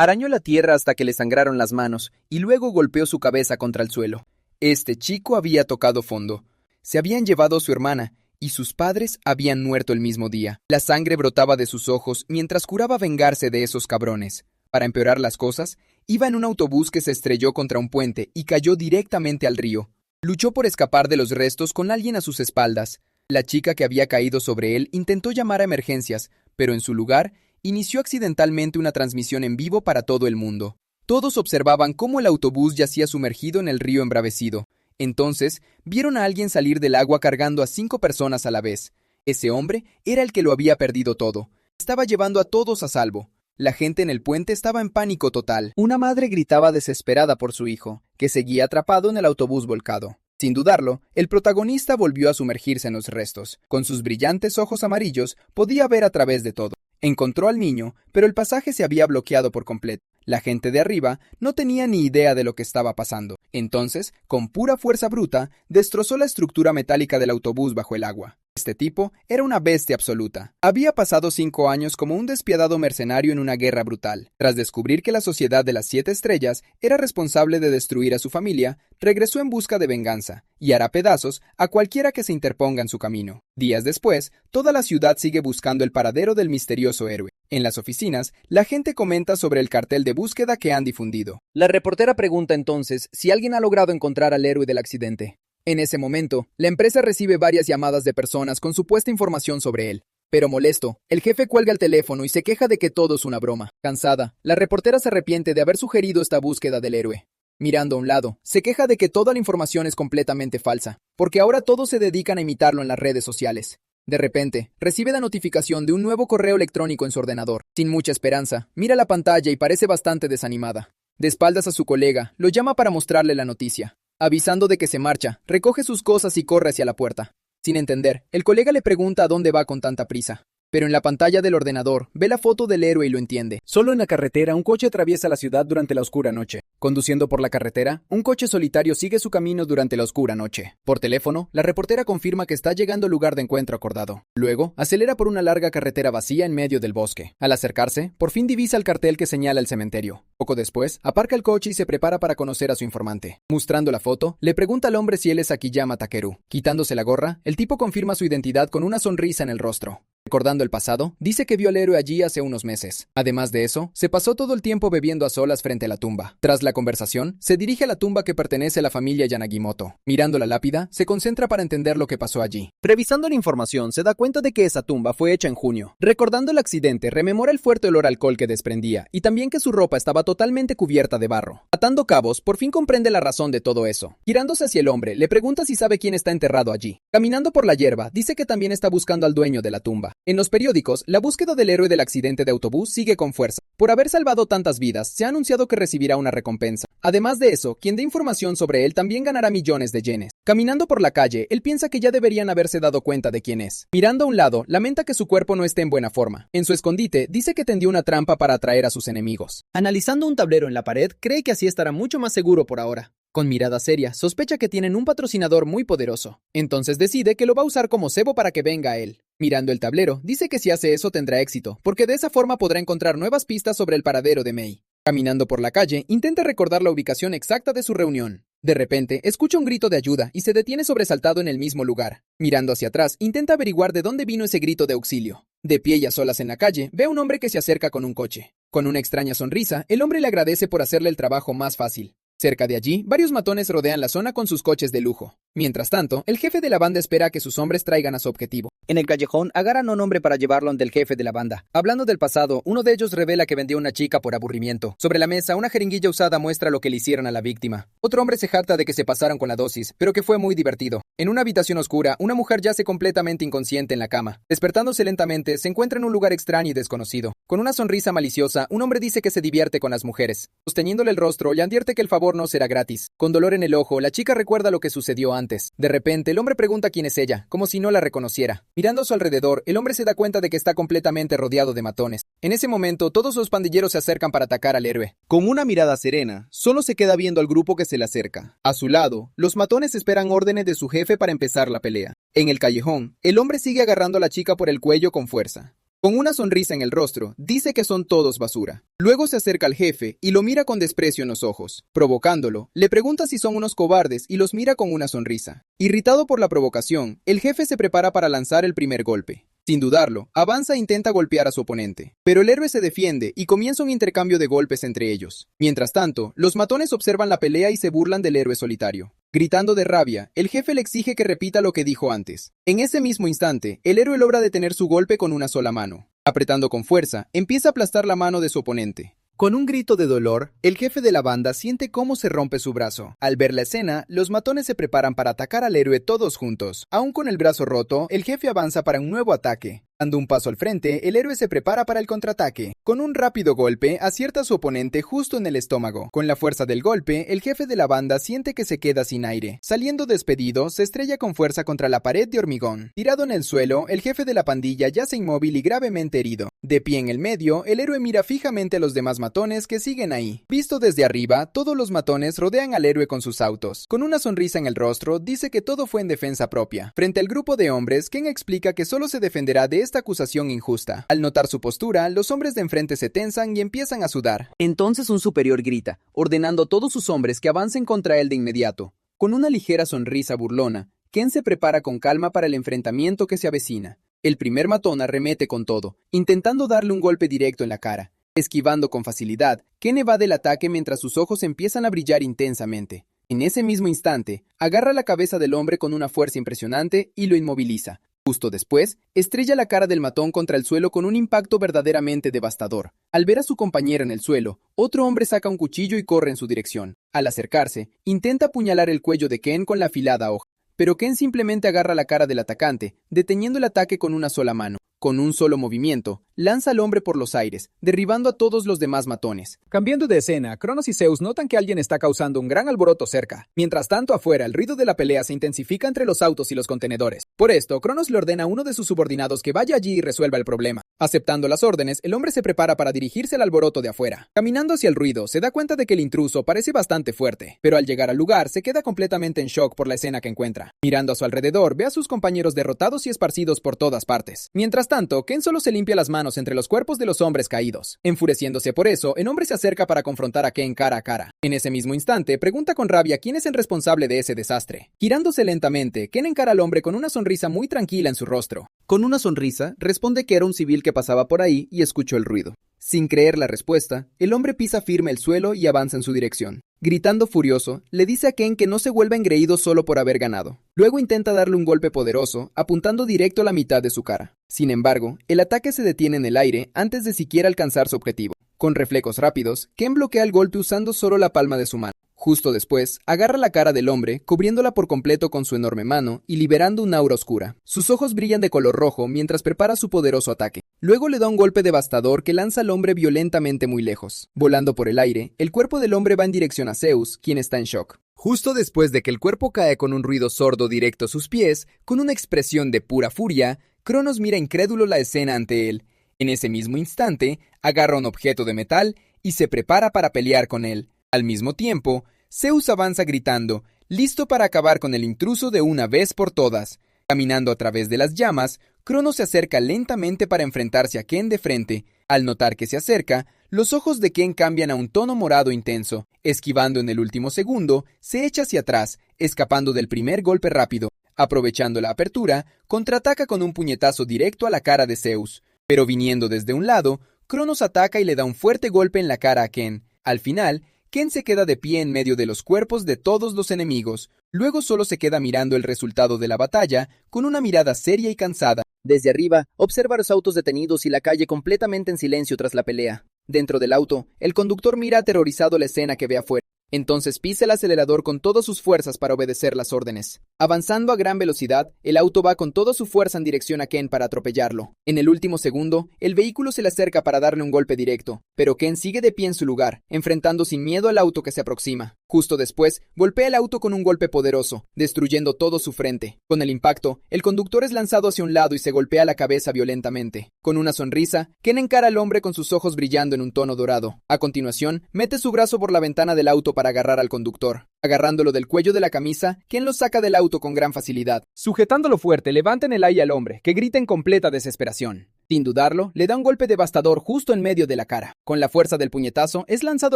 Arañó la tierra hasta que le sangraron las manos y luego golpeó su cabeza contra el suelo. Este chico había tocado fondo. Se habían llevado a su hermana y sus padres habían muerto el mismo día. La sangre brotaba de sus ojos mientras juraba vengarse de esos cabrones. Para empeorar las cosas, iba en un autobús que se estrelló contra un puente y cayó directamente al río. Luchó por escapar de los restos con alguien a sus espaldas. La chica que había caído sobre él intentó llamar a emergencias, pero en su lugar, inició accidentalmente una transmisión en vivo para todo el mundo. Todos observaban cómo el autobús yacía sumergido en el río embravecido. Entonces, vieron a alguien salir del agua cargando a 5 personas a la vez. Ese hombre era el que lo había perdido todo. Estaba llevando a todos a salvo. La gente en el puente estaba en pánico total. Una madre gritaba desesperada por su hijo, que seguía atrapado en el autobús volcado. Sin dudarlo, el protagonista volvió a sumergirse en los restos. Con sus brillantes ojos amarillos, podía ver a través de todo. Encontró al niño, pero el pasaje se había bloqueado por completo. La gente de arriba no tenía ni idea de lo que estaba pasando. Entonces, con pura fuerza bruta, destrozó la estructura metálica del autobús bajo el agua. Este tipo era una bestia absoluta. Había pasado 5 años como un despiadado mercenario en una guerra brutal. Tras descubrir que la Sociedad de las 7 Estrellas era responsable de destruir a su familia, regresó en busca de venganza, y hará pedazos a cualquiera que se interponga en su camino. Días después, toda la ciudad sigue buscando el paradero del misterioso héroe. En las oficinas, la gente comenta sobre el cartel de búsqueda que han difundido. La reportera pregunta entonces si alguien ha logrado encontrar al héroe del accidente. En ese momento, la empresa recibe varias llamadas de personas con supuesta información sobre él. Pero molesto, el jefe cuelga el teléfono y se queja de que todo es una broma. Cansada, la reportera se arrepiente de haber sugerido esta búsqueda del héroe. Mirando a un lado, se queja de que toda la información es completamente falsa, porque ahora todos se dedican a imitarlo en las redes sociales. De repente, recibe la notificación de un nuevo correo electrónico en su ordenador. Sin mucha esperanza, mira la pantalla y parece bastante desanimada. De espaldas a su colega, lo llama para mostrarle la noticia. Avisando de que se marcha, recoge sus cosas y corre hacia la puerta. Sin entender, el colega le pregunta a dónde va con tanta prisa. Pero en la pantalla del ordenador, ve la foto del héroe y lo entiende. Solo en la carretera, un coche atraviesa la ciudad durante la oscura noche. Conduciendo por la carretera, un coche solitario sigue su camino durante la oscura noche. Por teléfono, la reportera confirma que está llegando al lugar de encuentro acordado. Luego, acelera por una larga carretera vacía en medio del bosque. Al acercarse, por fin divisa el cartel que señala el cementerio. Poco después, aparca el coche y se prepara para conocer a su informante. Mostrando la foto, le pregunta al hombre si él es Akiyama Takeru. Quitándose la gorra, el tipo confirma su identidad con una sonrisa en el rostro. Recordando el pasado, dice que vio al héroe allí hace unos meses. Además de eso, se pasó todo el tiempo bebiendo a solas frente a la tumba. Tras la conversación, se dirige a la tumba que pertenece a la familia Yanagimoto. Mirando la lápida, se concentra para entender lo que pasó allí. Revisando la información, se da cuenta de que esa tumba fue hecha en junio. Recordando el accidente, rememora el fuerte olor a alcohol que desprendía, y también que su ropa estaba totalmente cubierta de barro. Atando cabos, por fin comprende la razón de todo eso. Girándose hacia el hombre, le pregunta si sabe quién está enterrado allí. Caminando por la hierba, dice que también está buscando al dueño de la tumba. En los periódicos, la búsqueda del héroe del accidente de autobús sigue con fuerza. Por haber salvado tantas vidas, se ha anunciado que recibirá una recompensa. Además de eso, quien dé información sobre él también ganará millones de yenes. Caminando por la calle, él piensa que ya deberían haberse dado cuenta de quién es. Mirando a un lado, lamenta que su cuerpo no esté en buena forma. En su escondite, dice que tendió una trampa para atraer a sus enemigos. Analizando un tablero en la pared, cree que así estará mucho más seguro por ahora. Con mirada seria, sospecha que tienen un patrocinador muy poderoso. Entonces decide que lo va a usar como cebo para que venga a él. Mirando el tablero, dice que si hace eso tendrá éxito, porque de esa forma podrá encontrar nuevas pistas sobre el paradero de Mei. Caminando por la calle, intenta recordar la ubicación exacta de su reunión. De repente, escucha un grito de ayuda y se detiene sobresaltado en el mismo lugar. Mirando hacia atrás, intenta averiguar de dónde vino ese grito de auxilio. De pie y a solas en la calle, ve a un hombre que se acerca con un coche. Con una extraña sonrisa, el hombre le agradece por hacerle el trabajo más fácil. Cerca de allí, varios matones rodean la zona con sus coches de lujo. Mientras tanto, el jefe de la banda espera a que sus hombres traigan a su objetivo. En el callejón, agarran a un hombre para llevarlo ante el jefe de la banda. Hablando del pasado, uno de ellos revela que vendió a una chica por aburrimiento. Sobre la mesa, una jeringuilla usada muestra lo que le hicieron a la víctima. Otro hombre se jacta de que se pasaron con la dosis, pero que fue muy divertido. En una habitación oscura, una mujer yace completamente inconsciente en la cama. Despertándose lentamente, se encuentra en un lugar extraño y desconocido. Con una sonrisa maliciosa, un hombre dice que se divierte con las mujeres. Sosteniéndole el rostro, le advierte que el favor no será gratis. Con dolor en el ojo, la chica recuerda lo que sucedió antes. De repente, el hombre pregunta quién es ella, como si no la reconociera. Mirando a su alrededor, el hombre se da cuenta de que está completamente rodeado de matones. En ese momento, todos los pandilleros se acercan para atacar al héroe. Con una mirada serena, solo se queda viendo al grupo que se le acerca. A su lado, los matones esperan órdenes de su jefe para empezar la pelea. En el callejón, el hombre sigue agarrando a la chica por el cuello con fuerza. Con una sonrisa en el rostro, dice que son todos basura. Luego se acerca al jefe y lo mira con desprecio en los ojos. Provocándolo, le pregunta si son unos cobardes y los mira con una sonrisa. Irritado por la provocación, el jefe se prepara para lanzar el primer golpe. Sin dudarlo, avanza e intenta golpear a su oponente. Pero el héroe se defiende y comienza un intercambio de golpes entre ellos. Mientras tanto, los matones observan la pelea y se burlan del héroe solitario. Gritando de rabia, el jefe le exige que repita lo que dijo antes. En ese mismo instante, el héroe logra detener su golpe con una sola mano. Apretando con fuerza, empieza a aplastar la mano de su oponente. Con un grito de dolor, el jefe de la banda siente cómo se rompe su brazo. Al ver la escena, los matones se preparan para atacar al héroe todos juntos. Aún con el brazo roto, el jefe avanza para un nuevo ataque. Dando un paso al frente, el héroe se prepara para el contraataque. Con un rápido golpe, acierta a su oponente justo en el estómago. Con la fuerza del golpe, el jefe de la banda siente que se queda sin aire. Saliendo despedido, se estrella con fuerza contra la pared de hormigón. Tirado en el suelo, el jefe de la pandilla yace inmóvil y gravemente herido. De pie en el medio, el héroe mira fijamente a los demás matones que siguen ahí. Visto desde arriba, todos los matones rodean al héroe con sus autos. Con una sonrisa en el rostro, dice que todo fue en defensa propia. Frente al grupo de hombres, Ken explica que solo se defenderá de esta acusación injusta. Al notar su postura, los hombres de enfrente se tensan y empiezan a sudar. Entonces un superior grita, ordenando a todos sus hombres que avancen contra él de inmediato. Con una ligera sonrisa burlona, Ken se prepara con calma para el enfrentamiento que se avecina. El primer matón arremete con todo, intentando darle un golpe directo en la cara. Esquivando con facilidad, Ken evade el ataque mientras sus ojos empiezan a brillar intensamente. En ese mismo instante, agarra la cabeza del hombre con una fuerza impresionante y lo inmoviliza. Justo después, estrella la cara del matón contra el suelo con un impacto verdaderamente devastador. Al ver a su compañero en el suelo, otro hombre saca un cuchillo y corre en su dirección. Al acercarse, intenta apuñalar el cuello de Ken con la afilada hoja. Pero Ken simplemente agarra la cara del atacante, deteniendo el ataque con una sola mano. Con un solo movimiento, lanza al hombre por los aires, derribando a todos los demás matones. Cambiando de escena, Cronos y Zeus notan que alguien está causando un gran alboroto cerca. Mientras tanto, afuera, el ruido de la pelea se intensifica entre los autos y los contenedores. Por esto, Cronos le ordena a uno de sus subordinados que vaya allí y resuelva el problema. Aceptando las órdenes, el hombre se prepara para dirigirse al alboroto de afuera. Caminando hacia el ruido, se da cuenta de que el intruso parece bastante fuerte, pero al llegar al lugar, se queda completamente en shock por la escena que encuentra. Mirando a su alrededor, ve a sus compañeros derrotados y esparcidos por todas partes. Mientras tanto, Ken solo se limpia las manos entre los cuerpos de los hombres caídos. Enfureciéndose por eso, el hombre se acerca para confrontar a Ken cara a cara. En ese mismo instante, pregunta con rabia quién es el responsable de ese desastre. Girándose lentamente, Ken encara al hombre con una sonrisa muy tranquila en su rostro. Con una sonrisa, responde que era un civil que pasaba por ahí y escuchó el ruido. Sin creer la respuesta, el hombre pisa firme el suelo y avanza en su dirección. Gritando furioso, le dice a Ken que no se vuelva engreído solo por haber ganado. Luego intenta darle un golpe poderoso, apuntando directo a la mitad de su cara. Sin embargo, el ataque se detiene en el aire antes de siquiera alcanzar su objetivo. Con reflejos rápidos, Ken bloquea el golpe usando solo la palma de su mano. Justo después, agarra la cara del hombre, cubriéndola por completo con su enorme mano y liberando un aura oscura. Sus ojos brillan de color rojo mientras prepara su poderoso ataque. Luego le da un golpe devastador que lanza al hombre violentamente muy lejos. Volando por el aire, el cuerpo del hombre va en dirección a Zeus, quien está en shock. Justo después de que el cuerpo cae con un ruido sordo directo a sus pies, con una expresión de pura furia, Cronos mira incrédulo la escena ante él. En ese mismo instante, agarra un objeto de metal y se prepara para pelear con él. Al mismo tiempo, Zeus avanza gritando, listo para acabar con el intruso de una vez por todas. Caminando a través de las llamas, Cronos se acerca lentamente para enfrentarse a Ken de frente. Al notar que se acerca, los ojos de Ken cambian a un tono morado intenso. Esquivando en el último segundo, se echa hacia atrás, escapando del primer golpe rápido. Aprovechando la apertura, contraataca con un puñetazo directo a la cara de Zeus. Pero viniendo desde un lado, Cronos ataca y le da un fuerte golpe en la cara a Ken. Al final, Ken se queda de pie en medio de los cuerpos de todos los enemigos. Luego solo se queda mirando el resultado de la batalla con una mirada seria y cansada. Desde arriba, observa los autos detenidos y la calle completamente en silencio tras la pelea. Dentro del auto, el conductor mira aterrorizado la escena que ve afuera. Entonces pisa el acelerador con todas sus fuerzas para obedecer las órdenes. Avanzando a gran velocidad, el auto va con toda su fuerza en dirección a Ken para atropellarlo. En el último segundo, el vehículo se le acerca para darle un golpe directo, pero Ken sigue de pie en su lugar, enfrentando sin miedo al auto que se aproxima. Justo después, golpea el auto con un golpe poderoso, destruyendo todo su frente. Con el impacto, el conductor es lanzado hacia un lado y se golpea la cabeza violentamente. Con una sonrisa, Ken encara al hombre con sus ojos brillando en un tono dorado. A continuación, mete su brazo por la ventana del auto para agarrar al conductor. Agarrándolo del cuello de la camisa, Ken lo saca del auto con gran facilidad. Sujetándolo fuerte, levanta en el aire al hombre, que grita en completa desesperación. Sin dudarlo, le da un golpe devastador justo en medio de la cara. Con la fuerza del puñetazo, es lanzado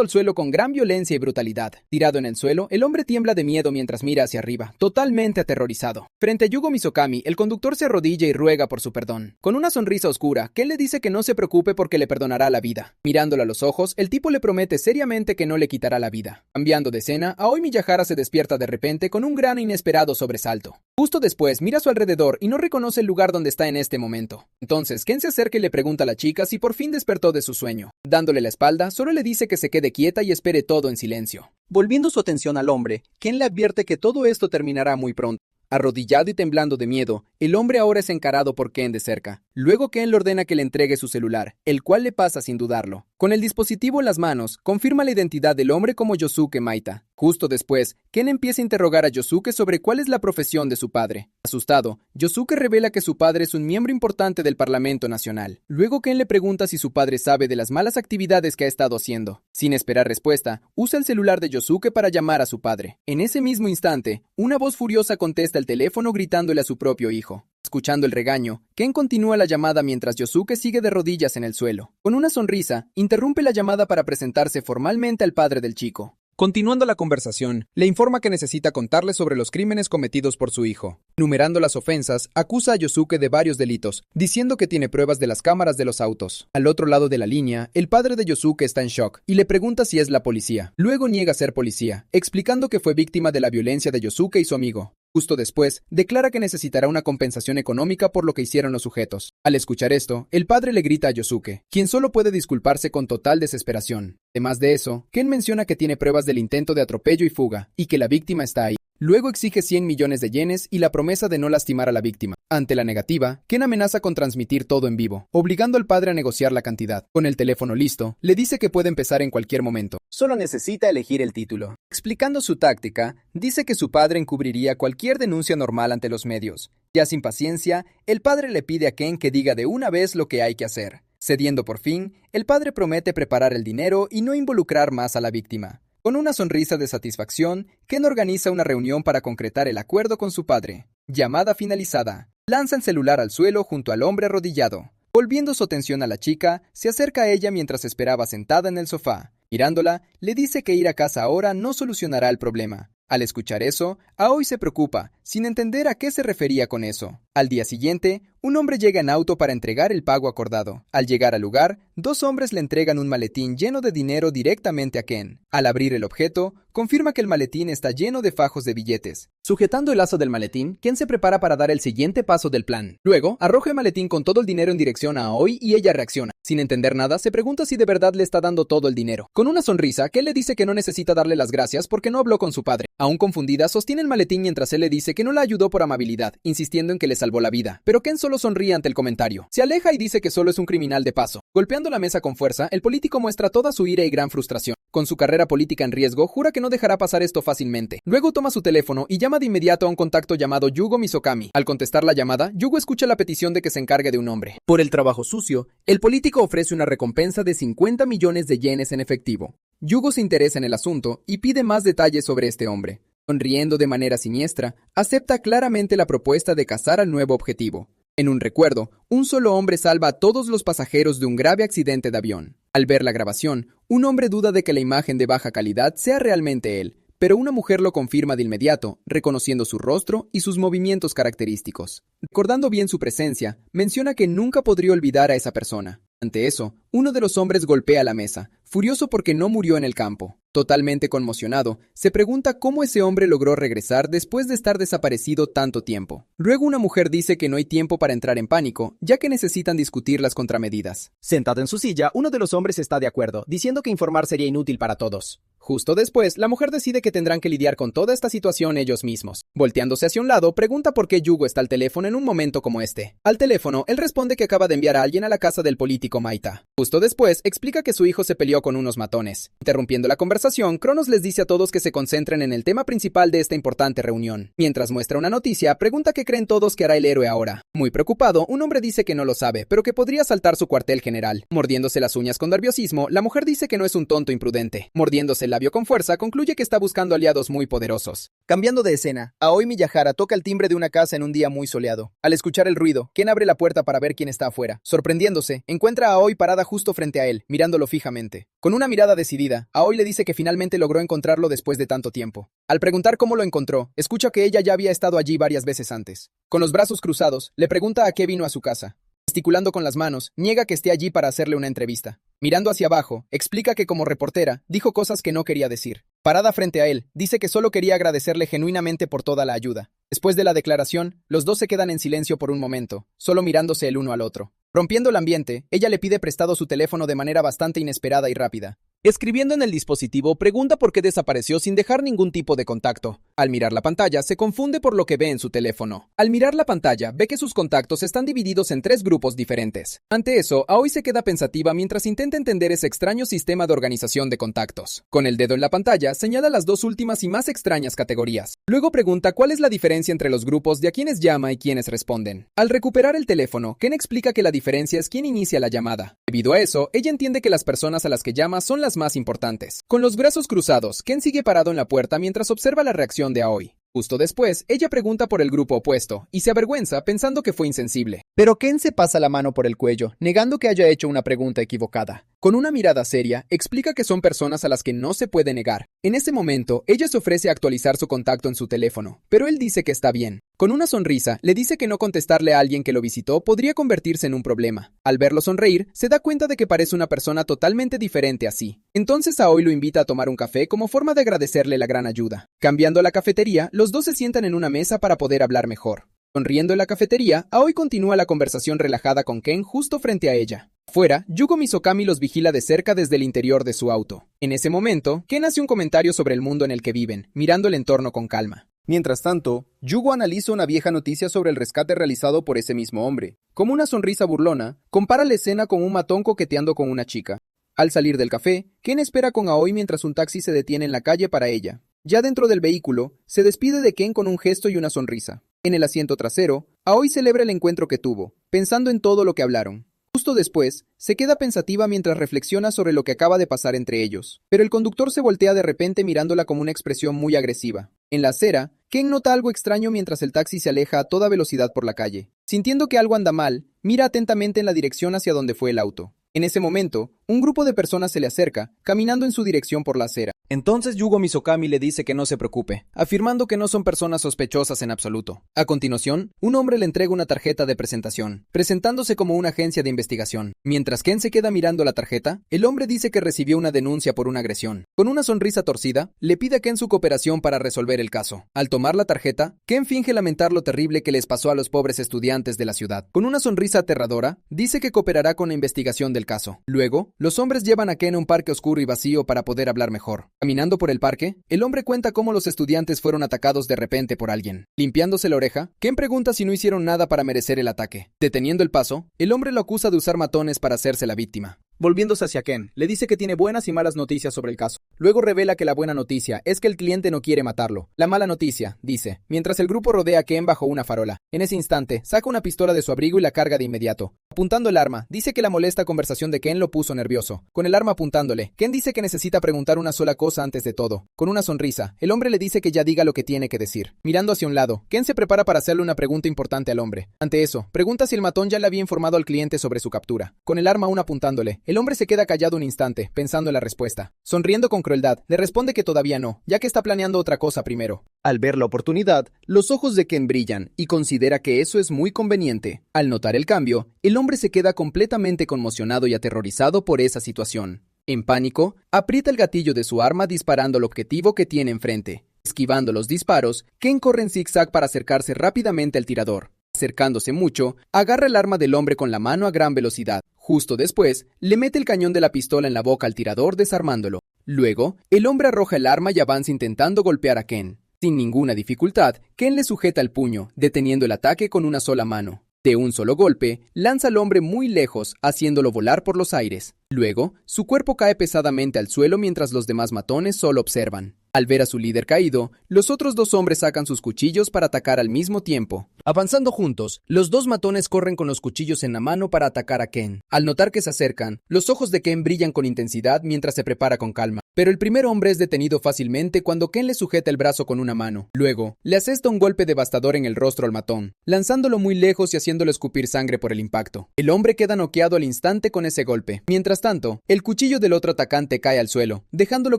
al suelo con gran violencia y brutalidad. Tirado en el suelo, el hombre tiembla de miedo mientras mira hacia arriba, totalmente aterrorizado. Frente a Yugo Misokami, el conductor se arrodilla y ruega por su perdón. Con una sonrisa oscura, Ken le dice que no se preocupe porque le perdonará la vida. Mirándolo a los ojos, el tipo le promete seriamente que no le quitará la vida. Cambiando de escena, Aoi Miyahara se despierta de repente con un gran e inesperado sobresalto. Justo después, mira a su alrededor y no reconoce el lugar donde está en este momento. Entonces, Ken se acerca y le pregunta a la chica si por fin despertó de su sueño. Dándole la espalda, solo le dice que se quede quieta y espere todo en silencio. Volviendo su atención al hombre, Ken le advierte que todo esto terminará muy pronto. Arrodillado y temblando de miedo, el hombre ahora es encarado por Ken de cerca. Luego Ken le ordena que le entregue su celular, el cual le pasa sin dudarlo. Con el dispositivo en las manos, confirma la identidad del hombre como Yosuke Maita. Justo después, Ken empieza a interrogar a Yosuke sobre cuál es la profesión de su padre. Asustado, Yosuke revela que su padre es un miembro importante del Parlamento Nacional. Luego Ken le pregunta si su padre sabe de las malas actividades que ha estado haciendo. Sin esperar respuesta, usa el celular de Yosuke para llamar a su padre. En ese mismo instante, una voz furiosa contesta el teléfono gritándole a su propio hijo. Escuchando el regaño, Ken continúa la llamada mientras Yosuke sigue de rodillas en el suelo. Con una sonrisa, interrumpe la llamada para presentarse formalmente al padre del chico. Continuando la conversación, le informa que necesita contarle sobre los crímenes cometidos por su hijo. Numerando las ofensas, acusa a Yosuke de varios delitos, diciendo que tiene pruebas de las cámaras de los autos. Al otro lado de la línea, el padre de Yosuke está en shock y le pregunta si es la policía. Luego niega ser policía, explicando que fue víctima de la violencia de Yosuke y su amigo. Justo después, declara que necesitará una compensación económica por lo que hicieron los sujetos. Al escuchar esto, el padre le grita a Yosuke, quien solo puede disculparse con total desesperación. Además de eso, Ken menciona que tiene pruebas del intento de atropello y fuga, y que la víctima está ahí. Luego exige 100 millones de yenes y la promesa de no lastimar a la víctima. Ante la negativa, Ken amenaza con transmitir todo en vivo, obligando al padre a negociar la cantidad. Con el teléfono listo, le dice que puede empezar en cualquier momento. Solo necesita elegir el título. Explicando su táctica, dice que su padre encubriría cualquier denuncia normal ante los medios. Ya sin paciencia, el padre le pide a Ken que diga de una vez lo que hay que hacer. Cediendo por fin, el padre promete preparar el dinero y no involucrar más a la víctima. Con una sonrisa de satisfacción, Ken organiza una reunión para concretar el acuerdo con su padre. Llamada finalizada. Lanza el celular al suelo junto al hombre arrodillado. Volviendo su atención a la chica, se acerca a ella mientras esperaba sentada en el sofá. Mirándola, le dice que ir a casa ahora no solucionará el problema. Al escuchar eso, Aoi se preocupa, sin entender a qué se refería con eso. Al día siguiente, un hombre llega en auto para entregar el pago acordado. Al llegar al lugar, dos hombres le entregan un maletín lleno de dinero directamente a Ken. Al abrir el objeto, confirma que el maletín está lleno de fajos de billetes. Sujetando el lazo del maletín, Ken se prepara para dar el siguiente paso del plan. Luego, arroja el maletín con todo el dinero en dirección a Aoi y ella reacciona. Sin entender nada, se pregunta si de verdad le está dando todo el dinero. Con una sonrisa, Ken le dice que no necesita darle las gracias porque no habló con su padre. Aún confundida, sostiene el maletín mientras él le dice que no la ayudó por amabilidad, insistiendo en que le salvó la vida. Pero Ken solo sonríe ante el comentario. Se aleja y dice que solo es un criminal de paso. Golpeando la mesa con fuerza, el político muestra toda su ira y gran frustración. Con su carrera política en riesgo, jura que no dejará pasar esto fácilmente. Luego toma su teléfono y llama de inmediato a un contacto llamado Yugo Misokami. Al contestar la llamada, Yugo escucha la petición de que se encargue de un hombre. Por el trabajo sucio, el político ofrece una recompensa de 50 millones de yenes en efectivo. Yugo se interesa en el asunto y pide más detalles sobre este hombre. Sonriendo de manera siniestra, acepta claramente la propuesta de cazar al nuevo objetivo. En un recuerdo, un solo hombre salva a todos los pasajeros de un grave accidente de avión. Al ver la grabación, un hombre duda de que la imagen de baja calidad sea realmente él, pero una mujer lo confirma de inmediato, reconociendo su rostro y sus movimientos característicos. Recordando bien su presencia, menciona que nunca podría olvidar a esa persona. Ante eso, uno de los hombres golpea la mesa, furioso porque no murió en el campo. Totalmente conmocionado, se pregunta cómo ese hombre logró regresar después de estar desaparecido tanto tiempo. Luego una mujer dice que no hay tiempo para entrar en pánico, ya que necesitan discutir las contramedidas. Sentado en su silla, uno de los hombres está de acuerdo, diciendo que informar sería inútil para todos. Justo después, la mujer decide que tendrán que lidiar con toda esta situación ellos mismos. Volteándose hacia un lado, pregunta por qué Yugo está al teléfono en un momento como este. Al teléfono, él responde que acaba de enviar a alguien a la casa del político Maita. Justo después, explica que su hijo se peleó con unos matones. Interrumpiendo la conversación, Cronos les dice a todos que se concentren en el tema principal de esta importante reunión. Mientras muestra una noticia, pregunta qué creen todos que hará el héroe ahora. Muy preocupado, un hombre dice que no lo sabe, pero que podría asaltar su cuartel general. Mordiéndose las uñas con nerviosismo, la mujer dice que no es un tonto imprudente. Mordiéndose el labio con fuerza, concluye que está buscando aliados muy poderosos. Cambiando de escena, Aoi Miyahara toca el timbre de una casa en un día muy soleado. Al escuchar el ruido, Ken abre la puerta para ver quién está afuera. Sorprendiéndose, encuentra a Aoi parada justo frente a él, mirándolo fijamente. Con una mirada decidida, Aoi le dice que finalmente logró encontrarlo después de tanto tiempo. Al preguntar cómo lo encontró, escucha que ella ya había estado allí varias veces antes. Con los brazos cruzados, le pregunta a qué vino a su casa. Gesticulando con las manos, niega que esté allí para hacerle una entrevista. Mirando hacia abajo, explica que como reportera, dijo cosas que no quería decir. Parada frente a él, dice que solo quería agradecerle genuinamente por toda la ayuda. Después de la declaración, los dos se quedan en silencio por un momento, solo mirándose el uno al otro. Rompiendo el ambiente, ella le pide prestado su teléfono de manera bastante inesperada y rápida. Escribiendo en el dispositivo, pregunta por qué desapareció sin dejar ningún tipo de contacto. Al mirar la pantalla, se confunde por lo que ve en su teléfono. Al mirar la pantalla, ve que sus contactos están divididos en 3 grupos diferentes. Ante eso, Aoi se queda pensativa mientras intenta entender ese extraño sistema de organización de contactos. Con el dedo en la pantalla, señala las 2 últimas y más extrañas categorías. Luego pregunta cuál es la diferencia entre los grupos de a quienes llama y quienes responden. Al recuperar el teléfono, Ken explica que la diferencia es quién inicia la llamada. Debido a eso, ella entiende que las personas a las que llama son las más importantes. Con los brazos cruzados, Ken sigue parado en la puerta mientras observa la reacción de Aoi. Justo después, ella pregunta por el grupo opuesto y se avergüenza pensando que fue insensible. Pero Ken se pasa la mano por el cuello, negando que haya hecho una pregunta equivocada. Con una mirada seria, explica que son personas a las que no se puede negar. En ese momento, ella se ofrece a actualizar su contacto en su teléfono, pero él dice que está bien. Con una sonrisa, le dice que no contestarle a alguien que lo visitó podría convertirse en un problema. Al verlo sonreír, se da cuenta de que parece una persona totalmente diferente a sí. Entonces Aoi lo invita a tomar un café como forma de agradecerle la gran ayuda. Cambiando la cafetería, los dos se sientan en una mesa para poder hablar mejor. Sonriendo en la cafetería, Aoi continúa la conversación relajada con Ken justo frente a ella. Afuera, Yugo Misokami los vigila de cerca desde el interior de su auto. En ese momento, Ken hace un comentario sobre el mundo en el que viven, mirando el entorno con calma. Mientras tanto, Yugo analiza una vieja noticia sobre el rescate realizado por ese mismo hombre. Como una sonrisa burlona, compara la escena con un matón coqueteando con una chica. Al salir del café, Ken espera con Aoi mientras un taxi se detiene en la calle para ella. Ya dentro del vehículo, se despide de Ken con un gesto y una sonrisa. En el asiento trasero, Aoi celebra el encuentro que tuvo, pensando en todo lo que hablaron. Justo después, se queda pensativa mientras reflexiona sobre lo que acaba de pasar entre ellos. Pero el conductor se voltea de repente mirándola con una expresión muy agresiva. En la acera, Ken nota algo extraño mientras el taxi se aleja a toda velocidad por la calle. Sintiendo que algo anda mal, mira atentamente en la dirección hacia donde fue el auto. En ese momento, un grupo de personas se le acerca, caminando en su dirección por la acera. Entonces Yugo Misokami le dice que no se preocupe, afirmando que no son personas sospechosas en absoluto. A continuación, un hombre le entrega una tarjeta de presentación, presentándose como una agencia de investigación. Mientras Ken se queda mirando la tarjeta, el hombre dice que recibió una denuncia por una agresión. Con una sonrisa torcida, le pide a Ken su cooperación para resolver el caso. Al tomar la tarjeta, Ken finge lamentar lo terrible que les pasó a los pobres estudiantes de la ciudad. Con una sonrisa aterradora, dice que cooperará con la investigación del caso. Luego, los hombres llevan a Ken a un parque oscuro y vacío para poder hablar mejor. Caminando por el parque, el hombre cuenta cómo los estudiantes fueron atacados de repente por alguien. Limpiándose la oreja, Ken pregunta si no hicieron nada para merecer el ataque. Deteniendo el paso, el hombre lo acusa de usar matones para hacerse la víctima. Volviéndose hacia Ken, le dice que tiene buenas y malas noticias sobre el caso. Luego revela que la buena noticia es que el cliente no quiere matarlo. La mala noticia, dice, mientras el grupo rodea a Ken bajo una farola. En ese instante, saca una pistola de su abrigo y la carga de inmediato. Apuntando el arma, dice que la molesta conversación de Ken lo puso nervioso. Con el arma apuntándole, Ken dice que necesita preguntar una sola cosa antes de todo. Con una sonrisa, el hombre le dice que ya diga lo que tiene que decir. Mirando hacia un lado, Ken se prepara para hacerle una pregunta importante al hombre. Ante eso, pregunta si el matón ya le había informado al cliente sobre su captura. Con el arma aún apuntándole, el hombre se queda callado un instante, pensando en la respuesta. Sonriendo con crueldad, le responde que todavía no, ya que está planeando otra cosa primero. Al ver la oportunidad, los ojos de Ken brillan y considera que eso es muy conveniente. Al notar el cambio, el hombre se queda completamente conmocionado y aterrorizado por esa situación. En pánico, aprieta el gatillo de su arma disparando al objetivo que tiene enfrente. Esquivando los disparos, Ken corre en zigzag para acercarse rápidamente al tirador. Acercándose mucho, agarra el arma del hombre con la mano a gran velocidad. Justo después, le mete el cañón de la pistola en la boca al tirador desarmándolo. Luego, el hombre arroja el arma y avanza intentando golpear a Ken. Sin ninguna dificultad, Ken le sujeta el puño, deteniendo el ataque con una sola mano. De un solo golpe, lanza al hombre muy lejos, haciéndolo volar por los aires. Luego, su cuerpo cae pesadamente al suelo mientras los demás matones solo observan. Al ver a su líder caído, los otros 2 hombres sacan sus cuchillos para atacar al mismo tiempo. Avanzando juntos, los 2 matones corren con los cuchillos en la mano para atacar a Ken. Al notar que se acercan, los ojos de Ken brillan con intensidad mientras se prepara con calma. Pero el primer hombre es detenido fácilmente cuando Ken le sujeta el brazo con una mano. Luego, le asesta un golpe devastador en el rostro al matón, lanzándolo muy lejos y haciéndolo escupir sangre por el impacto. El hombre queda noqueado al instante con ese golpe. Mientras tanto, el cuchillo del otro atacante cae al suelo, dejándolo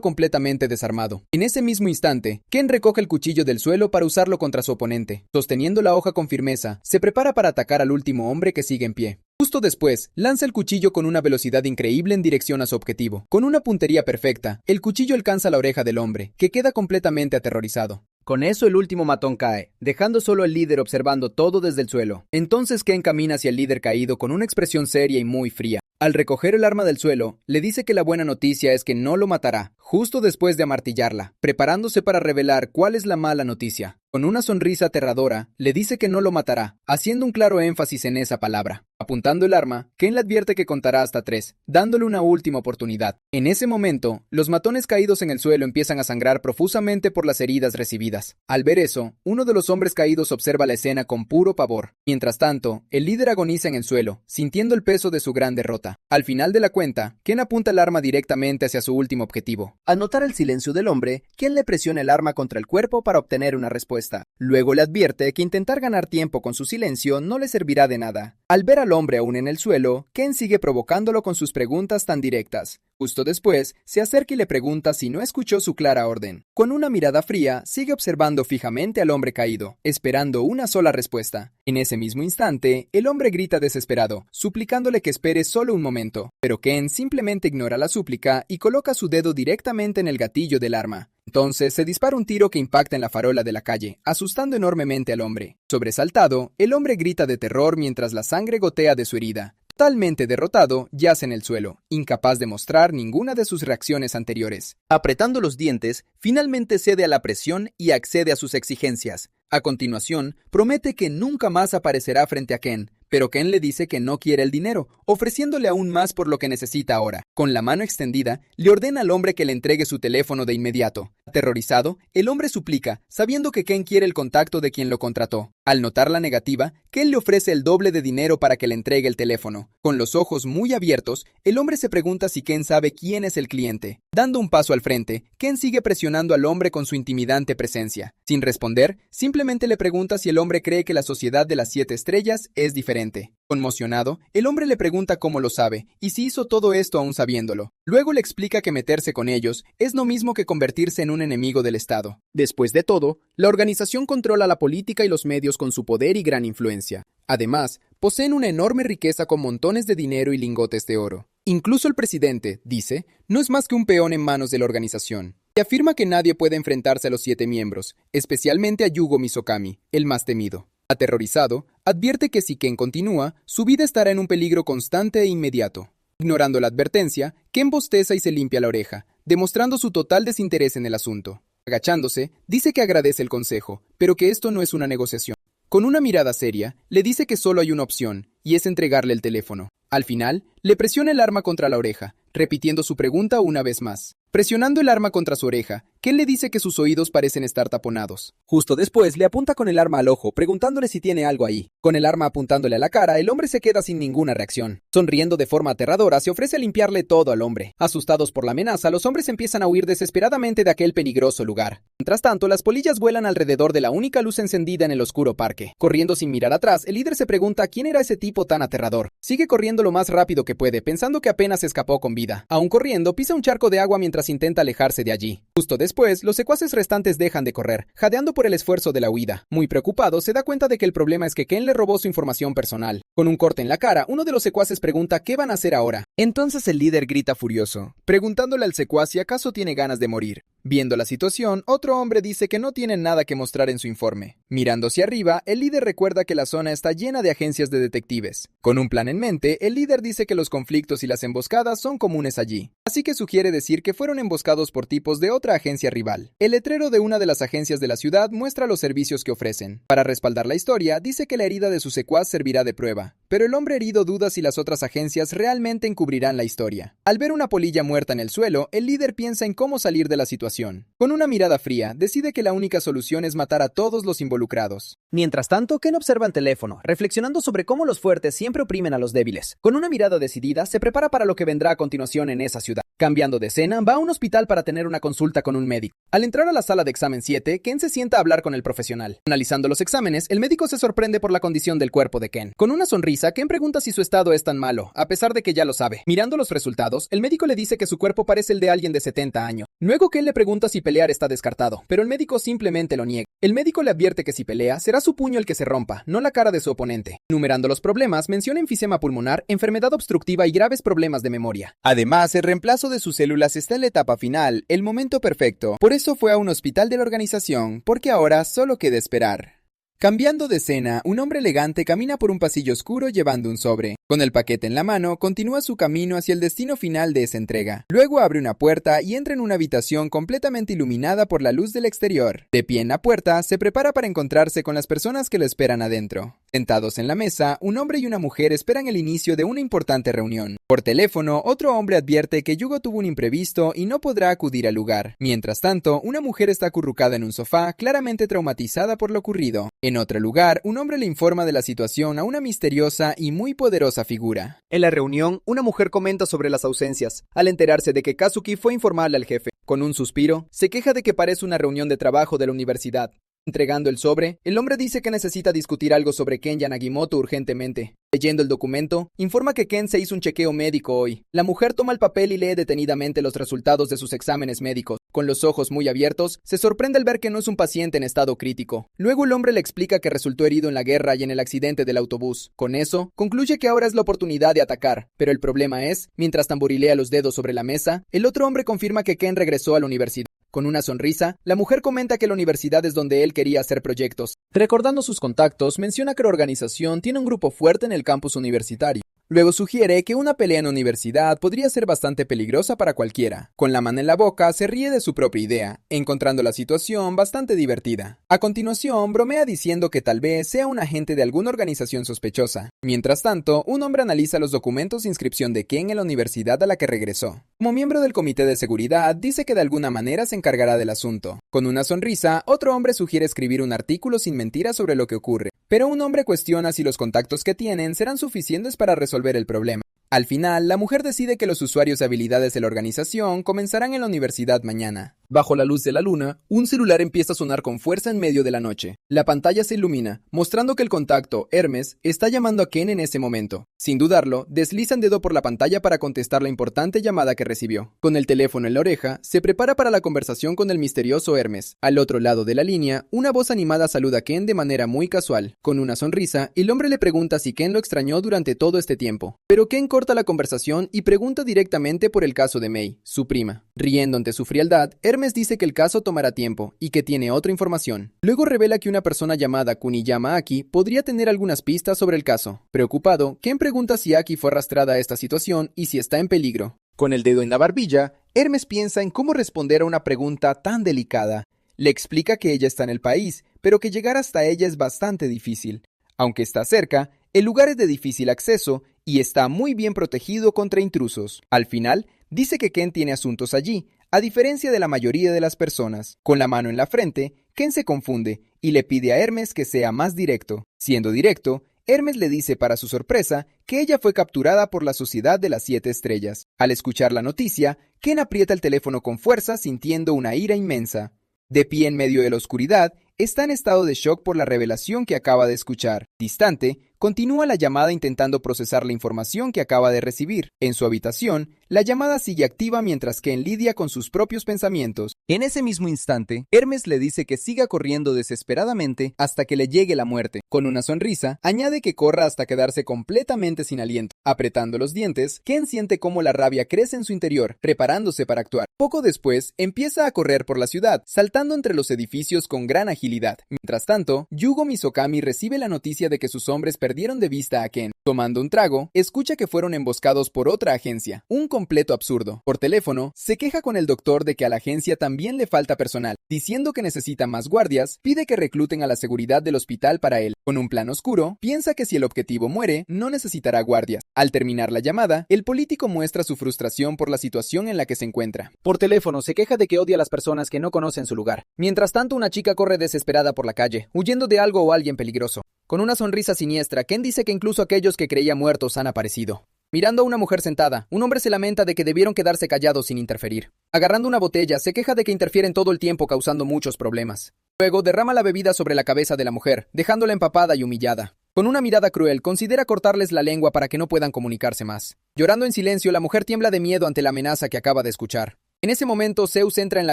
completamente desarmado. En ese mismo instante, Ken recoge el cuchillo del suelo para usarlo contra su oponente. Sosteniendo la hoja con firmeza, se prepara para atacar al último hombre que sigue en pie. Justo después, lanza el cuchillo con una velocidad increíble en dirección a su objetivo. Con una puntería perfecta, el cuchillo alcanza la oreja del hombre, que queda completamente aterrorizado. Con eso el último matón cae, dejando solo al líder observando todo desde el suelo. Entonces Ken camina hacia el líder caído con una expresión seria y muy fría. Al recoger el arma del suelo, le dice que la buena noticia es que no lo matará, justo después de amartillarla, preparándose para revelar cuál es la mala noticia. Con una sonrisa aterradora, le dice que no lo matará, haciendo un claro énfasis en esa palabra. Apuntando el arma, Ken le advierte que contará hasta 3, dándole una última oportunidad. En ese momento, los matones caídos en el suelo empiezan a sangrar profusamente por las heridas recibidas. Al ver eso, uno de los hombres caídos observa la escena con puro pavor. Mientras tanto, el líder agoniza en el suelo, sintiendo el peso de su gran derrota. Al final de la cuenta, Ken apunta el arma directamente hacia su último objetivo. Al notar el silencio del hombre, Ken le presiona el arma contra el cuerpo para obtener una respuesta. Luego le advierte que intentar ganar tiempo con su silencio no le servirá de nada. Al ver al hombre aún en el suelo, Ken sigue provocándolo con sus preguntas tan directas. Justo después, se acerca y le pregunta si no escuchó su clara orden. Con una mirada fría, sigue observando fijamente al hombre caído, esperando una sola respuesta. En ese mismo instante, el hombre grita desesperado, suplicándole que espere solo un momento. Pero Ken simplemente ignora la súplica y coloca su dedo directamente en el gatillo del arma. Entonces se dispara un tiro que impacta en la farola de la calle, asustando enormemente al hombre. Sobresaltado, el hombre grita de terror mientras la sangre gotea de su herida. Totalmente derrotado, yace en el suelo, incapaz de mostrar ninguna de sus reacciones anteriores. Apretando los dientes, finalmente cede a la presión y accede a sus exigencias. A continuación, promete que nunca más aparecerá frente a Ken, pero Ken le dice que no quiere el dinero, ofreciéndole aún más por lo que necesita ahora. Con la mano extendida, le ordena al hombre que le entregue su teléfono de inmediato. Aterrorizado, el hombre suplica, sabiendo que Ken quiere el contacto de quien lo contrató. Al notar la negativa, Ken le ofrece el doble de dinero para que le entregue el teléfono. Con los ojos muy abiertos, el hombre se pregunta si Ken sabe quién es el cliente. Dando un paso al frente, Ken sigue presionando al hombre con su intimidante presencia. Sin responder, simplemente le pregunta si el hombre cree que la sociedad de las 7 estrellas es diferente. Conmocionado, el hombre le pregunta cómo lo sabe y si hizo todo esto aún sabiéndolo. Luego le explica que meterse con ellos es lo mismo que convertirse en un enemigo del Estado. Después de todo, la organización controla la política y los medios con su poder y gran influencia. Además, poseen una enorme riqueza con montones de dinero y lingotes de oro. Incluso el presidente, dice, no es más que un peón en manos de la organización. Y afirma que nadie puede enfrentarse a los 7 miembros, especialmente a Yugo Misokami, el más temido. Aterrorizado, advierte que si Ken continúa, su vida estará en un peligro constante e inmediato. Ignorando la advertencia, Ken bosteza y se limpia la oreja, demostrando su total desinterés en el asunto. Agachándose, dice que agradece el consejo, pero que esto no es una negociación. Con una mirada seria, le dice que solo hay una opción, y es entregarle el teléfono. Al final, le presiona el arma contra la oreja, repitiendo su pregunta una vez más. Presionando el arma contra su oreja, Ken le dice que sus oídos parecen estar taponados. Justo después le apunta con el arma al ojo, preguntándole si tiene algo ahí. Con el arma apuntándole a la cara, el hombre se queda sin ninguna reacción. Sonriendo de forma aterradora, se ofrece a limpiarle todo al hombre. Asustados por la amenaza, los hombres empiezan a huir desesperadamente de aquel peligroso lugar. Mientras tanto, las polillas vuelan alrededor de la única luz encendida en el oscuro parque. Corriendo sin mirar atrás, el líder se pregunta quién era ese tipo tan aterrador. Sigue corriendo lo más rápido que puede, pensando que apenas escapó con vida. Aún corriendo, pisa un charco de agua mientras intenta alejarse de allí. Justo después, los secuaces restantes dejan de correr, jadeando por el esfuerzo de la huida. Muy preocupado, se da cuenta de que el problema es que Ken le robó su información personal. Con un corte en la cara, uno de los secuaces pregunta qué van a hacer ahora. Entonces el líder grita furioso, preguntándole al secuaz si acaso tiene ganas de morir. Viendo la situación, otro hombre dice que no tiene nada que mostrar en su informe. Mirando hacia arriba, el líder recuerda que la zona está llena de agencias de detectives. Con un plan en mente, el líder dice que los conflictos y las emboscadas son comunes allí. Así que sugiere decir que fueron emboscados por tipos de otra agencia rival. El letrero de una de las agencias de la ciudad muestra los servicios que ofrecen. Para respaldar la historia, dice que la herida de su secuaz servirá de prueba. pero el hombre herido duda si las otras agencias realmente encubrirán la historia. Al ver una polilla muerta en el suelo, el líder piensa en cómo salir de la situación. Con una mirada fría, decide que la única solución es matar a todos los involucrados. Mientras tanto, Ken observa el teléfono, reflexionando sobre cómo los fuertes siempre oprimen a los débiles. Con una mirada decidida, se prepara para lo que vendrá a continuación en esa ciudad. Cambiando de escena, va a un hospital para tener una consulta con un médico. Al entrar a la sala de examen 7, Ken se sienta a hablar con el profesional. Analizando los exámenes, el médico se sorprende por la condición del cuerpo de Ken. Con una sonrisa, Ken pregunta si su estado es tan malo, a pesar de que ya lo sabe. Mirando los resultados, el médico le dice que su cuerpo parece el de alguien de 70 años. Luego Ken le pregunta si pelear está descartado, pero el médico simplemente lo niega. El médico le advierte que si pelea, será su puño el que se rompa, no la cara de su oponente. Numerando los problemas, menciona enfisema pulmonar, enfermedad obstructiva y graves problemas de memoria. Además, el reemplazo de sus células está en la etapa final, el momento perfecto. Por eso fue a un hospital de la organización, porque ahora solo queda esperar. Cambiando de escena, un hombre elegante camina por un pasillo oscuro llevando un sobre. Con el paquete en la mano, continúa su camino hacia el destino final de esa entrega. Luego abre una puerta y entra en una habitación completamente iluminada por la luz del exterior. De pie en la puerta, se prepara para encontrarse con las personas que lo esperan adentro. Sentados en la mesa, un hombre y una mujer esperan el inicio de una importante reunión. Por teléfono, otro hombre advierte que Yugo tuvo un imprevisto y no podrá acudir al lugar. Mientras tanto, una mujer está acurrucada en un sofá, claramente traumatizada por lo ocurrido. En otro lugar, un hombre le informa de la situación a una misteriosa y muy poderosa figura. En la reunión, una mujer comenta sobre las ausencias, al enterarse de que Kazuki fue a informarle al jefe. Con un suspiro, se queja de que parece una reunión de trabajo de la universidad. Entregando el sobre, el hombre dice que necesita discutir algo sobre Ken Yanagimoto urgentemente. Leyendo el documento, informa que Ken se hizo un chequeo médico hoy. La mujer toma el papel y lee detenidamente los resultados de sus exámenes médicos. Con los ojos muy abiertos, se sorprende al ver que no es un paciente en estado crítico. Luego el hombre le explica que resultó herido en la guerra y en el accidente del autobús. Con eso, concluye que ahora es la oportunidad de atacar. Pero el problema es, mientras tamborilea los dedos sobre la mesa, el otro hombre confirma que Ken regresó a la universidad. Con una sonrisa, la mujer comenta que la universidad es donde él quería hacer proyectos. Recordando sus contactos, menciona que la organización tiene un grupo fuerte en el campus universitario. Luego sugiere que una pelea en la universidad podría ser bastante peligrosa para cualquiera. Con la mano en la boca, se ríe de su propia idea, encontrando la situación bastante divertida. A continuación, bromea diciendo que tal vez sea un agente de alguna organización sospechosa. Mientras tanto, un hombre analiza los documentos de inscripción de Ken en la universidad a la que regresó. Como miembro del comité de seguridad, dice que de alguna manera se encargará del asunto. Con una sonrisa, otro hombre sugiere escribir un artículo sin mentiras sobre lo que ocurre. Pero un hombre cuestiona si los contactos que tienen serán suficientes para resolver el problema. Al final, la mujer decide que los usuarios de habilidades de la organización comenzarán en la universidad mañana. Bajo la luz de la luna, un celular empieza a sonar con fuerza en medio de la noche. La pantalla se ilumina, mostrando que el contacto, Hermes, está llamando a Ken en ese momento. Sin dudarlo, desliza el dedo por la pantalla para contestar la importante llamada que recibió. Con el teléfono en la oreja, se prepara para la conversación con el misterioso Hermes. Al otro lado de la línea, una voz animada saluda a Ken de manera muy casual. Con una sonrisa, el hombre le pregunta si Ken lo extrañó durante todo este tiempo. Pero Ken corta la conversación y pregunta directamente por el caso de Mei, su prima. Riendo ante su frialdad, Hermes dice que el caso tomará tiempo y que tiene otra información. Luego revela que una persona llamada Kuniyama Aki podría tener algunas pistas sobre el caso. Preocupado, Ken pregunta si Aki fue arrastrada a esta situación y si está en peligro. Con el dedo en la barbilla, Hermes piensa en cómo responder a una pregunta tan delicada. Le explica que ella está en el país, pero que llegar hasta ella es bastante difícil. Aunque está cerca, el lugar es de difícil acceso y está muy bien protegido contra intrusos. Al final, dice que Ken tiene asuntos allí, a diferencia de la mayoría de las personas. Con la mano en la frente, Ken se confunde y le pide a Hermes que sea más directo. Siendo directo, Hermes le dice para su sorpresa que ella fue capturada por la Sociedad de las 7 Estrellas. Al escuchar la noticia, Ken aprieta el teléfono con fuerza sintiendo una ira inmensa. De pie en medio de la oscuridad, está en estado de shock por la revelación que acaba de escuchar. Distante, continúa la llamada intentando procesar la información que acaba de recibir. En su habitación, la llamada sigue activa mientras Ken lidia con sus propios pensamientos. En ese mismo instante, Hermes le dice que siga corriendo desesperadamente hasta que le llegue la muerte. Con una sonrisa, añade que corra hasta quedarse completamente sin aliento. Apretando los dientes, Ken siente cómo la rabia crece en su interior, preparándose para actuar. Poco después, empieza a correr por la ciudad, saltando entre los edificios con gran agilidad. Mientras tanto, Yugo Misokami recibe la noticia de que sus hombres perdieron de vista a Ken. Tomando un trago, escucha que fueron emboscados por otra agencia. Un completo absurdo. Por teléfono, se queja con el doctor de que a la agencia también le falta personal. Diciendo que necesita más guardias, pide que recluten a la seguridad del hospital para él. Con un plan oscuro, piensa que si el objetivo muere, no necesitará guardias. Al terminar la llamada, el político muestra su frustración por la situación en la que se encuentra. Por teléfono, se queja de que odia a las personas que no conocen su lugar. Mientras tanto, una chica corre desesperada por la calle, huyendo de algo o alguien peligroso. Con una sonrisa siniestra, Ken dice que incluso aquellos que creía muertos han aparecido. Mirando a una mujer sentada, un hombre se lamenta de que debieron quedarse callados sin interferir. Agarrando una botella, se queja de que interfieren todo el tiempo causando muchos problemas. Luego derrama la bebida sobre la cabeza de la mujer, dejándola empapada y humillada. Con una mirada cruel, considera cortarles la lengua para que no puedan comunicarse más. Llorando en silencio, la mujer tiembla de miedo ante la amenaza que acaba de escuchar. En ese momento, Zeus entra en la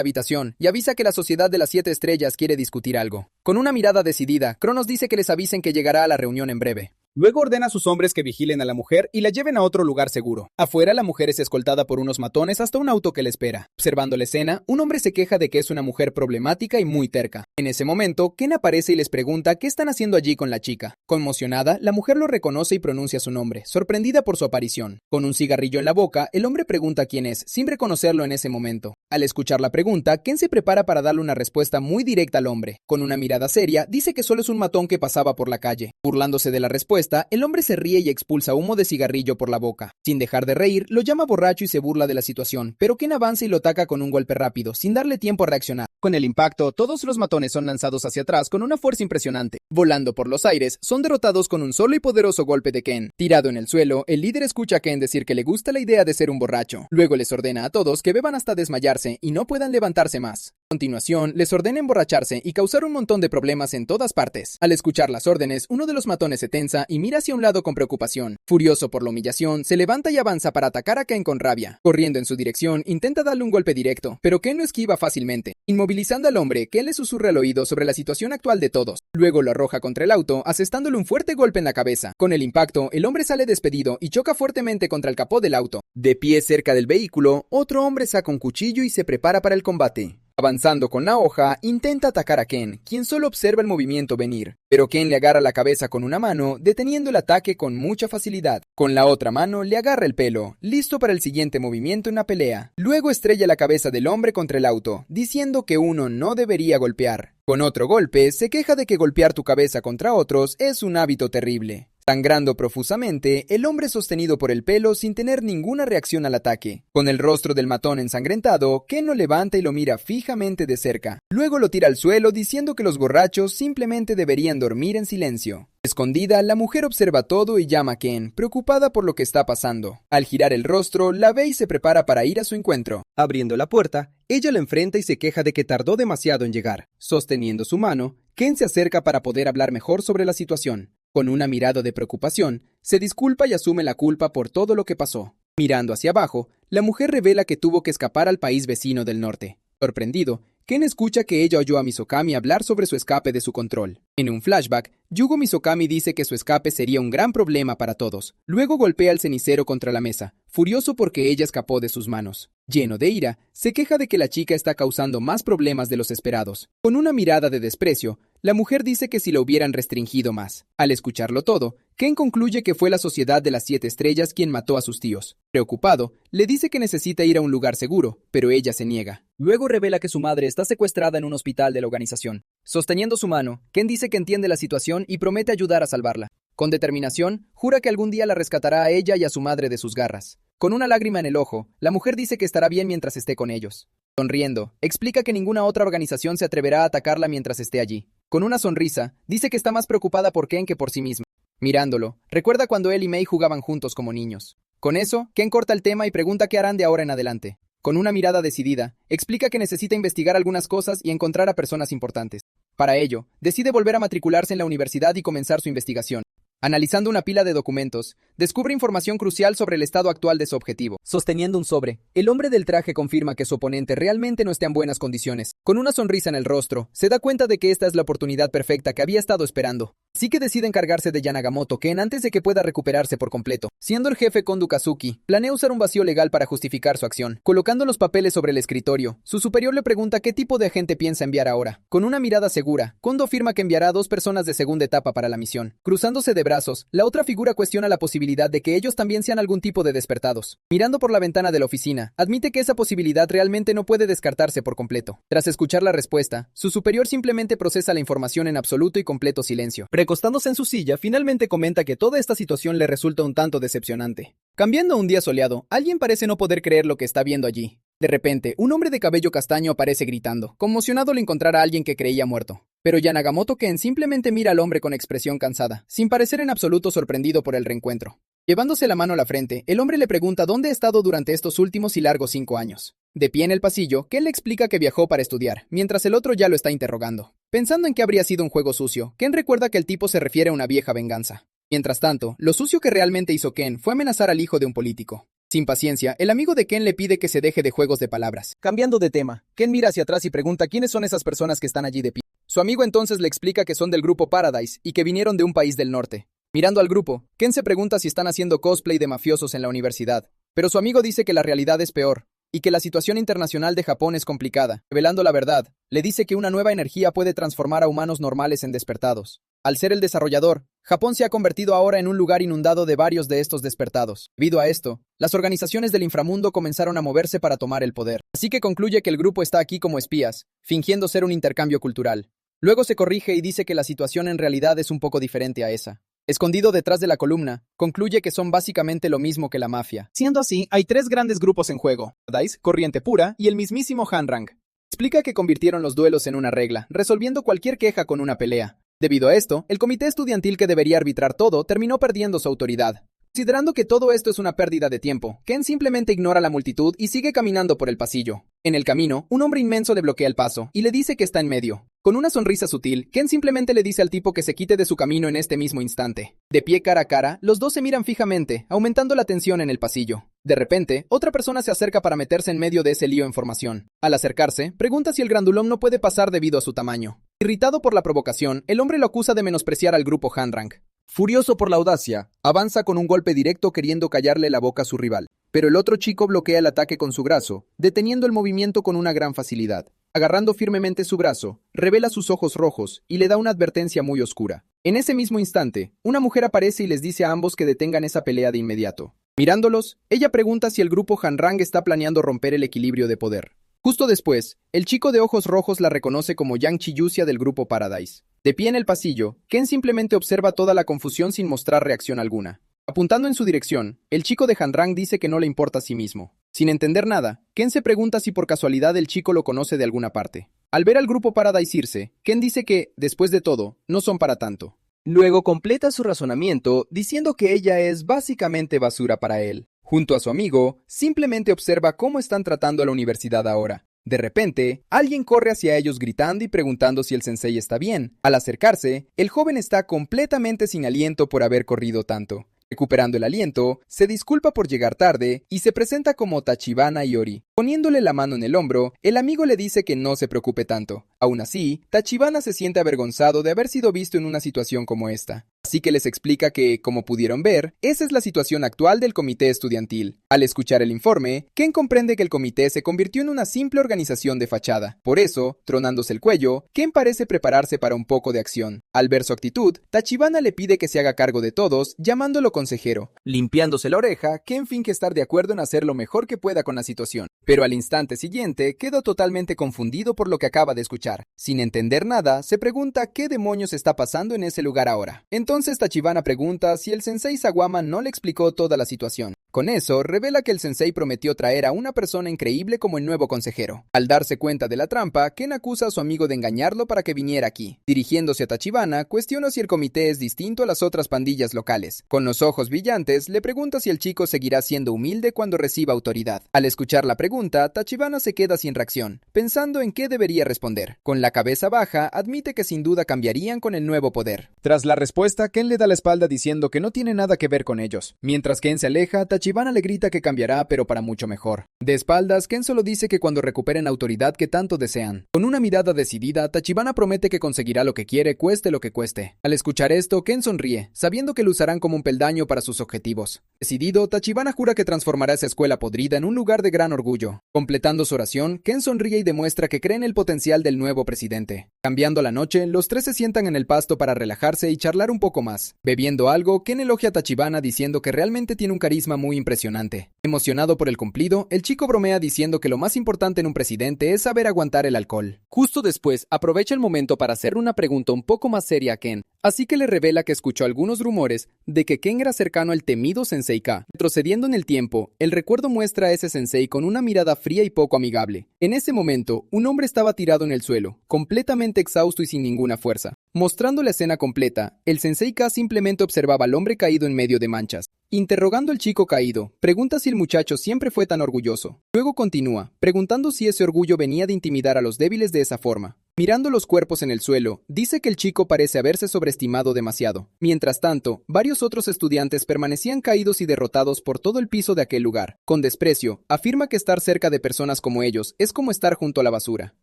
habitación y avisa que la Sociedad de las 7 Estrellas quiere discutir algo. Con una mirada decidida, Cronos dice que les avisen que llegará a la reunión en breve. Luego ordena a sus hombres que vigilen a la mujer y la lleven a otro lugar seguro. Afuera, la mujer es escoltada por unos matones hasta un auto que la espera. Observando la escena, un hombre se queja de que es una mujer problemática y muy terca. En ese momento, Ken aparece y les pregunta qué están haciendo allí con la chica. Conmocionada, la mujer lo reconoce y pronuncia su nombre, sorprendida por su aparición. Con un cigarrillo en la boca, el hombre pregunta quién es, sin reconocerlo en ese momento. Al escuchar la pregunta, Ken se prepara para darle una respuesta muy directa al hombre. Con una mirada seria, dice que solo es un matón que pasaba por la calle. Burlándose de la respuesta, el hombre se ríe y expulsa humo de cigarrillo por la boca. Sin dejar de reír, lo llama borracho y se burla de la situación, pero Ken avanza y lo ataca con un golpe rápido, sin darle tiempo a reaccionar. Con el impacto, todos los matones son lanzados hacia atrás con una fuerza impresionante. Volando por los aires, son derrotados con un solo y poderoso golpe de Ken. Tirado en el suelo, el líder escucha a Ken decir que le gusta la idea de ser un borracho. Luego les ordena a todos que beban hasta desmayarse y no puedan levantarse más. A continuación, les ordena emborracharse y causar un montón de problemas en todas partes. Al escuchar las órdenes, uno de los matones se tensa y mira hacia un lado con preocupación. Furioso por la humillación, se levanta y avanza para atacar a Ken con rabia. Corriendo en su dirección, intenta darle un golpe directo, pero Ken lo esquiva fácilmente. Inmovilizando al hombre, Ken le susurra al oído sobre la situación actual de todos. Luego lo arroja contra el auto, asestándole un fuerte golpe en la cabeza. Con el impacto, el hombre sale despedido y choca fuertemente contra el capó del auto. De pie cerca del vehículo, otro hombre saca un cuchillo y se prepara para el combate. Avanzando con la hoja, intenta atacar a Ken, quien solo observa el movimiento venir. Pero Ken le agarra la cabeza con una mano, deteniendo el ataque con mucha facilidad. Con la otra mano le agarra el pelo, listo para el siguiente movimiento en la pelea. Luego estrella la cabeza del hombre contra el auto, diciendo que uno no debería golpear. Con otro golpe, se queja de que golpear tu cabeza contra otros es un hábito terrible. Sangrando profusamente, el hombre sostenido por el pelo sin tener ninguna reacción al ataque. Con el rostro del matón ensangrentado, Ken lo levanta y lo mira fijamente de cerca. Luego lo tira al suelo diciendo que los borrachos simplemente deberían dormir en silencio. Escondida, la mujer observa todo y llama a Ken, preocupada por lo que está pasando. Al girar el rostro, la ve y se prepara para ir a su encuentro. Abriendo la puerta, ella lo enfrenta y se queja de que tardó demasiado en llegar. Sosteniendo su mano, Ken se acerca para poder hablar mejor sobre la situación. Con una mirada de preocupación, se disculpa y asume la culpa por todo lo que pasó. Mirando hacia abajo, la mujer revela que tuvo que escapar al país vecino del norte. Sorprendido, Ken escucha que ella oyó a Misokami hablar sobre su escape de su control. En un flashback, Yugo Misokami dice que su escape sería un gran problema para todos. Luego golpea el cenicero contra la mesa, furioso porque ella escapó de sus manos. Lleno de ira, se queja de que la chica está causando más problemas de los esperados. Con una mirada de desprecio, la mujer dice que si la hubieran restringido más. Al escucharlo todo, Ken concluye que fue la Sociedad de las 7 Estrellas quien mató a sus tíos. Preocupado, le dice que necesita ir a un lugar seguro, pero ella se niega. Luego revela que su madre está secuestrada en un hospital de la organización. Sosteniendo su mano, Ken dice que entiende la situación y promete ayudar a salvarla. Con determinación, jura que algún día la rescatará a ella y a su madre de sus garras. Con una lágrima en el ojo, la mujer dice que estará bien mientras esté con ellos. Sonriendo, explica que ninguna otra organización se atreverá a atacarla mientras esté allí. Con una sonrisa, dice que está más preocupada por Ken que por sí misma. Mirándolo, recuerda cuando él y Mei jugaban juntos como niños. Con eso, Ken corta el tema y pregunta qué harán de ahora en adelante. Con una mirada decidida, explica que necesita investigar algunas cosas y encontrar a personas importantes. Para ello, decide volver a matricularse en la universidad y comenzar su investigación. Analizando una pila de documentos, descubre información crucial sobre el estado actual de su objetivo. Sosteniendo un sobre, el hombre del traje confirma que su oponente realmente no está en buenas condiciones. Con una sonrisa en el rostro, se da cuenta de que esta es la oportunidad perfecta que había estado esperando. Así que decide encargarse de Yanagamoto Ken antes de que pueda recuperarse por completo. Siendo el jefe Kondo Kazuki, planea usar un vacío legal para justificar su acción. Colocando los papeles sobre el escritorio, su superior le pregunta qué tipo de agente piensa enviar ahora. Con una mirada segura, Kondo afirma que enviará a 2 personas de segunda etapa para la misión. Cruzándose de brazos, la otra figura cuestiona la posibilidad de que ellos también sean algún tipo de despertados. Mirando por la ventana de la oficina, admite que esa posibilidad realmente no puede descartarse por completo. Tras escuchar la respuesta, su superior simplemente procesa la información en absoluto y completo silencio. Recostándose en su silla, finalmente comenta que toda esta situación le resulta un tanto decepcionante. Cambiando a un día soleado, alguien parece no poder creer lo que está viendo allí. De repente, un hombre de cabello castaño aparece gritando, conmocionado al encontrar a alguien que creía muerto. Pero Yanagamoto Ken simplemente mira al hombre con expresión cansada, sin parecer en absoluto sorprendido por el reencuentro. Llevándose la mano a la frente, el hombre le pregunta dónde ha estado durante estos últimos y largos 5 años. De pie en el pasillo, Ken le explica que viajó para estudiar, mientras el otro ya lo está interrogando. Pensando en que habría sido un juego sucio, Ken recuerda que el tipo se refiere a una vieja venganza. Mientras tanto, lo sucio que realmente hizo Ken fue amenazar al hijo de un político. Sin paciencia, el amigo de Ken le pide que se deje de juegos de palabras. Cambiando de tema, Ken mira hacia atrás y pregunta quiénes son esas personas que están allí de pie. Su amigo entonces le explica que son del grupo Paradise y que vinieron de un país del norte. Mirando al grupo, Ken se pregunta si están haciendo cosplay de mafiosos en la universidad, pero su amigo dice que la realidad es peor y que la situación internacional de Japón es complicada. Revelando la verdad, le dice que una nueva energía puede transformar a humanos normales en despertados. Al ser el desarrollador, Japón se ha convertido ahora en un lugar inundado de varios de estos despertados. Debido a esto, las organizaciones del inframundo comenzaron a moverse para tomar el poder. Así que concluye que el grupo está aquí como espías, fingiendo ser un intercambio cultural. Luego se corrige y dice que la situación en realidad es un poco diferente a esa. Escondido detrás de la columna, concluye que son básicamente lo mismo que la mafia. Siendo así, hay 3 grandes grupos en juego: Paradise, Corriente Pura y el mismísimo Hanrang. Explica que convirtieron los duelos en una regla, resolviendo cualquier queja con una pelea. Debido a esto, el comité estudiantil que debería arbitrar todo terminó perdiendo su autoridad. Considerando que todo esto es una pérdida de tiempo, Ken simplemente ignora a la multitud y sigue caminando por el pasillo. En el camino, un hombre inmenso le bloquea el paso y le dice que está en medio. Con una sonrisa sutil, Ken simplemente le dice al tipo que se quite de su camino en este mismo instante. De pie cara a cara, los dos se miran fijamente, aumentando la tensión en el pasillo. De repente, otra persona se acerca para meterse en medio de ese lío en formación. Al acercarse, pregunta si el grandulón no puede pasar debido a su tamaño. Irritado por la provocación, el hombre lo acusa de menospreciar al grupo Hanrang. Furioso por la audacia, avanza con un golpe directo queriendo callarle la boca a su rival. Pero el otro chico bloquea el ataque con su brazo, deteniendo el movimiento con una gran facilidad. Agarrando firmemente su brazo, revela sus ojos rojos y le da una advertencia muy oscura. En ese mismo instante, una mujer aparece y les dice a ambos que detengan esa pelea de inmediato. Mirándolos, ella pregunta si el grupo Hanrang está planeando romper el equilibrio de poder. Justo después, el chico de ojos rojos la reconoce como Yang Chiyusia del grupo Paradise. De pie en el pasillo, Ken simplemente observa toda la confusión sin mostrar reacción alguna. Apuntando en su dirección, el chico de Hanrang dice que no le importa a sí mismo. Sin entender nada, Ken se pregunta si por casualidad el chico lo conoce de alguna parte. Al ver al grupo Paradise irse, Ken dice que, después de todo, no son para tanto. Luego completa su razonamiento diciendo que ella es básicamente basura para él. Junto a su amigo, simplemente observa cómo están tratando a la universidad ahora. De repente, alguien corre hacia ellos gritando y preguntando si el sensei está bien. Al acercarse, el joven está completamente sin aliento por haber corrido tanto. Recuperando el aliento, se disculpa por llegar tarde y se presenta como Tachibana Iori. Poniéndole la mano en el hombro, el amigo le dice que no se preocupe tanto. Aún así, Tachibana se siente avergonzado de haber sido visto en una situación como esta. Así que les explica que, como pudieron ver, esa es la situación actual del comité estudiantil. Al escuchar el informe, Ken comprende que el comité se convirtió en una simple organización de fachada. Por eso, tronándose el cuello, Ken parece prepararse para un poco de acción. Al ver su actitud, Tachibana le pide que se haga cargo de todos, llamándolo consejero. Limpiándose la oreja, Ken finge estar de acuerdo en hacer lo mejor que pueda con la situación. Pero al instante siguiente, queda totalmente confundido por lo que acaba de escuchar. Sin entender nada, se pregunta qué demonios está pasando en ese lugar ahora. Entonces Tachibana pregunta si el sensei Sawama no le explicó toda la situación. Con eso, revela que el sensei prometió traer a una persona increíble como el nuevo consejero. Al darse cuenta de la trampa, Ken acusa a su amigo de engañarlo para que viniera aquí. Dirigiéndose a Tachibana, cuestiona si el comité es distinto a las otras pandillas locales. Con los ojos brillantes, le pregunta si el chico seguirá siendo humilde cuando reciba autoridad. Al escuchar la pregunta, Tachibana se queda sin reacción, pensando en qué debería responder. Con la cabeza baja, admite que sin duda cambiarían con el nuevo poder. Tras la respuesta, Ken le da la espalda diciendo que no tiene nada que ver con ellos. Mientras Ken se aleja, Tachibana le grita que cambiará, pero para mucho mejor. De espaldas, Ken solo dice que cuando recuperen autoridad que tanto desean. Con una mirada decidida, Tachibana promete que conseguirá lo que quiere, cueste lo que cueste. Al escuchar esto, Ken sonríe, sabiendo que lo usarán como un peldaño para sus objetivos. Decidido, Tachibana jura que transformará esa escuela podrida en un lugar de gran orgullo. Completando su oración, Ken sonríe y demuestra que cree en el potencial del nuevo presidente. Cambiando la noche, los tres se sientan en el pasto para relajarse y charlar un poco más. Bebiendo algo, Ken elogia a Tachibana diciendo que realmente tiene un carisma muy impresionante. Emocionado por el cumplido, el chico bromea diciendo que lo más importante en un presidente es saber aguantar el alcohol. Justo después, aprovecha el momento para hacer una pregunta un poco más seria a Ken, así que le revela que escuchó algunos rumores de que Ken era cercano al temido Sensei K. Retrocediendo en el tiempo, el recuerdo muestra a ese sensei con una mirada fría y poco amigable. En ese momento, un hombre estaba tirado en el suelo, completamente exhausto y sin ninguna fuerza. Mostrando la escena completa, el Sensei K simplemente observaba al hombre caído en medio de manchas. Interrogando al chico caído, pregunta si el muchacho siempre fue tan orgulloso. Luego continúa, preguntando si ese orgullo venía de intimidar a los débiles de esa forma. Mirando los cuerpos en el suelo, dice que el chico parece haberse sobreestimado demasiado. Mientras tanto, varios otros estudiantes permanecían caídos y derrotados por todo el piso de aquel lugar. Con desprecio, afirma que estar cerca de personas como ellos es como estar junto a la basura.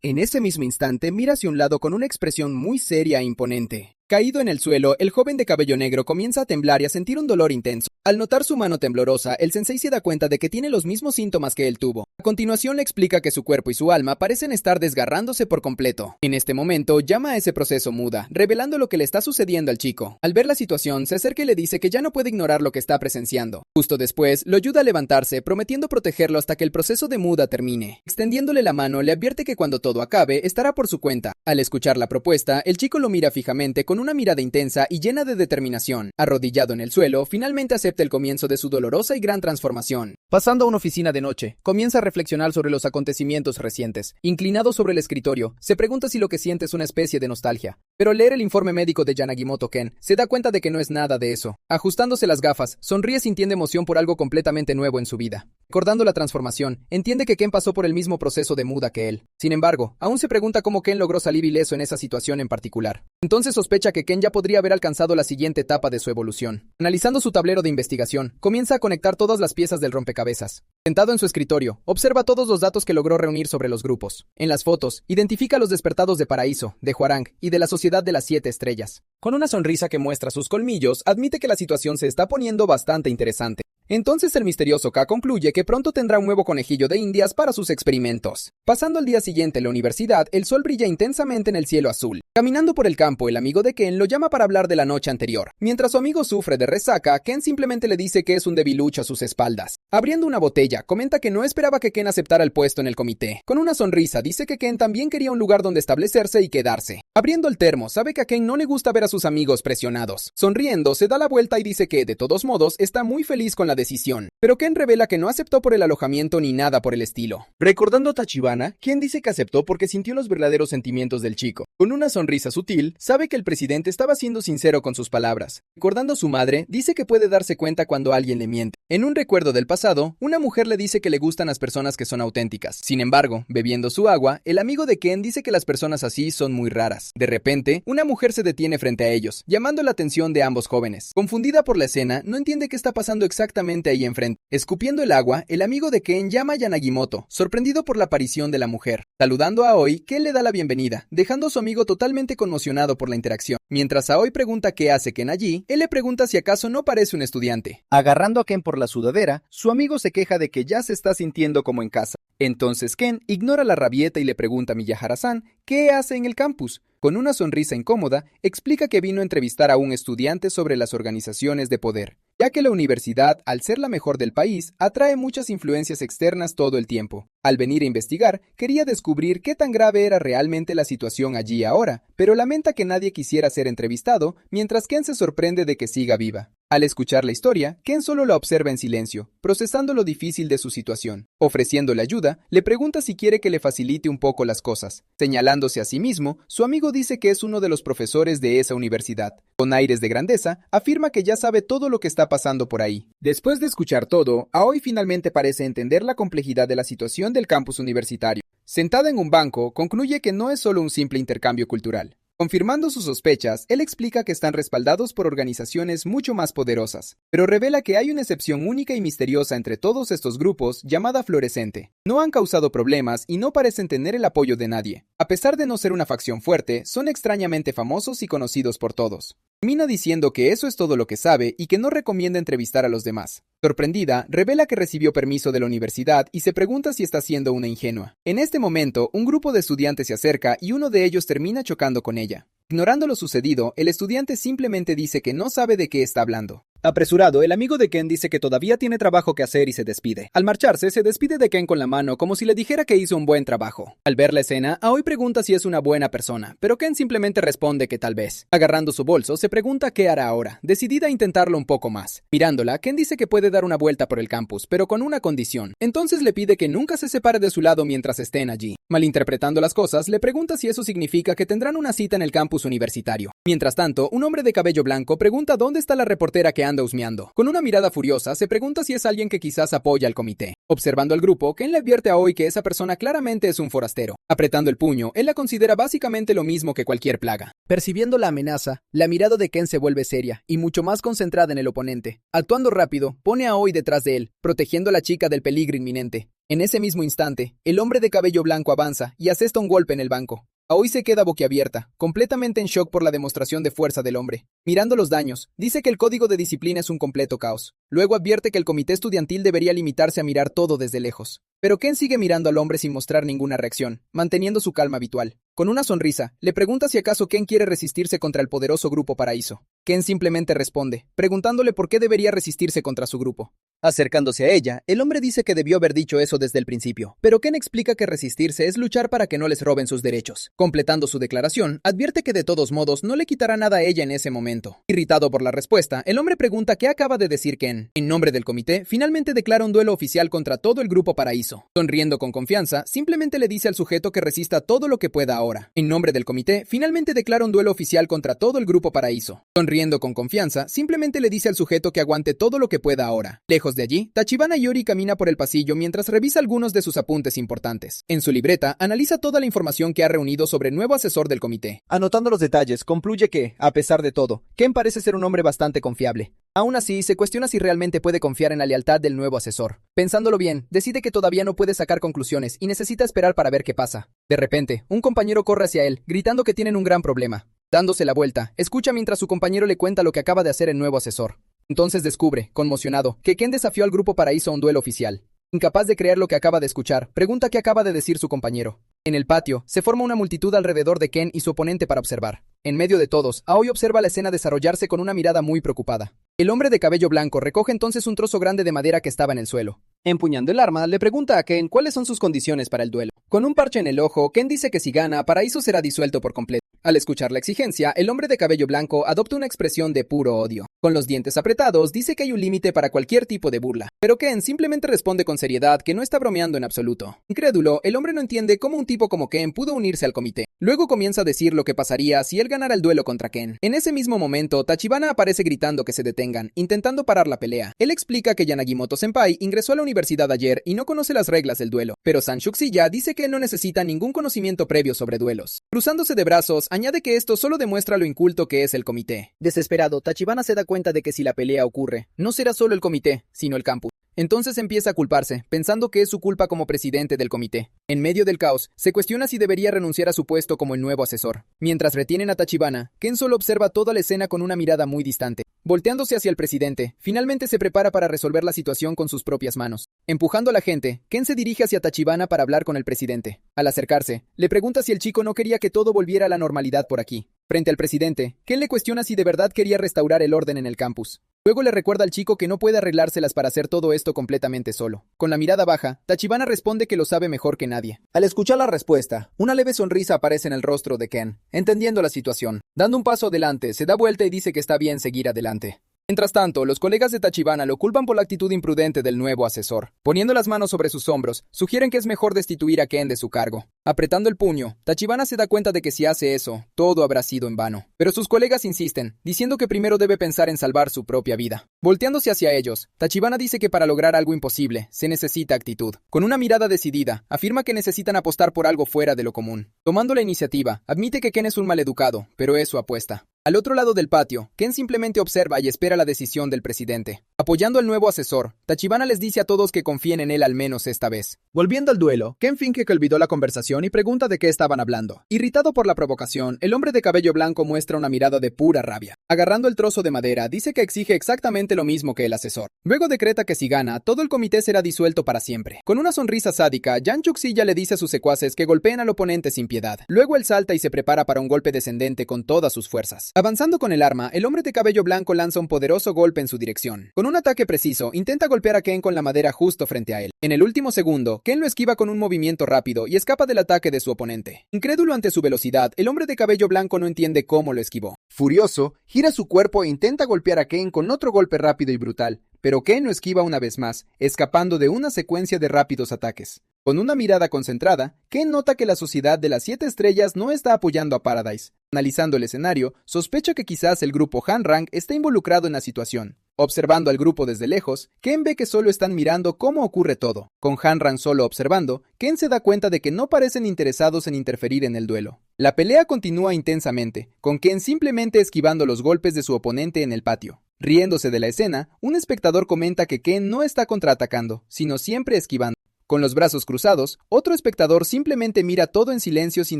En ese mismo instante, mira hacia un lado con una expresión muy seria e imponente. Caído en el suelo, el joven de cabello negro comienza a temblar y a sentir un dolor intenso. Al notar su mano temblorosa, el sensei se da cuenta de que tiene los mismos síntomas que él tuvo. A continuación le explica que su cuerpo y su alma parecen estar desgarrándose por completo. En este momento, llama a ese proceso Muda, revelando lo que le está sucediendo al chico. Al ver la situación, se acerca y le dice que ya no puede ignorar lo que está presenciando. Justo después, lo ayuda a levantarse, prometiendo protegerlo hasta que el proceso de Muda termine. Extendiéndole la mano, le advierte que cuando todo acabe, estará por su cuenta. Al escuchar la propuesta, el chico lo mira fijamente con una mirada intensa y llena de determinación. Arrodillado en el suelo, finalmente acepta el comienzo de su dolorosa y gran transformación. Pasando a una oficina de noche, comienza a reflexionar sobre los acontecimientos recientes. Inclinado sobre el escritorio, se pregunta si lo que siente es una especie de nostalgia. Pero al leer el informe médico de Yanagimoto Ken, se da cuenta de que no es nada de eso. Ajustándose las gafas, sonríe sintiendo emoción por algo completamente nuevo en su vida. Recordando la transformación, entiende que Ken pasó por el mismo proceso de muda que él. Sin embargo, aún se pregunta cómo Ken logró salir ileso en esa situación en particular. Entonces sospecha que Ken ya podría haber alcanzado la siguiente etapa de su evolución. Analizando su tablero de investigación, comienza a conectar todas las piezas del rompecabezas. Sentado en su escritorio, observa todos los datos que logró reunir sobre los grupos. En las fotos, identifica los despertados de Paraíso, de Huarang y de la Sociedad de las 7 Estrellas. Con una sonrisa que muestra sus colmillos, admite que la situación se está poniendo bastante interesante. Entonces el misterioso K concluye que pronto tendrá un nuevo conejillo de indias para sus experimentos. Pasando al día siguiente en la universidad, el sol brilla intensamente en el cielo azul. Caminando por el campo, el amigo de Ken lo llama para hablar de la noche anterior. Mientras su amigo sufre de resaca, Ken simplemente le dice que es un debilucho a sus espaldas. Abriendo una botella, comenta que no esperaba que Ken aceptara el puesto en el comité. Con una sonrisa, dice que Ken también quería un lugar donde establecerse y quedarse. Abriendo el termo, sabe que a Ken no le gusta ver a sus amigos presionados. Sonriendo, se da la vuelta y dice que, de todos modos, está muy feliz con la decisión. Pero Ken revela que no aceptó por el alojamiento ni nada por el estilo. Recordando a Tachibana, Ken dice que aceptó porque sintió los verdaderos sentimientos del chico. Con una sonrisa sutil, sabe que el presidente estaba siendo sincero con sus palabras. Recordando a su madre, dice que puede darse cuenta cuando alguien le miente. En un recuerdo del pasado, una mujer le dice que le gustan las personas que son auténticas. Sin embargo, bebiendo su agua, el amigo de Ken dice que las personas así son muy raras. De repente, una mujer se detiene frente a ellos, llamando la atención de ambos jóvenes. Confundida por la escena, no entiende qué está pasando exactamente ahí enfrente. Escupiendo el agua, el amigo de Ken llama a Yanagimoto, sorprendido por la aparición de la mujer. Saludando a Aoi, Ken le da la bienvenida, dejando a su amigo totalmente conmocionado por la interacción. Mientras Aoi pregunta qué hace Ken allí, él le pregunta si acaso no parece un estudiante. Agarrando a Ken por la sudadera, su amigo se queja de que ya se está sintiendo como en casa. Entonces Ken ignora la rabieta y le pregunta a Miyahara-san qué hace en el campus. Con una sonrisa incómoda, explica que vino a entrevistar a un estudiante sobre las organizaciones de poder, ya que la universidad, al ser la mejor del país, atrae muchas influencias externas todo el tiempo. Al venir a investigar, quería descubrir qué tan grave era realmente la situación allí ahora, pero lamenta que nadie quisiera ser entrevistado, mientras Ken se sorprende de que siga viva. Al escuchar la historia, Ken solo la observa en silencio, procesando lo difícil de su situación. Ofreciéndole ayuda, le pregunta si quiere que le facilite un poco las cosas. Señalándose a sí mismo, su amigo dice que es uno de los profesores de esa universidad. Con aires de grandeza, afirma que ya sabe todo lo que está pasando por ahí. Después de escuchar todo, Aoi finalmente parece entender la complejidad de la situación del campus universitario. Sentada en un banco, concluye que no es solo un simple intercambio cultural. Confirmando sus sospechas, él explica que están respaldados por organizaciones mucho más poderosas, pero revela que hay una excepción única y misteriosa entre todos estos grupos llamada Fluorescente. No han causado problemas y no parecen tener el apoyo de nadie. A pesar de no ser una facción fuerte, son extrañamente famosos y conocidos por todos. Termina diciendo que eso es todo lo que sabe y que no recomienda entrevistar a los demás. Sorprendida, revela que recibió permiso de la universidad y se pregunta si está siendo una ingenua. En este momento, un grupo de estudiantes se acerca y uno de ellos termina chocando con ella. Ignorando lo sucedido, el estudiante simplemente dice que no sabe de qué está hablando. Apresurado, el amigo de Ken dice que todavía tiene trabajo que hacer y se despide. Al marcharse, se despide de Ken con la mano como si le dijera que hizo un buen trabajo. Al ver la escena, Aoi pregunta si es una buena persona, pero Ken simplemente responde que tal vez. Agarrando su bolso, se pregunta qué hará ahora, decidida a intentarlo un poco más. Mirándola, Ken dice que puede dar una vuelta por el campus, pero con una condición. Entonces le pide que nunca se separe de su lado mientras estén allí. Malinterpretando las cosas, le pregunta si eso significa que tendrán una cita en el campus universitario. Mientras tanto, un hombre de cabello blanco pregunta dónde está la reportera que anda husmeando. Con una mirada furiosa, se pregunta si es alguien que quizás apoya al comité. Observando al grupo, Ken le advierte a Aoi que esa persona claramente es un forastero. Apretando el puño, él la considera básicamente lo mismo que cualquier plaga. Percibiendo la amenaza, la mirada de Ken se vuelve seria y mucho más concentrada en el oponente. Actuando rápido, pone a Aoi detrás de él, protegiendo a la chica del peligro inminente. En ese mismo instante, el hombre de cabello blanco avanza y asesta un golpe en el banco. Aoi se queda boquiabierta, completamente en shock por la demostración de fuerza del hombre. Mirando los daños, dice que el código de disciplina es un completo caos. Luego advierte que el comité estudiantil debería limitarse a mirar todo desde lejos. Pero Ken sigue mirando al hombre sin mostrar ninguna reacción, manteniendo su calma habitual. Con una sonrisa, le pregunta si acaso Ken quiere resistirse contra el poderoso Grupo Paraíso. Ken simplemente responde, preguntándole por qué debería resistirse contra su grupo. Acercándose a ella, el hombre dice que debió haber dicho eso desde el principio, pero Ken explica que resistirse es luchar para que no les roben sus derechos. Completando su declaración, advierte que de todos modos no le quitará nada a ella en ese momento. Irritado por la respuesta, el hombre pregunta qué acaba de decir Ken. En nombre del comité, finalmente declara un duelo oficial contra todo el Grupo Paraíso. Sonriendo con confianza, simplemente le dice al sujeto que resista todo lo que pueda ahora. En nombre del comité, finalmente declara un duelo oficial contra todo el Grupo Paraíso. Sonriendo con confianza, simplemente le dice al sujeto que aguante todo lo que pueda ahora. Lejos de allí, Tachibana Iori camina por el pasillo mientras revisa algunos de sus apuntes importantes. En su libreta, analiza toda la información que ha reunido sobre el nuevo asesor del comité. Anotando los detalles, concluye que, a pesar de todo, Ken parece ser un hombre bastante confiable. Aún así, se cuestiona si realmente puede confiar en la lealtad del nuevo asesor. Pensándolo bien, decide que todavía no puede sacar conclusiones y necesita esperar para ver qué pasa. De repente, un compañero corre hacia él, gritando que tienen un gran problema. Dándose la vuelta, escucha mientras su compañero le cuenta lo que acaba de hacer el nuevo asesor. Entonces descubre, conmocionado, que Ken desafió al Grupo Paraíso a un duelo oficial. Incapaz de creer lo que acaba de escuchar, pregunta qué acaba de decir su compañero. En el patio, se forma una multitud alrededor de Ken y su oponente para observar. En medio de todos, Aoi observa la escena desarrollarse con una mirada muy preocupada. El hombre de cabello blanco recoge entonces un trozo grande de madera que estaba en el suelo. Empuñando el arma, le pregunta a Ken cuáles son sus condiciones para el duelo. Con un parche en el ojo, Ken dice que si gana, Paraíso será disuelto por completo. Al escuchar la exigencia, el hombre de cabello blanco adopta una expresión de puro odio. Con los dientes apretados, dice que hay un límite para cualquier tipo de burla. Pero Ken simplemente responde con seriedad que no está bromeando en absoluto. Incrédulo, el hombre no entiende cómo un tipo como Ken pudo unirse al comité. Luego comienza a decir lo que pasaría si él ganara el duelo contra Ken. En ese mismo momento, Tachibana aparece gritando que se detengan, intentando parar la pelea. Él explica que Yanagimoto-senpai ingresó a la universidad ayer y no conoce las reglas del duelo. Pero San Shuxiya dice que él no necesita ningún conocimiento previo sobre duelos. Cruzándose de brazos, añade que esto solo demuestra lo inculto que es el comité. Desesperado, Tachibana se da cuenta de que si la pelea ocurre, no será solo el comité, sino el campus. Entonces empieza a culparse, pensando que es su culpa como presidente del comité. En medio del caos, se cuestiona si debería renunciar a su puesto como el nuevo asesor. Mientras retienen a Tachibana, Ken solo observa toda la escena con una mirada muy distante. Volteándose hacia el presidente, finalmente se prepara para resolver la situación con sus propias manos. Empujando a la gente, Ken se dirige hacia Tachibana para hablar con el presidente. Al acercarse, le pregunta si el chico no quería que todo volviera a la normalidad por aquí. Frente al presidente, Ken le cuestiona si de verdad quería restaurar el orden en el campus. Luego le recuerda al chico que no puede arreglárselas para hacer todo esto completamente solo. Con la mirada baja, Tachibana responde que lo sabe mejor que nadie. Al escuchar la respuesta, una leve sonrisa aparece en el rostro de Ken, entendiendo la situación. Dando un paso adelante, se da vuelta y dice que está bien seguir adelante. Mientras tanto, los colegas de Tachibana lo culpan por la actitud imprudente del nuevo asesor. Poniendo las manos sobre sus hombros, sugieren que es mejor destituir a Ken de su cargo. Apretando el puño, Tachibana se da cuenta de que si hace eso, todo habrá sido en vano. Pero sus colegas insisten, diciendo que primero debe pensar en salvar su propia vida. Volteándose hacia ellos, Tachibana dice que para lograr algo imposible, se necesita actitud. Con una mirada decidida, afirma que necesitan apostar por algo fuera de lo común. Tomando la iniciativa, admite que Ken es un maleducado, pero es su apuesta. Al otro lado del patio, Ken simplemente observa y espera la decisión del presidente. Apoyando al nuevo asesor, Tachibana les dice a todos que confíen en él al menos esta vez. Volviendo al duelo, Ken finge que olvidó la conversación y pregunta de qué estaban hablando. Irritado por la provocación, el hombre de cabello blanco muestra una mirada de pura rabia. Agarrando el trozo de madera, dice que exige exactamente lo mismo que el asesor. Luego decreta que si gana, todo el comité será disuelto para siempre. Con una sonrisa sádica, Jan Chuxilla le dice a sus secuaces que golpeen al oponente sin piedad. Luego él salta y se prepara para un golpe descendente con todas sus fuerzas. Avanzando con el arma, el hombre de cabello blanco lanza un poderoso golpe en su dirección. Con un ataque preciso, intenta golpear a Ken con la madera justo frente a él. En el último segundo, Ken lo esquiva con un movimiento rápido y escapa del ataque de su oponente. Incrédulo ante su velocidad, el hombre de cabello blanco no entiende cómo lo esquivó. Furioso, gira su cuerpo e intenta golpear a Ken con otro golpe rápido y brutal, pero Ken lo esquiva una vez más, escapando de una secuencia de rápidos ataques. Con una mirada concentrada, Ken nota que la sociedad de las 7 estrellas no está apoyando a Paradise. Analizando el escenario, sospecha que quizás el grupo Hanrang esté involucrado en la situación. Observando al grupo desde lejos, Ken ve que solo están mirando cómo ocurre todo. Con Hanrang solo observando, Ken se da cuenta de que no parecen interesados en interferir en el duelo. La pelea continúa intensamente, con Ken simplemente esquivando los golpes de su oponente en el patio. Riéndose de la escena, un espectador comenta que Ken no está contraatacando, sino siempre esquivando. Con los brazos cruzados, otro espectador simplemente mira todo en silencio sin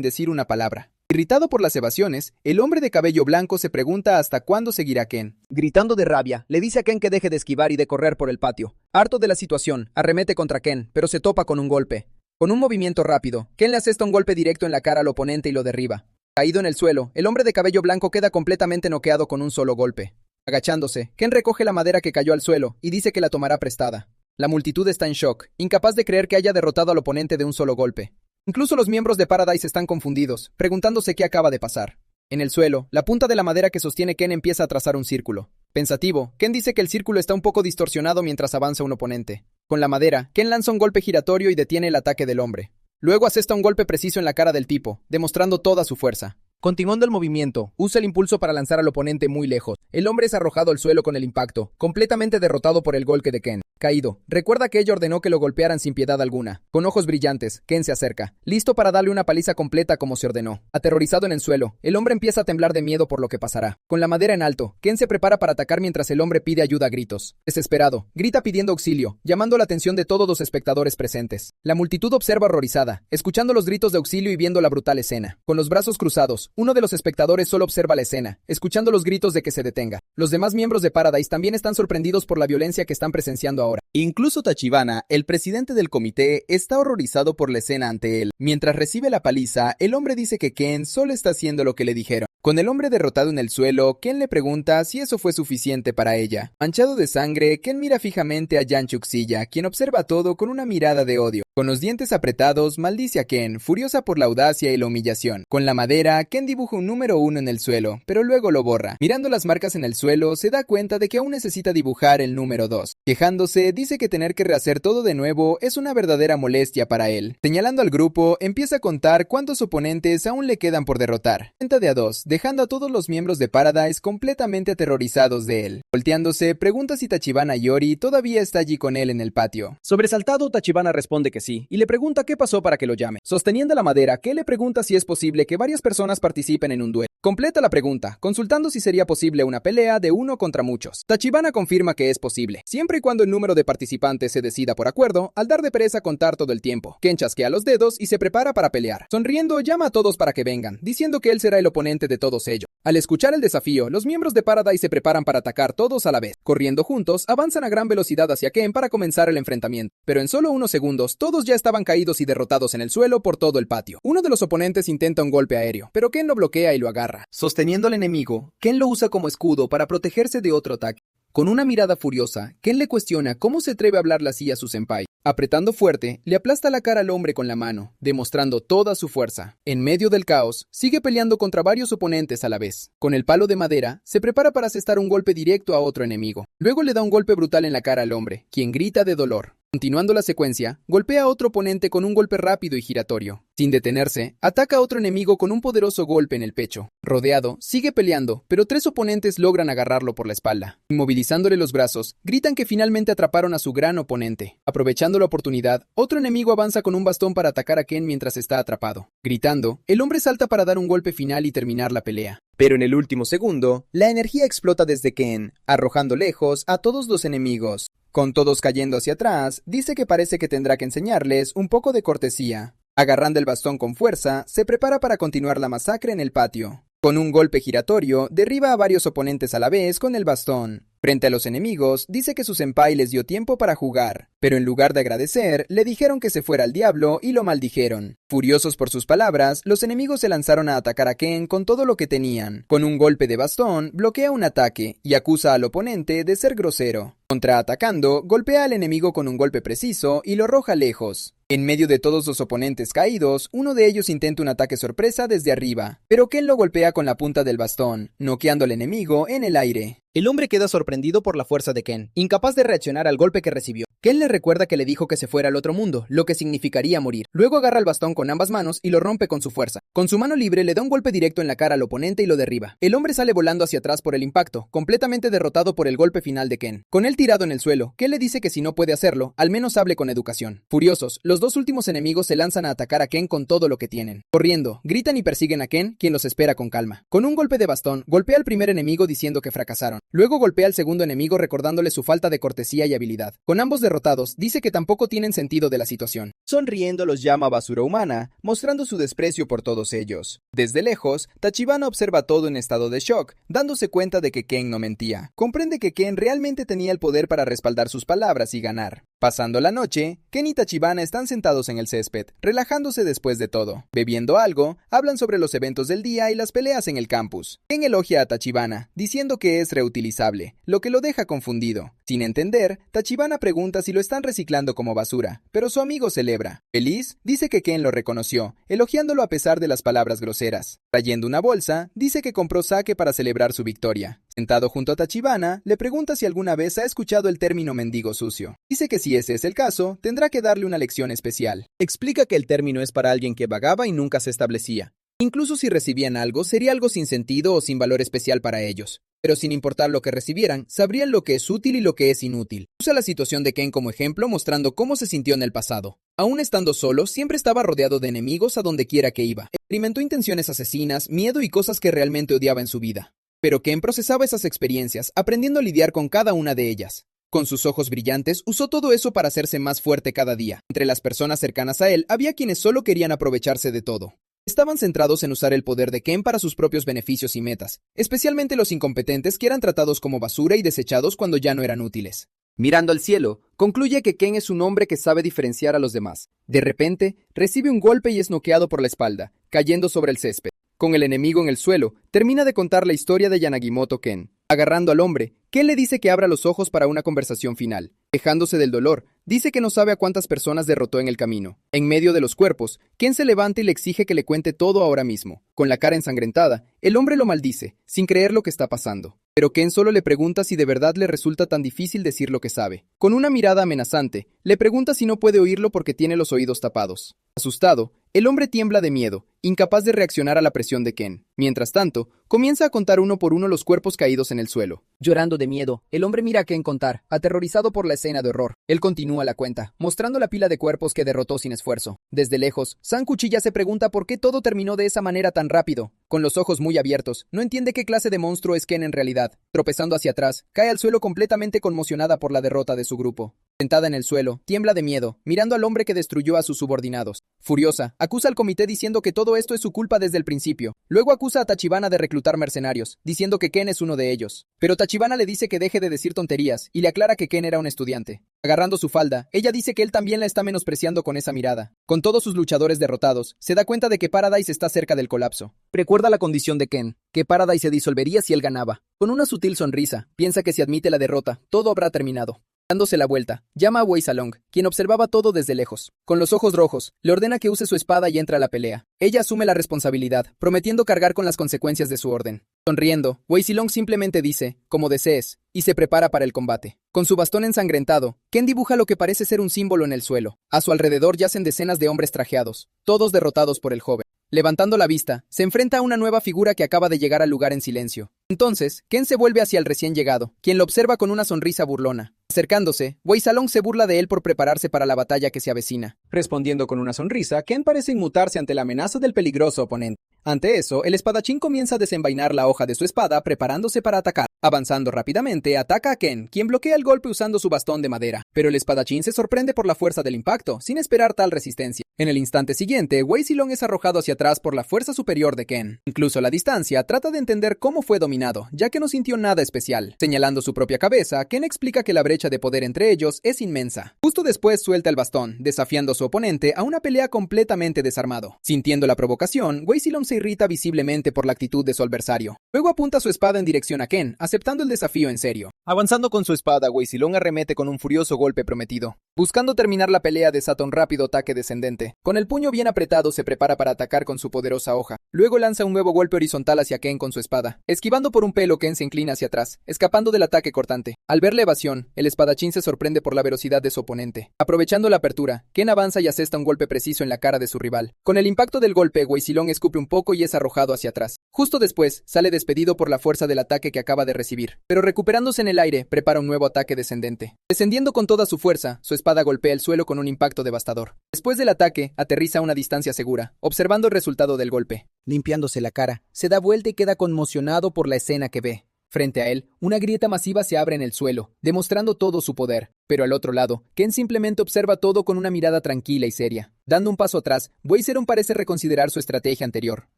decir una palabra. Irritado por las evasiones, el hombre de cabello blanco se pregunta hasta cuándo seguirá Ken. Gritando de rabia, le dice a Ken que deje de esquivar y de correr por el patio. Harto de la situación, arremete contra Ken, pero se topa con un golpe. Con un movimiento rápido, Ken le asesta un golpe directo en la cara al oponente y lo derriba. Caído en el suelo, el hombre de cabello blanco queda completamente noqueado con un solo golpe. Agachándose, Ken recoge la madera que cayó al suelo y dice que la tomará prestada. La multitud está en shock, incapaz de creer que haya derrotado al oponente de un solo golpe. Incluso los miembros de Paradise están confundidos, preguntándose qué acaba de pasar. En el suelo, la punta de la madera que sostiene Ken empieza a trazar un círculo. Pensativo, Ken dice que el círculo está un poco distorsionado mientras avanza un oponente. Con la madera, Ken lanza un golpe giratorio y detiene el ataque del hombre. Luego asesta un golpe preciso en la cara del tipo, demostrando toda su fuerza. Continuando el movimiento, usa el impulso para lanzar al oponente muy lejos. El hombre es arrojado al suelo con el impacto, completamente derrotado por el golpe de Ken. Caído, recuerda que ella ordenó que lo golpearan sin piedad alguna. Con ojos brillantes, Ken se acerca, listo para darle una paliza completa como se ordenó. Aterrorizado en el suelo, el hombre empieza a temblar de miedo por lo que pasará. Con la madera en alto, Ken se prepara para atacar mientras el hombre pide ayuda a gritos. Desesperado, grita pidiendo auxilio, llamando la atención de todos los espectadores presentes. La multitud observa horrorizada, escuchando los gritos de auxilio y viendo la brutal escena. Con los brazos cruzados, uno de los espectadores solo observa la escena, escuchando los gritos de que se detenga. Los demás miembros de Paradise también están sorprendidos por la violencia que están presenciando ahora. Incluso Tachibana, el presidente del comité, está horrorizado por la escena ante él. Mientras recibe la paliza, el hombre dice que Ken solo está haciendo lo que le dijeron. Con el hombre derrotado en el suelo, Ken le pregunta si eso fue suficiente para ella. Manchado de sangre, Ken mira fijamente a Jan Chuxilla, quien observa todo con una mirada de odio. Con los dientes apretados, maldice a Ken, furiosa por la audacia y la humillación. Con la madera, Ken dibuja un número 1 en el suelo, pero luego lo borra. Mirando las marcas en el suelo, se da cuenta de que aún necesita dibujar el número 2. Quejándose, dice que tener que rehacer todo de nuevo es una verdadera molestia para él. Señalando al grupo, empieza a contar cuántos oponentes aún le quedan por derrotar. Cuenta de a 2, dejando a todos los miembros de Paradise completamente aterrorizados de él. Volteándose, pregunta si Tachibana Yori todavía está allí con él en el patio. Sobresaltado, Tachibana responde que sí, y le pregunta qué pasó para que lo llame. Sosteniendo la madera, Ken le pregunta si es posible que varias personas participen en un duelo. Completa la pregunta, consultando si sería posible una pelea de uno contra muchos. Tachibana confirma que es posible, siempre y cuando el número de participantes se decida por acuerdo, al dar de pereza contar todo el tiempo. Ken chasquea los dedos y se prepara para pelear. Sonriendo, llama a todos para que vengan, diciendo que él será el oponente de todos ellos. Al escuchar el desafío, los miembros de Paradise se preparan para atacar todos a la vez. Corriendo juntos, avanzan a gran velocidad hacia Ken para comenzar el enfrentamiento. Pero en solo unos segundos, todos ya estaban caídos y derrotados en el suelo por todo el patio. Uno de los oponentes intenta un golpe aéreo, pero Ken lo bloquea y lo agarra. Sosteniendo al enemigo, Ken lo usa como escudo para protegerse de otro ataque. Con una mirada furiosa, Ken le cuestiona cómo se atreve a hablarle así a su senpai. Apretando fuerte, le aplasta la cara al hombre con la mano, demostrando toda su fuerza. En medio del caos, sigue peleando contra varios oponentes a la vez. Con el palo de madera, se prepara para asestar un golpe directo a otro enemigo. Luego le da un golpe brutal en la cara al hombre, quien grita de dolor. Continuando la secuencia, golpea a otro oponente con un golpe rápido y giratorio. Sin detenerse, ataca a otro enemigo con un poderoso golpe en el pecho. Rodeado, sigue peleando, pero 3 oponentes logran agarrarlo por la espalda. Inmovilizándole los brazos, gritan que finalmente atraparon a su gran oponente. Aprovechando la oportunidad, otro enemigo avanza con un bastón para atacar a Ken mientras está atrapado. Gritando, el hombre salta para dar un golpe final y terminar la pelea. Pero en el último segundo, la energía explota desde Ken, arrojando lejos a todos los enemigos. Con todos cayendo hacia atrás, dice que parece que tendrá que enseñarles un poco de cortesía. Agarrando el bastón con fuerza, se prepara para continuar la masacre en el patio. Con un golpe giratorio, derriba a varios oponentes a la vez con el bastón. Frente a los enemigos, dice que su senpai les dio tiempo para jugar, pero en lugar de agradecer, le dijeron que se fuera al diablo y lo maldijeron. Furiosos por sus palabras, los enemigos se lanzaron a atacar a Ken con todo lo que tenían. Con un golpe de bastón, bloquea un ataque y acusa al oponente de ser grosero. Contraatacando, golpea al enemigo con un golpe preciso y lo arroja lejos. En medio de todos los oponentes caídos, uno de ellos intenta un ataque sorpresa desde arriba, pero Ken lo golpea con la punta del bastón, noqueando al enemigo en el aire. El hombre queda sorprendido por la fuerza de Ken, incapaz de reaccionar al golpe que recibió. Ken le recuerda que le dijo que se fuera al otro mundo, lo que significaría morir. Luego agarra el bastón con ambas manos y lo rompe con su fuerza. Con su mano libre le da un golpe directo en la cara al oponente y lo derriba. El hombre sale volando hacia atrás por el impacto, completamente derrotado por el golpe final de Ken. Con él tirado en el suelo, Ken le dice que si no puede hacerlo, al menos hable con educación. Furiosos, los 2 últimos enemigos se lanzan a atacar a Ken con todo lo que tienen. Corriendo, gritan y persiguen a Ken, quien los espera con calma. Con un golpe de bastón, golpea al primer enemigo diciendo que fracasaron. Luego golpea al segundo enemigo recordándole su falta de cortesía y habilidad. Con ambos derrotados, dice que tampoco tienen sentido de la situación. Sonriendo los llama basura humana, mostrando su desprecio por todos ellos. Desde lejos, Tachibana observa todo en estado de shock, dándose cuenta de que Ken no mentía. Comprende que Ken realmente tenía el poder para respaldar sus palabras y ganar. Pasando la noche, Ken y Tachibana están sentados en el césped, relajándose después de todo. Bebiendo algo, hablan sobre los eventos del día y las peleas en el campus. Ken elogia a Tachibana, diciendo que es reutilizable, lo que lo deja confundido. Sin entender, Tachibana pregunta si lo están reciclando como basura, pero su amigo celebra. Feliz, dice que Ken lo reconoció, elogiándolo a pesar de las palabras groseras. Trayendo una bolsa, dice que compró sake para celebrar su victoria. Sentado junto a Tachibana, le pregunta si alguna vez ha escuchado el término mendigo sucio. Dice que si ese es el caso, tendrá que darle una lección especial. Explica que el término es para alguien que vagaba y nunca se establecía. Incluso si recibían algo, sería algo sin sentido o sin valor especial para ellos. Pero sin importar lo que recibieran, sabrían lo que es útil y lo que es inútil. Usa la situación de Ken como ejemplo, mostrando cómo se sintió en el pasado. Aún estando solo, siempre estaba rodeado de enemigos a donde quiera que iba. Experimentó intenciones asesinas, miedo y cosas que realmente odiaba en su vida. Pero Ken procesaba esas experiencias, aprendiendo a lidiar con cada una de ellas. Con sus ojos brillantes, usó todo eso para hacerse más fuerte cada día. Entre las personas cercanas a él, había quienes solo querían aprovecharse de todo. Estaban centrados en usar el poder de Ken para sus propios beneficios y metas, especialmente los incompetentes que eran tratados como basura y desechados cuando ya no eran útiles. Mirando al cielo, concluye que Ken es un hombre que sabe diferenciar a los demás. De repente, recibe un golpe y es noqueado por la espalda, cayendo sobre el césped. Con el enemigo en el suelo, termina de contar la historia de Yanagimoto Ken. Agarrando al hombre, Ken le dice que abra los ojos para una conversación final. Quejándose del dolor, dice que no sabe a cuántas personas derrotó en el camino. En medio de los cuerpos, Ken se levanta y le exige que le cuente todo ahora mismo. Con la cara ensangrentada, el hombre lo maldice, sin creer lo que está pasando. Pero Ken solo le pregunta si de verdad le resulta tan difícil decir lo que sabe. Con una mirada amenazante, le pregunta si no puede oírlo porque tiene los oídos tapados. Asustado, el hombre tiembla de miedo, incapaz de reaccionar a la presión de Ken. Mientras tanto, comienza a contar uno por uno los cuerpos caídos en el suelo. Llorando de miedo, el hombre mira a Ken contar, aterrorizado por la escena de horror. Él continúa la cuenta, mostrando la pila de cuerpos que derrotó sin esfuerzo. Desde lejos, San Cuchilla se pregunta por qué todo terminó de esa manera tan rápido. Con los ojos muy abiertos, no entiende qué clase de monstruo es Ken en realidad. Tropezando hacia atrás, cae al suelo completamente conmocionada por la derrota de su grupo. Sentada en el suelo, tiembla de miedo, mirando al hombre que destruyó a sus subordinados. Furiosa, acusa al comité diciendo que todo esto es su culpa desde el principio. Luego acusa a Tachibana de reclutar mercenarios, diciendo que Ken es uno de ellos. Pero Tachibana le dice que deje de decir tonterías y le aclara que Ken era un estudiante. Agarrando su falda, ella dice que él también la está menospreciando con esa mirada. Con todos sus luchadores derrotados, se da cuenta de que Paradise está cerca del colapso. Recuerda la condición de Ken, que Paradise se disolvería si él ganaba. Con una sutil sonrisa, piensa que si admite la derrota, todo habrá terminado. Dándose la vuelta, llama a Wei Salong, quien observaba todo desde lejos. Con los ojos rojos, le ordena que use su espada y entra a la pelea. Ella asume la responsabilidad, prometiendo cargar con las consecuencias de su orden. Sonriendo, Wei Silong simplemente dice, como desees, y se prepara para el combate. Con su bastón ensangrentado, Ken dibuja lo que parece ser un símbolo en el suelo. A su alrededor yacen decenas de hombres trajeados, todos derrotados por el joven. Levantando la vista, se enfrenta a una nueva figura que acaba de llegar al lugar en silencio. Entonces, Ken se vuelve hacia el recién llegado, quien lo observa con una sonrisa burlona. Acercándose, Wei Salong se burla de él por prepararse para la batalla que se avecina. Respondiendo con una sonrisa, Ken parece inmutarse ante la amenaza del peligroso oponente. Ante eso, el espadachín comienza a desenvainar la hoja de su espada preparándose para atacar. Avanzando rápidamente, ataca a Ken, quien bloquea el golpe usando su bastón de madera. Pero el espadachín se sorprende por la fuerza del impacto, sin esperar tal resistencia. En el instante siguiente, Wei Silong es arrojado hacia atrás por la fuerza superior de Ken. Incluso a la distancia, trata de entender cómo fue dominado, ya que no sintió nada especial. Señalando su propia cabeza, Ken explica que la brecha de poder entre ellos es inmensa. Justo después suelta el bastón, desafiando a su oponente a una pelea completamente desarmado. Sintiendo la provocación, Wei Silong se irrita visiblemente por la actitud de su adversario. Luego apunta su espada en dirección a Ken, aceptando el desafío en serio. Avanzando con su espada, Wei Silong arremete con un furioso golpe prometido. Buscando terminar la pelea, desata un rápido ataque descendente. Con el puño bien apretado, se prepara para atacar con su poderosa hoja. Luego lanza un nuevo golpe horizontal hacia Ken con su espada. Esquivando por un pelo, Ken se inclina hacia atrás, escapando del ataque cortante. Al ver la evasión, el espadachín se sorprende por la velocidad de su oponente. Aprovechando la apertura, Ken avanza y asesta un golpe preciso en la cara de su rival. Con el impacto del golpe, Wei Silong escupe un poco y es arrojado hacia atrás. Justo después, sale despedido por la fuerza del ataque que acaba de recibir. Pero recuperándose en el aire, prepara un nuevo ataque descendente. Descendiendo con toda su fuerza, su espada golpea el suelo con un impacto devastador. Después del ataque, aterriza a una distancia segura, observando el resultado del golpe. Limpiándose la cara, se da vuelta y queda conmocionado por la escena que ve. Frente a él, una grieta masiva se abre en el suelo, demostrando todo su poder. Pero al otro lado, Ken simplemente observa todo con una mirada tranquila y seria. Dando un paso atrás, Wei Silong parece reconsiderar su estrategia anterior.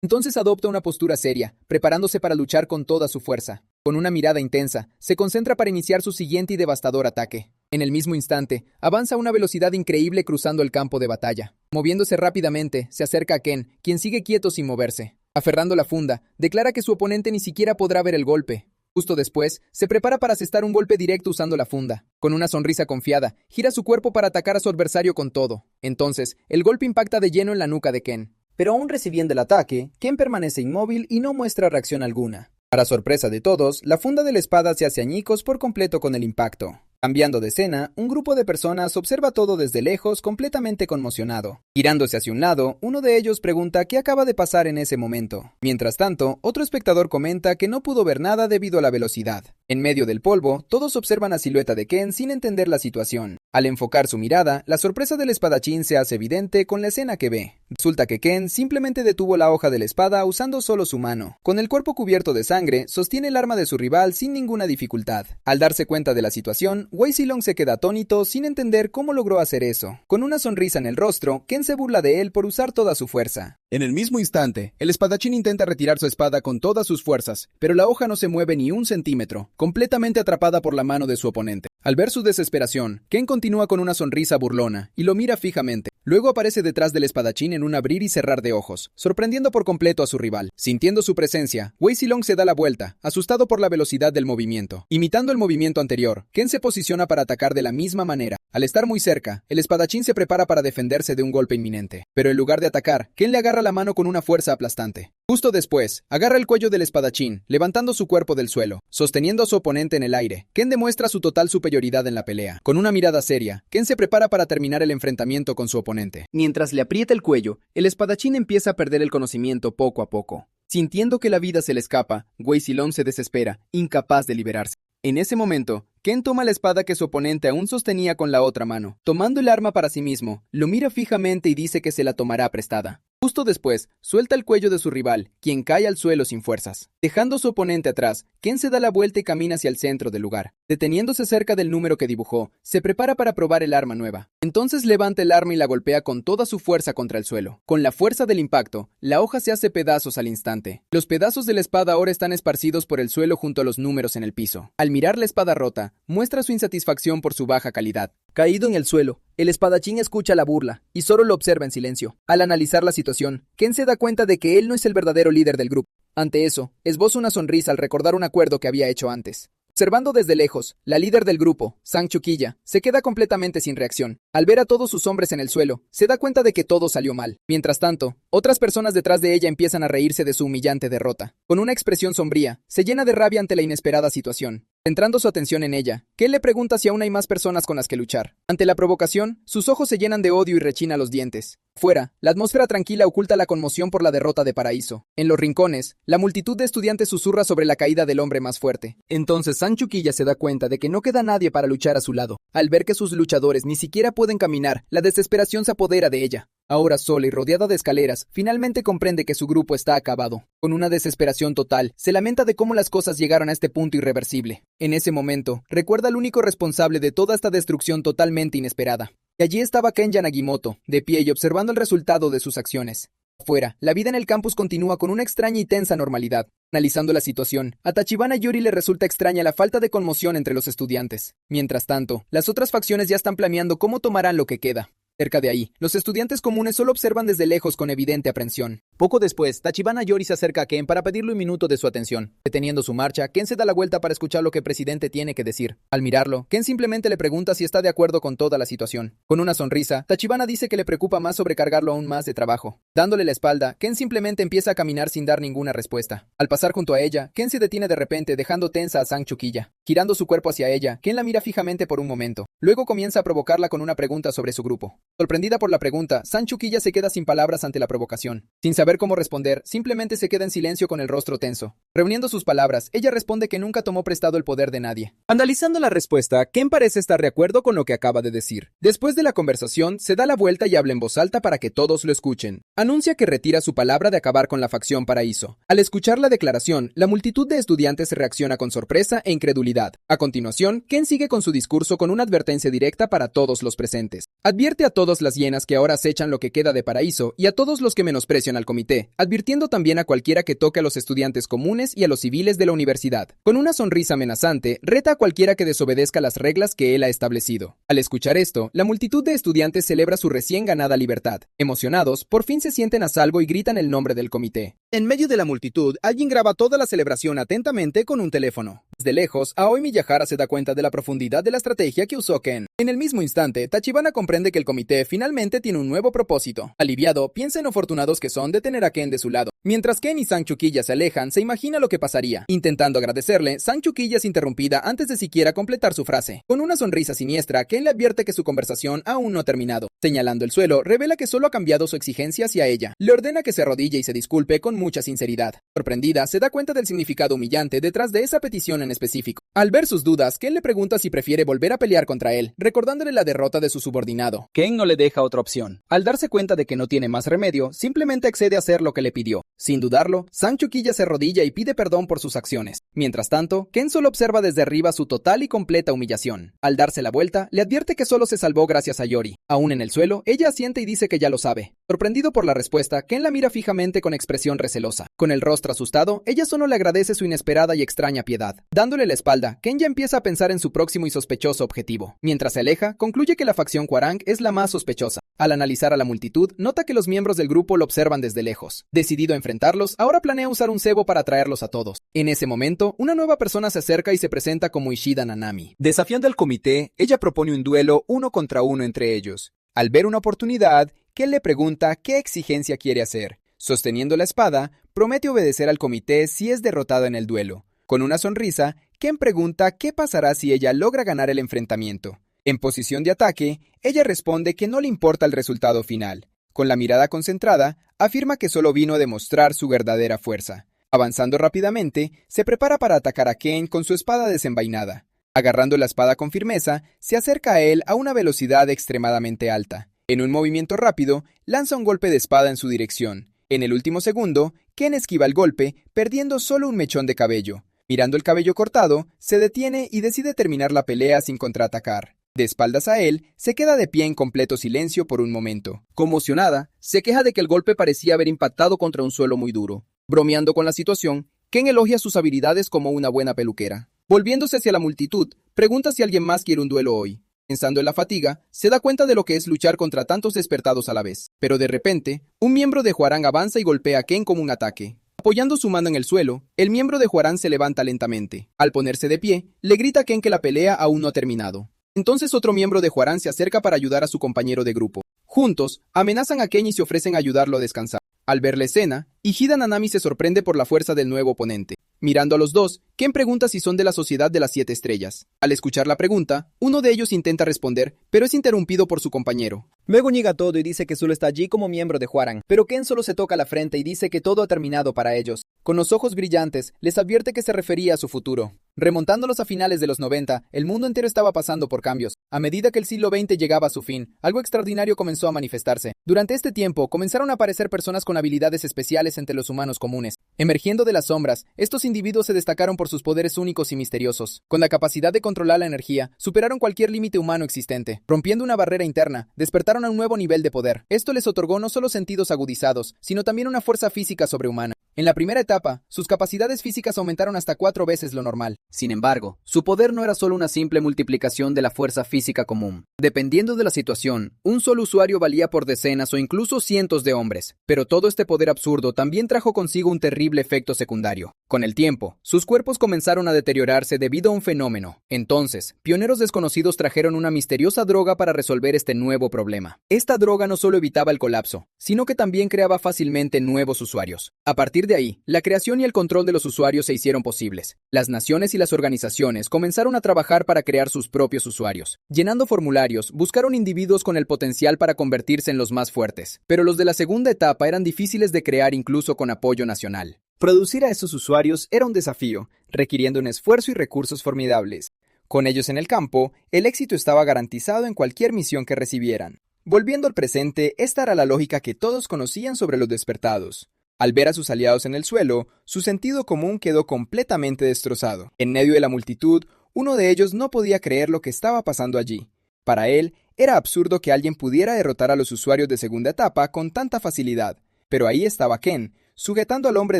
Entonces adopta una postura seria, preparándose para luchar con toda su fuerza. Con una mirada intensa, se concentra para iniciar su siguiente y devastador ataque. En el mismo instante, avanza a una velocidad increíble cruzando el campo de batalla. Moviéndose rápidamente, se acerca a Ken, quien sigue quieto sin moverse. Aferrando la funda, declara que su oponente ni siquiera podrá ver el golpe. Justo después, se prepara para asestar un golpe directo usando la funda. Con una sonrisa confiada, gira su cuerpo para atacar a su adversario con todo. Entonces, el golpe impacta de lleno en la nuca de Ken. Pero aún recibiendo el ataque, Ken permanece inmóvil y no muestra reacción alguna. Para sorpresa de todos, la funda de la espada se hace añicos por completo con el impacto. Cambiando de escena, un grupo de personas observa todo desde lejos, completamente conmocionado. Girándose hacia un lado, uno de ellos pregunta qué acaba de pasar en ese momento. Mientras tanto, otro espectador comenta que no pudo ver nada debido a la velocidad. En medio del polvo, todos observan la silueta de Ken sin entender la situación. Al enfocar su mirada, la sorpresa del espadachín se hace evidente con la escena que ve. Resulta que Ken simplemente detuvo la hoja de la espada usando solo su mano. Con el cuerpo cubierto de sangre, sostiene el arma de su rival sin ninguna dificultad. Al darse cuenta de la situación, Wei Silong se queda atónito sin entender cómo logró hacer eso. Con una sonrisa en el rostro, Ken se burla de él por usar toda su fuerza. En el mismo instante, el espadachín intenta retirar su espada con todas sus fuerzas, pero la hoja no se mueve ni un centímetro, completamente atrapada por la mano de su oponente. Al ver su desesperación, Ken continúa con una sonrisa burlona y lo mira fijamente. Luego aparece detrás del espadachín en un abrir y cerrar de ojos, sorprendiendo por completo a su rival. Sintiendo su presencia, Wei Silong se da la vuelta, asustado por la velocidad del movimiento. Imitando el movimiento anterior, Ken se posiciona para atacar de la misma manera. Al estar muy cerca, el espadachín se prepara para defenderse de un golpe inminente. Pero en lugar de atacar, Ken le agarra la mano con una fuerza aplastante. Justo después, agarra el cuello del espadachín, levantando su cuerpo del suelo. Sosteniendo a su oponente en el aire, Ken demuestra su total superioridad en la pelea. Con una mirada seria, Ken se prepara para terminar el enfrentamiento con su oponente. Mientras le aprieta el cuello, el espadachín empieza a perder el conocimiento poco a poco. Sintiendo que la vida se le escapa, Wei Silong se desespera, incapaz de liberarse. En ese momento, Ken toma la espada que su oponente aún sostenía con la otra mano. Tomando el arma para sí mismo, lo mira fijamente y dice que se la tomará prestada. Justo después, suelta el cuello de su rival, quien cae al suelo sin fuerzas. Dejando a su oponente atrás, Ken se da la vuelta y camina hacia el centro del lugar. Deteniéndose cerca del número que dibujó, se prepara para probar el arma nueva. Entonces levanta el arma y la golpea con toda su fuerza contra el suelo. Con la fuerza del impacto, la hoja se hace pedazos al instante. Los pedazos de la espada ahora están esparcidos por el suelo junto a los números en el piso. Al mirar la espada rota, muestra su insatisfacción por su baja calidad. Caído en el suelo, el espadachín escucha la burla y solo lo observa en silencio. Al analizar la situación, Ken se da cuenta de que él no es el verdadero líder del grupo. Ante eso, esboza una sonrisa al recordar un acuerdo que había hecho antes. Observando desde lejos, la líder del grupo, Sang Chuquilla, se queda completamente sin reacción. Al ver a todos sus hombres en el suelo, se da cuenta de que todo salió mal. Mientras tanto, otras personas detrás de ella empiezan a reírse de su humillante derrota. Con una expresión sombría, se llena de rabia ante la inesperada situación. Centrando su atención en ella, Ken le pregunta si aún hay más personas con las que luchar. Ante la provocación, sus ojos se llenan de odio y rechina los dientes. Fuera, la atmósfera tranquila oculta la conmoción por la derrota de Paraíso. En los rincones, la multitud de estudiantes susurra sobre la caída del hombre más fuerte. Entonces Sang Chuquilla se da cuenta de que no queda nadie para luchar a su lado. Al ver que sus luchadores ni siquiera pueden caminar, la desesperación se apodera de ella. Ahora sola y rodeada de escaleras, finalmente comprende que su grupo está acabado. Con una desesperación total, se lamenta de cómo las cosas llegaron a este punto irreversible. En ese momento, recuerda al único responsable de toda esta destrucción totalmente inesperada. Y allí estaba Ken Yanagimoto, de pie y observando el resultado de sus acciones. Afuera, la vida en el campus continúa con una extraña y tensa normalidad. Analizando la situación, a Tachibana Yuri le resulta extraña la falta de conmoción entre los estudiantes. Mientras tanto, las otras facciones ya están planeando cómo tomarán lo que queda. Cerca de ahí, los estudiantes comunes solo observan desde lejos con evidente aprensión. Poco después, Tachibana Yori se acerca a Ken para pedirle un minuto de su atención. Deteniendo su marcha, Ken se da la vuelta para escuchar lo que el presidente tiene que decir. Al mirarlo, Ken simplemente le pregunta si está de acuerdo con toda la situación. Con una sonrisa, Tachibana dice que le preocupa más sobrecargarlo aún más de trabajo. Dándole la espalda, Ken simplemente empieza a caminar sin dar ninguna respuesta. Al pasar junto a ella, Ken se detiene de repente dejando tensa a Sang Chuquilla. Girando su cuerpo hacia ella, Ken la mira fijamente por un momento. Luego comienza a provocarla con una pregunta sobre su grupo. Sorprendida por la pregunta, Sang Chuquilla se queda sin palabras ante la provocación. Sin saber cómo responder, simplemente se queda en silencio con el rostro tenso. Reuniendo sus palabras, ella responde que nunca tomó prestado el poder de nadie. Analizando la respuesta, Ken parece estar de acuerdo con lo que acaba de decir. Después de la conversación, se da la vuelta y habla en voz alta para que todos lo escuchen. Anuncia que retira su palabra de acabar con la facción Paraíso. Al escuchar la declaración, la multitud de estudiantes reacciona con sorpresa e incredulidad. A continuación, Ken sigue con su discurso con una advertencia directa para todos los presentes. Advierte a todas las hienas que ahora acechan lo que queda de Paraíso y a todos los que menosprecian al comité, advirtiendo también a cualquiera que toque a los estudiantes comunes y a los civiles de la universidad. Con una sonrisa amenazante, reta a cualquiera que desobedezca las reglas que él ha establecido. Al escuchar esto, la multitud de estudiantes celebra su recién ganada libertad. Emocionados, por fin se sienten a salvo y gritan el nombre del comité. En medio de la multitud, alguien graba toda la celebración atentamente con un teléfono. Desde lejos, Aoi Miyahara se da cuenta de la profundidad de la estrategia que usó Ken. En el mismo instante, Tachibana comprende que el comité finalmente tiene un nuevo propósito. Aliviado, piensa en lo afortunados que son de tener a Ken de su lado. Mientras Ken y Sang Chuquilla se alejan, se imagina lo que pasaría. Intentando agradecerle, Sang Chuquilla es interrumpida antes de siquiera completar su frase. Con una sonrisa siniestra, Ken le advierte que su conversación aún no ha terminado. Señalando el suelo, revela que solo ha cambiado su exigencia hacia ella. Le ordena que se arrodille y se disculpe con mucha sinceridad. Sorprendida, se da cuenta del significado humillante detrás de esa petición en específico. Al ver sus dudas, Ken le pregunta si prefiere volver a pelear contra él, recordándole la derrota de su subordinado. Ken no le deja otra opción. Al darse cuenta de que no tiene más remedio, simplemente accede a hacer lo que le pidió. Sin dudarlo, Sang Chuquilla se arrodilla y pide perdón por sus acciones. Mientras tanto, Ken solo observa desde arriba su total y completa humillación. Al darse la vuelta, le advierte que solo se salvó gracias a Yori. Aún en el suelo, ella asiente y dice que ya lo sabe. Sorprendido por la respuesta, Ken la mira fijamente con expresión recelosa. Con el rostro asustado, ella solo le agradece su inesperada y extraña piedad. Dándole la espalda, Ken ya empieza a pensar en su próximo y sospechoso objetivo. Mientras se aleja, concluye que la facción Hwoarang es la más sospechosa. Al analizar a la multitud, nota que los miembros del grupo lo observan desde lejos. Decidido a enfrentarlos, ahora planea usar un cebo para atraerlos a todos. En ese momento, una nueva persona se acerca y se presenta como Ishida Nanami. Desafiando al comité, ella propone un duelo 1 contra 1 entre ellos. Al ver una oportunidad, Ken le pregunta qué exigencia quiere hacer. Sosteniendo la espada, promete obedecer al comité si es derrotada en el duelo. Con una sonrisa, Ken pregunta qué pasará si ella logra ganar el enfrentamiento. En posición de ataque, ella responde que no le importa el resultado final. Con la mirada concentrada, afirma que solo vino a demostrar su verdadera fuerza. Avanzando rápidamente, se prepara para atacar a Ken con su espada desenvainada. Agarrando la espada con firmeza, se acerca a él a una velocidad extremadamente alta. En un movimiento rápido, lanza un golpe de espada en su dirección. En el último segundo, Ken esquiva el golpe, perdiendo solo un mechón de cabello. Mirando el cabello cortado, se detiene y decide terminar la pelea sin contraatacar. De espaldas a él, se queda de pie en completo silencio por un momento. Conmocionada, se queja de que el golpe parecía haber impactado contra un suelo muy duro. Bromeando con la situación, Ken elogia sus habilidades como una buena peluquera. Volviéndose hacia la multitud, pregunta si alguien más quiere un duelo hoy. Pensando en la fatiga, se da cuenta de lo que es luchar contra tantos despertados a la vez. Pero de repente, un miembro de Hwoarang avanza y golpea a Ken como un ataque. Apoyando su mano en el suelo, el miembro de Hwoarang se levanta lentamente. Al ponerse de pie, le grita a Ken que la pelea aún no ha terminado. Entonces otro miembro de Hwoarang se acerca para ayudar a su compañero de grupo. Juntos, amenazan a Ken y se ofrecen a ayudarlo a descansar. Al ver la escena, Ishida Nanami se sorprende por la fuerza del nuevo oponente. Mirando a los dos, Ken pregunta si son de la Sociedad de las 7 Estrellas. Al escuchar la pregunta, uno de ellos intenta responder, pero es interrumpido por su compañero. Luego niega todo y dice que solo está allí como miembro de Hwoarang, pero Ken solo se toca la frente y dice que todo ha terminado para ellos. Con los ojos brillantes, les advierte que se refería a su futuro. Remontándolos a finales de los 90, el mundo entero estaba pasando por cambios. A medida que el siglo XX llegaba a su fin, algo extraordinario comenzó a manifestarse. Durante este tiempo, comenzaron a aparecer personas con habilidades especiales entre los humanos comunes. Emergiendo de las sombras, estos individuos se destacaron por sus poderes únicos y misteriosos. Con la capacidad de controlar la energía, superaron cualquier límite humano existente. Rompiendo una barrera interna, despertaron a un nuevo nivel de poder. Esto les otorgó no solo sentidos agudizados, sino también una fuerza física sobrehumana. En la primera etapa, sus capacidades físicas aumentaron hasta 4 veces lo normal. Sin embargo, su poder no era solo una simple multiplicación de la fuerza física común. Dependiendo de la situación, un solo usuario valía por decenas o incluso cientos de hombres. Pero todo este poder absurdo también trajo consigo un terrible efecto secundario. Con el tiempo, sus cuerpos comenzaron a deteriorarse debido a un fenómeno. Entonces, pioneros desconocidos trajeron una misteriosa droga para resolver este nuevo problema. Esta droga no solo evitaba el colapso, sino que también creaba fácilmente nuevos usuarios. A partir de ahí, la creación y el control de los usuarios se hicieron posibles. Las naciones y las organizaciones comenzaron a trabajar para crear sus propios usuarios. Llenando formularios, buscaron individuos con el potencial para convertirse en los más fuertes. Pero los de la segunda etapa eran difíciles de crear incluso con apoyo nacional. Producir a esos usuarios era un desafío, requiriendo un esfuerzo y recursos formidables. Con ellos en el campo, el éxito estaba garantizado en cualquier misión que recibieran. Volviendo al presente, esta era la lógica que todos conocían sobre los despertados. Al ver a sus aliados en el suelo, su sentido común quedó completamente destrozado. En medio de la multitud, uno de ellos no podía creer lo que estaba pasando allí. Para él, era absurdo que alguien pudiera derrotar a los usuarios de segunda etapa con tanta facilidad. Pero ahí estaba Ken, sujetando al hombre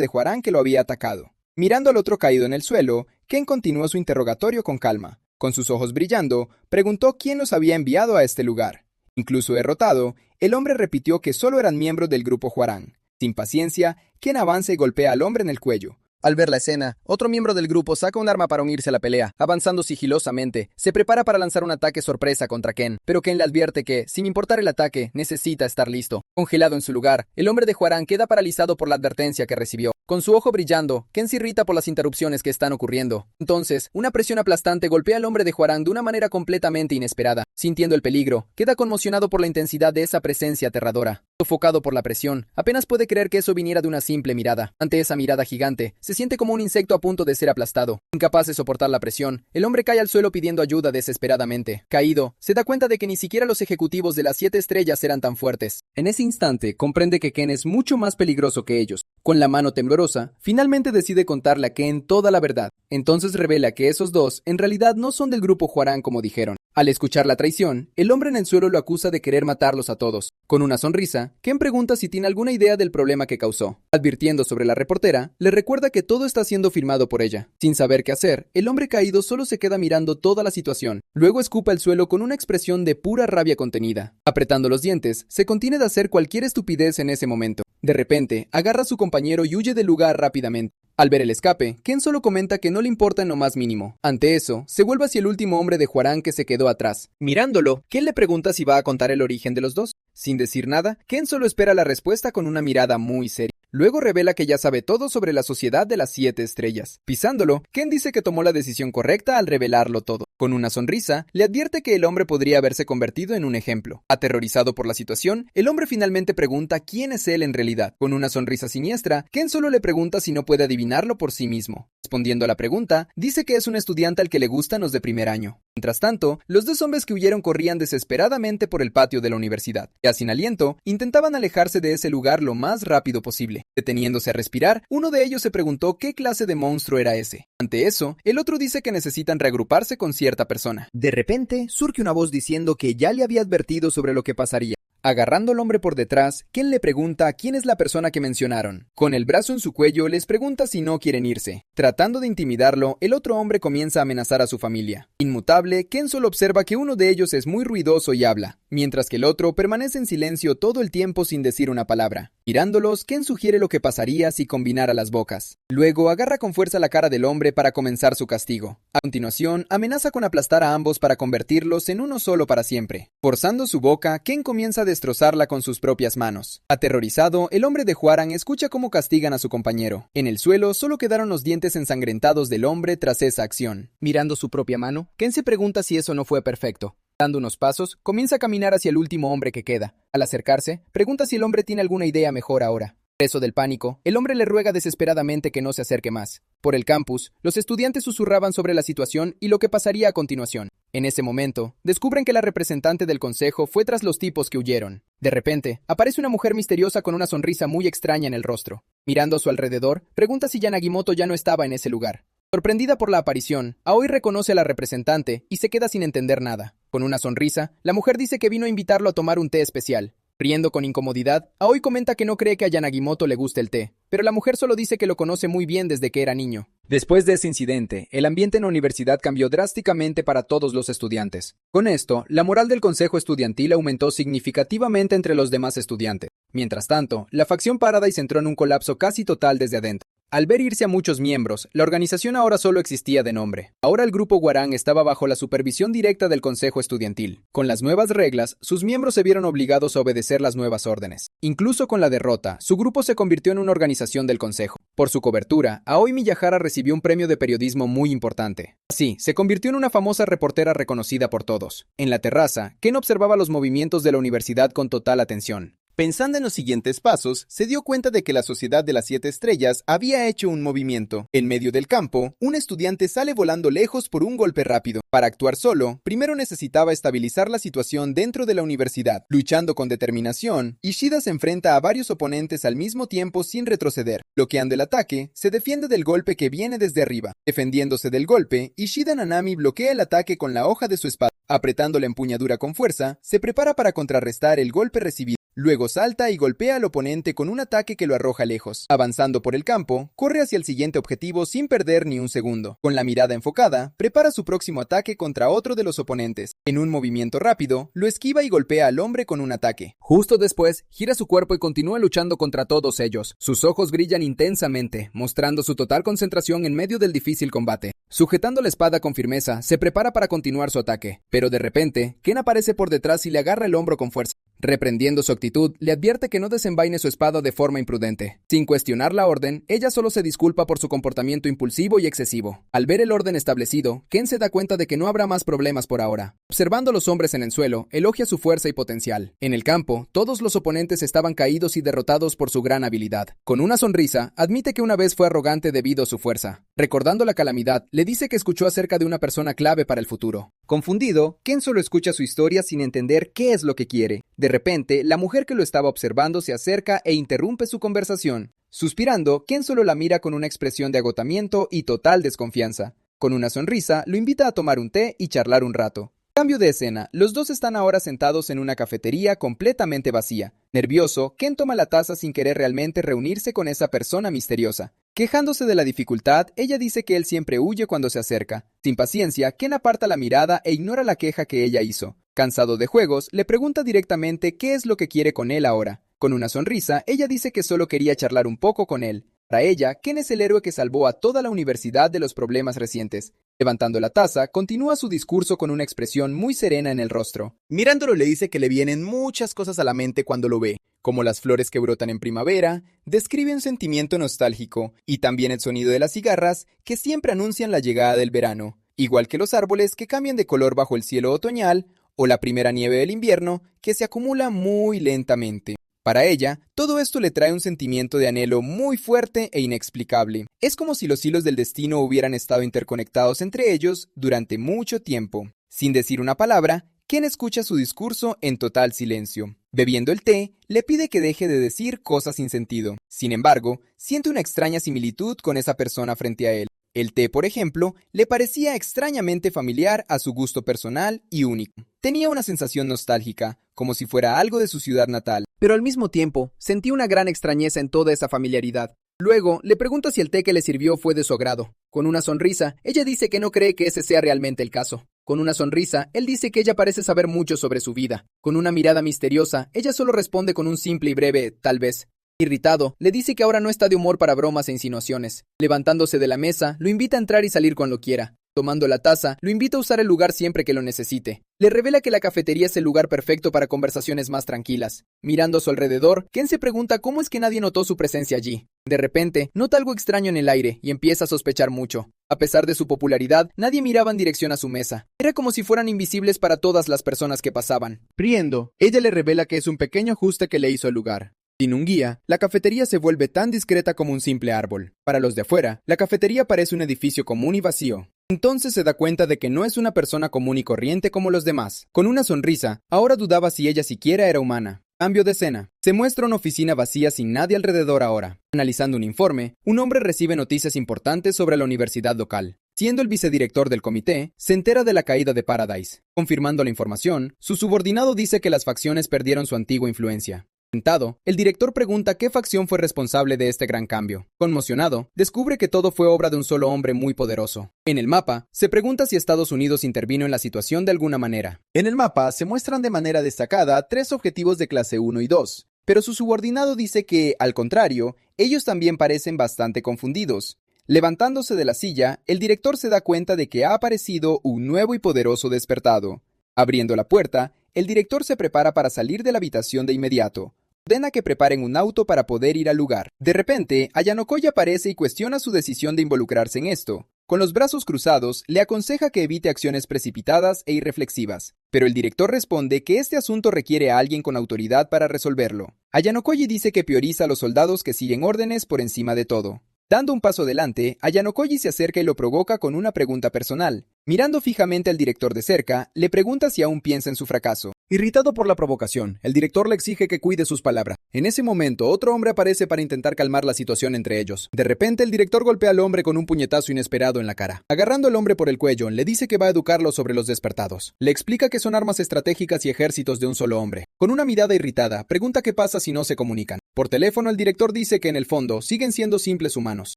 de Hwoarang que lo había atacado. Mirando al otro caído en el suelo, Ken continuó su interrogatorio con calma. Con sus ojos brillando, preguntó quién los había enviado a este lugar. Incluso derrotado, el hombre repitió que solo eran miembros del grupo Hwoarang. Sin paciencia, Ken avanza y golpea al hombre en el cuello. Al ver la escena, otro miembro del grupo saca un arma para unirse a la pelea. Avanzando sigilosamente, se prepara para lanzar un ataque sorpresa contra Ken, pero Ken le advierte que, sin importar el ataque, necesita estar listo. Congelado en su lugar, el hombre de Hwoarang queda paralizado por la advertencia que recibió. Con su ojo brillando, Ken se irrita por las interrupciones que están ocurriendo. Entonces, una presión aplastante golpea al hombre de Hwoarang de una manera completamente inesperada. Sintiendo el peligro, queda conmocionado por la intensidad de esa presencia aterradora. Sofocado por la presión, apenas puede creer que eso viniera de una simple mirada. Ante esa mirada gigante, se siente como un insecto a punto de ser aplastado. Incapaz de soportar la presión, el hombre cae al suelo pidiendo ayuda desesperadamente. Caído, se da cuenta de que ni siquiera los ejecutivos de las 7 estrellas eran tan fuertes. En ese instante, comprende que Ken es mucho más peligroso que ellos. Con la mano temblorosa, finalmente decide contarle a Ken toda la verdad. Entonces revela que esos dos, en realidad, no son del grupo Hwoarang como dijeron. Al escuchar la traición, el hombre en el suelo lo acusa de querer matarlos a todos. Con una sonrisa, Ken pregunta si tiene alguna idea del problema que causó. Advirtiendo sobre la reportera, le recuerda que todo está siendo filmado por ella. Sin saber qué hacer, el hombre caído solo se queda mirando toda la situación. Luego escupa el suelo con una expresión de pura rabia contenida. Apretando los dientes, se contiene de hacer cualquier estupidez en ese momento. De repente, agarra a su compañero y huye del lugar rápidamente. Al ver el escape, Ken solo comenta que no le importa en lo más mínimo. Ante eso, se vuelve hacia el último hombre de Hwoarang que se quedó atrás. Mirándolo, Ken le pregunta si va a contar el origen de los dos. Sin decir nada, Ken solo espera la respuesta con una mirada muy seria. Luego revela que ya sabe todo sobre la Sociedad de las 7 Estrellas. Pisándolo, Ken dice que tomó la decisión correcta al revelarlo todo. Con una sonrisa, le advierte que el hombre podría haberse convertido en un ejemplo. Aterrorizado por la situación, el hombre finalmente pregunta quién es él en realidad. Con una sonrisa siniestra, Ken solo le pregunta si no puede adivinarlo por sí mismo. Respondiendo a la pregunta, dice que es un estudiante al que le gustan los de primer año. Mientras tanto, los dos hombres que huyeron corrían desesperadamente por el patio de la universidad. Ya sin aliento, intentaban alejarse de ese lugar lo más rápido posible. Deteniéndose a respirar, uno de ellos se preguntó qué clase de monstruo era ese. Ante eso, el otro dice que necesitan reagruparse con cierta persona. De repente, surge una voz diciendo que ya le había advertido sobre lo que pasaría. Agarrando al hombre por detrás, Ken le pregunta quién es la persona que mencionaron. Con el brazo en su cuello, les pregunta si no quieren irse. Tratando de intimidarlo, el otro hombre comienza a amenazar a su familia. Inmutable, Ken solo observa que uno de ellos es muy ruidoso y habla, mientras que el otro permanece en silencio todo el tiempo sin decir una palabra. Mirándolos, Ken sugiere lo que pasaría si combinara las bocas. Luego agarra con fuerza la cara del hombre para comenzar su castigo. A continuación, amenaza con aplastar a ambos para convertirlos en uno solo para siempre. Forzando su boca, Ken comienza a destrozarla con sus propias manos. Aterrorizado, el hombre de Hwoarang escucha cómo castigan a su compañero. En el suelo solo quedaron los dientes ensangrentados del hombre tras esa acción. Mirando su propia mano, Ken se pregunta si eso no fue perfecto. Dando unos pasos, comienza a caminar hacia el último hombre que queda. Al acercarse, pregunta si el hombre tiene alguna idea mejor ahora. Preso del pánico, el hombre le ruega desesperadamente que no se acerque más. Por el campus, los estudiantes susurraban sobre la situación y lo que pasaría a continuación. En ese momento, descubren que la representante del consejo fue tras los tipos que huyeron. De repente, aparece una mujer misteriosa con una sonrisa muy extraña en el rostro. Mirando a su alrededor, pregunta si Yanagimoto ya no estaba en ese lugar. Sorprendida por la aparición, Aoi reconoce a la representante y se queda sin entender nada. Con una sonrisa, la mujer dice que vino a invitarlo a tomar un té especial. Riendo con incomodidad, Aoi comenta que no cree que a Yanagimoto le guste el té, pero la mujer solo dice que lo conoce muy bien desde que era niño. Después de ese incidente, el ambiente en la universidad cambió drásticamente para todos los estudiantes. Con esto, la moral del consejo estudiantil aumentó significativamente entre los demás estudiantes. Mientras tanto, la facción Paradise entró en un colapso casi total desde adentro. Al ver irse a muchos miembros, la organización ahora solo existía de nombre. Ahora el grupo Hwoarang estaba bajo la supervisión directa del consejo estudiantil. Con las nuevas reglas, sus miembros se vieron obligados a obedecer las nuevas órdenes. Incluso con la derrota, su grupo se convirtió en una organización del consejo. Por su cobertura, Aoi Miyahara recibió un premio de periodismo muy importante. Así, se convirtió en una famosa reportera reconocida por todos. En la terraza, Ken observaba los movimientos de la universidad con total atención. Pensando en los siguientes pasos, se dio cuenta de que la Sociedad de las 7 Estrellas había hecho un movimiento. En medio del campo, un estudiante sale volando lejos por un golpe rápido. Para actuar solo, primero necesitaba estabilizar la situación dentro de la universidad. Luchando con determinación, Ishida se enfrenta a varios oponentes al mismo tiempo sin retroceder. Bloqueando el ataque, se defiende del golpe que viene desde arriba. Defendiéndose del golpe, Ishida Nanami bloquea el ataque con la hoja de su espada. Apretando la empuñadura con fuerza, se prepara para contrarrestar el golpe recibido. Luego salta y golpea al oponente con un ataque que lo arroja lejos. Avanzando por el campo, corre hacia el siguiente objetivo sin perder ni un segundo. Con la mirada enfocada, prepara su próximo ataque contra otro de los oponentes. En un movimiento rápido, lo esquiva y golpea al hombre con un ataque. Justo después, gira su cuerpo y continúa luchando contra todos ellos. Sus ojos brillan intensamente, mostrando su total concentración en medio del difícil combate. Sujetando la espada con firmeza, se prepara para continuar su ataque. Pero de repente, Ken aparece por detrás y le agarra el hombro con fuerza. Reprendiendo su actitud, le advierte que no desenvaine su espada de forma imprudente. Sin cuestionar la orden, ella solo se disculpa por su comportamiento impulsivo y excesivo. Al ver el orden establecido, Ken se da cuenta de que no habrá más problemas por ahora. Observando a los hombres en el suelo, elogia su fuerza y potencial. En el campo, todos los oponentes estaban caídos y derrotados por su gran habilidad. Con una sonrisa, admite que una vez fue arrogante debido a su fuerza. Recordando la calamidad, le dice que escuchó acerca de una persona clave para el futuro. Confundido, Ken solo escucha su historia sin entender qué es lo que quiere. De repente, la mujer que lo estaba observando se acerca e interrumpe su conversación. Suspirando, Ken solo la mira con una expresión de agotamiento y total desconfianza. Con una sonrisa, lo invita a tomar un té y charlar un rato. Cambio de escena, los dos están ahora sentados en una cafetería completamente vacía. Nervioso, Ken toma la taza sin querer realmente reunirse con esa persona misteriosa. Quejándose de la dificultad, ella dice que él siempre huye cuando se acerca. Sin paciencia, Ken aparta la mirada e ignora la queja que ella hizo. Cansado de juegos, le pregunta directamente qué es lo que quiere con él ahora. Con una sonrisa, ella dice que solo quería charlar un poco con él. Para ella, Ken es el héroe que salvó a toda la universidad de los problemas recientes. Levantando la taza, continúa su discurso con una expresión muy serena en el rostro. Mirándolo le dice que le vienen muchas cosas a la mente cuando lo ve, como las flores que brotan en primavera, describe un sentimiento nostálgico, y también el sonido de las cigarras que siempre anuncian la llegada del verano, igual que los árboles que cambian de color bajo el cielo otoñal, o la primera nieve del invierno que se acumula muy lentamente. Para ella, todo esto le trae un sentimiento de anhelo muy fuerte e inexplicable. Es como si los hilos del destino hubieran estado interconectados entre ellos durante mucho tiempo. Sin decir una palabra, Ken escucha su discurso en total silencio. Bebiendo el té, le pide que deje de decir cosas sin sentido. Sin embargo, siente una extraña similitud con esa persona frente a él. El té, por ejemplo, le parecía extrañamente familiar a su gusto personal y único. Tenía una sensación nostálgica, como si fuera algo de su ciudad natal. Pero al mismo tiempo, sentí una gran extrañeza en toda esa familiaridad. Luego, le pregunta si el té que le sirvió fue de su agrado. Con una sonrisa, ella dice que no cree que ese sea realmente el caso. Con una sonrisa, él dice que ella parece saber mucho sobre su vida. Con una mirada misteriosa, ella solo responde con un simple y breve «tal vez». Irritado, le dice que ahora no está de humor para bromas e insinuaciones. Levantándose de la mesa, lo invita a entrar y salir cuando quiera. Tomando la taza, lo invita a usar el lugar siempre que lo necesite. Le revela que la cafetería es el lugar perfecto para conversaciones más tranquilas. Mirando a su alrededor, Ken se pregunta cómo es que nadie notó su presencia allí. De repente, nota algo extraño en el aire y empieza a sospechar mucho. A pesar de su popularidad, nadie miraba en dirección a su mesa. Era como si fueran invisibles para todas las personas que pasaban. Riendo, ella le revela que es un pequeño ajuste que le hizo el lugar. Sin un guía, la cafetería se vuelve tan discreta como un simple árbol. Para los de afuera, la cafetería parece un edificio común y vacío. Entonces se da cuenta de que no es una persona común y corriente como los demás. Con una sonrisa, ahora dudaba si ella siquiera era humana. Cambio de escena. Se muestra una oficina vacía sin nadie alrededor ahora. Analizando un informe, un hombre recibe noticias importantes sobre la universidad local. Siendo el vicedirector del comité, se entera de la caída de Paradise. Confirmando la información, su subordinado dice que las facciones perdieron su antigua influencia. Sentado, el director pregunta qué facción fue responsable de este gran cambio. Conmocionado, descubre que todo fue obra de un solo hombre muy poderoso. En el mapa, se pregunta si Estados Unidos intervino en la situación de alguna manera. En el mapa se muestran de manera destacada 3 objetivos de clase 1 y 2, pero su subordinado dice que, al contrario, ellos también parecen bastante confundidos. Levantándose de la silla, el director se da cuenta de que ha aparecido un nuevo y poderoso despertado. Abriendo la puerta, el director se prepara para salir de la habitación de inmediato. Ordena que preparen un auto para poder ir al lugar. De repente, Ayanokoi aparece y cuestiona su decisión de involucrarse en esto. Con los brazos cruzados, le aconseja que evite acciones precipitadas e irreflexivas. Pero el director responde que este asunto requiere a alguien con autoridad para resolverlo. Ayanokoi dice que prioriza a los soldados que siguen órdenes por encima de todo. Dando un paso adelante, Ayanokoi se acerca y lo provoca con una pregunta personal. Mirando fijamente al director de cerca, le pregunta si aún piensa en su fracaso. Irritado por la provocación, el director le exige que cuide sus palabras. En ese momento, otro hombre aparece para intentar calmar la situación entre ellos. De repente, el director golpea al hombre con un puñetazo inesperado en la cara. Agarrando al hombre por el cuello, le dice que va a educarlo sobre los despertados. Le explica que son armas estratégicas y ejércitos de un solo hombre. Con una mirada irritada, pregunta qué pasa si no se comunican. Por teléfono, el director dice que en el fondo siguen siendo simples humanos.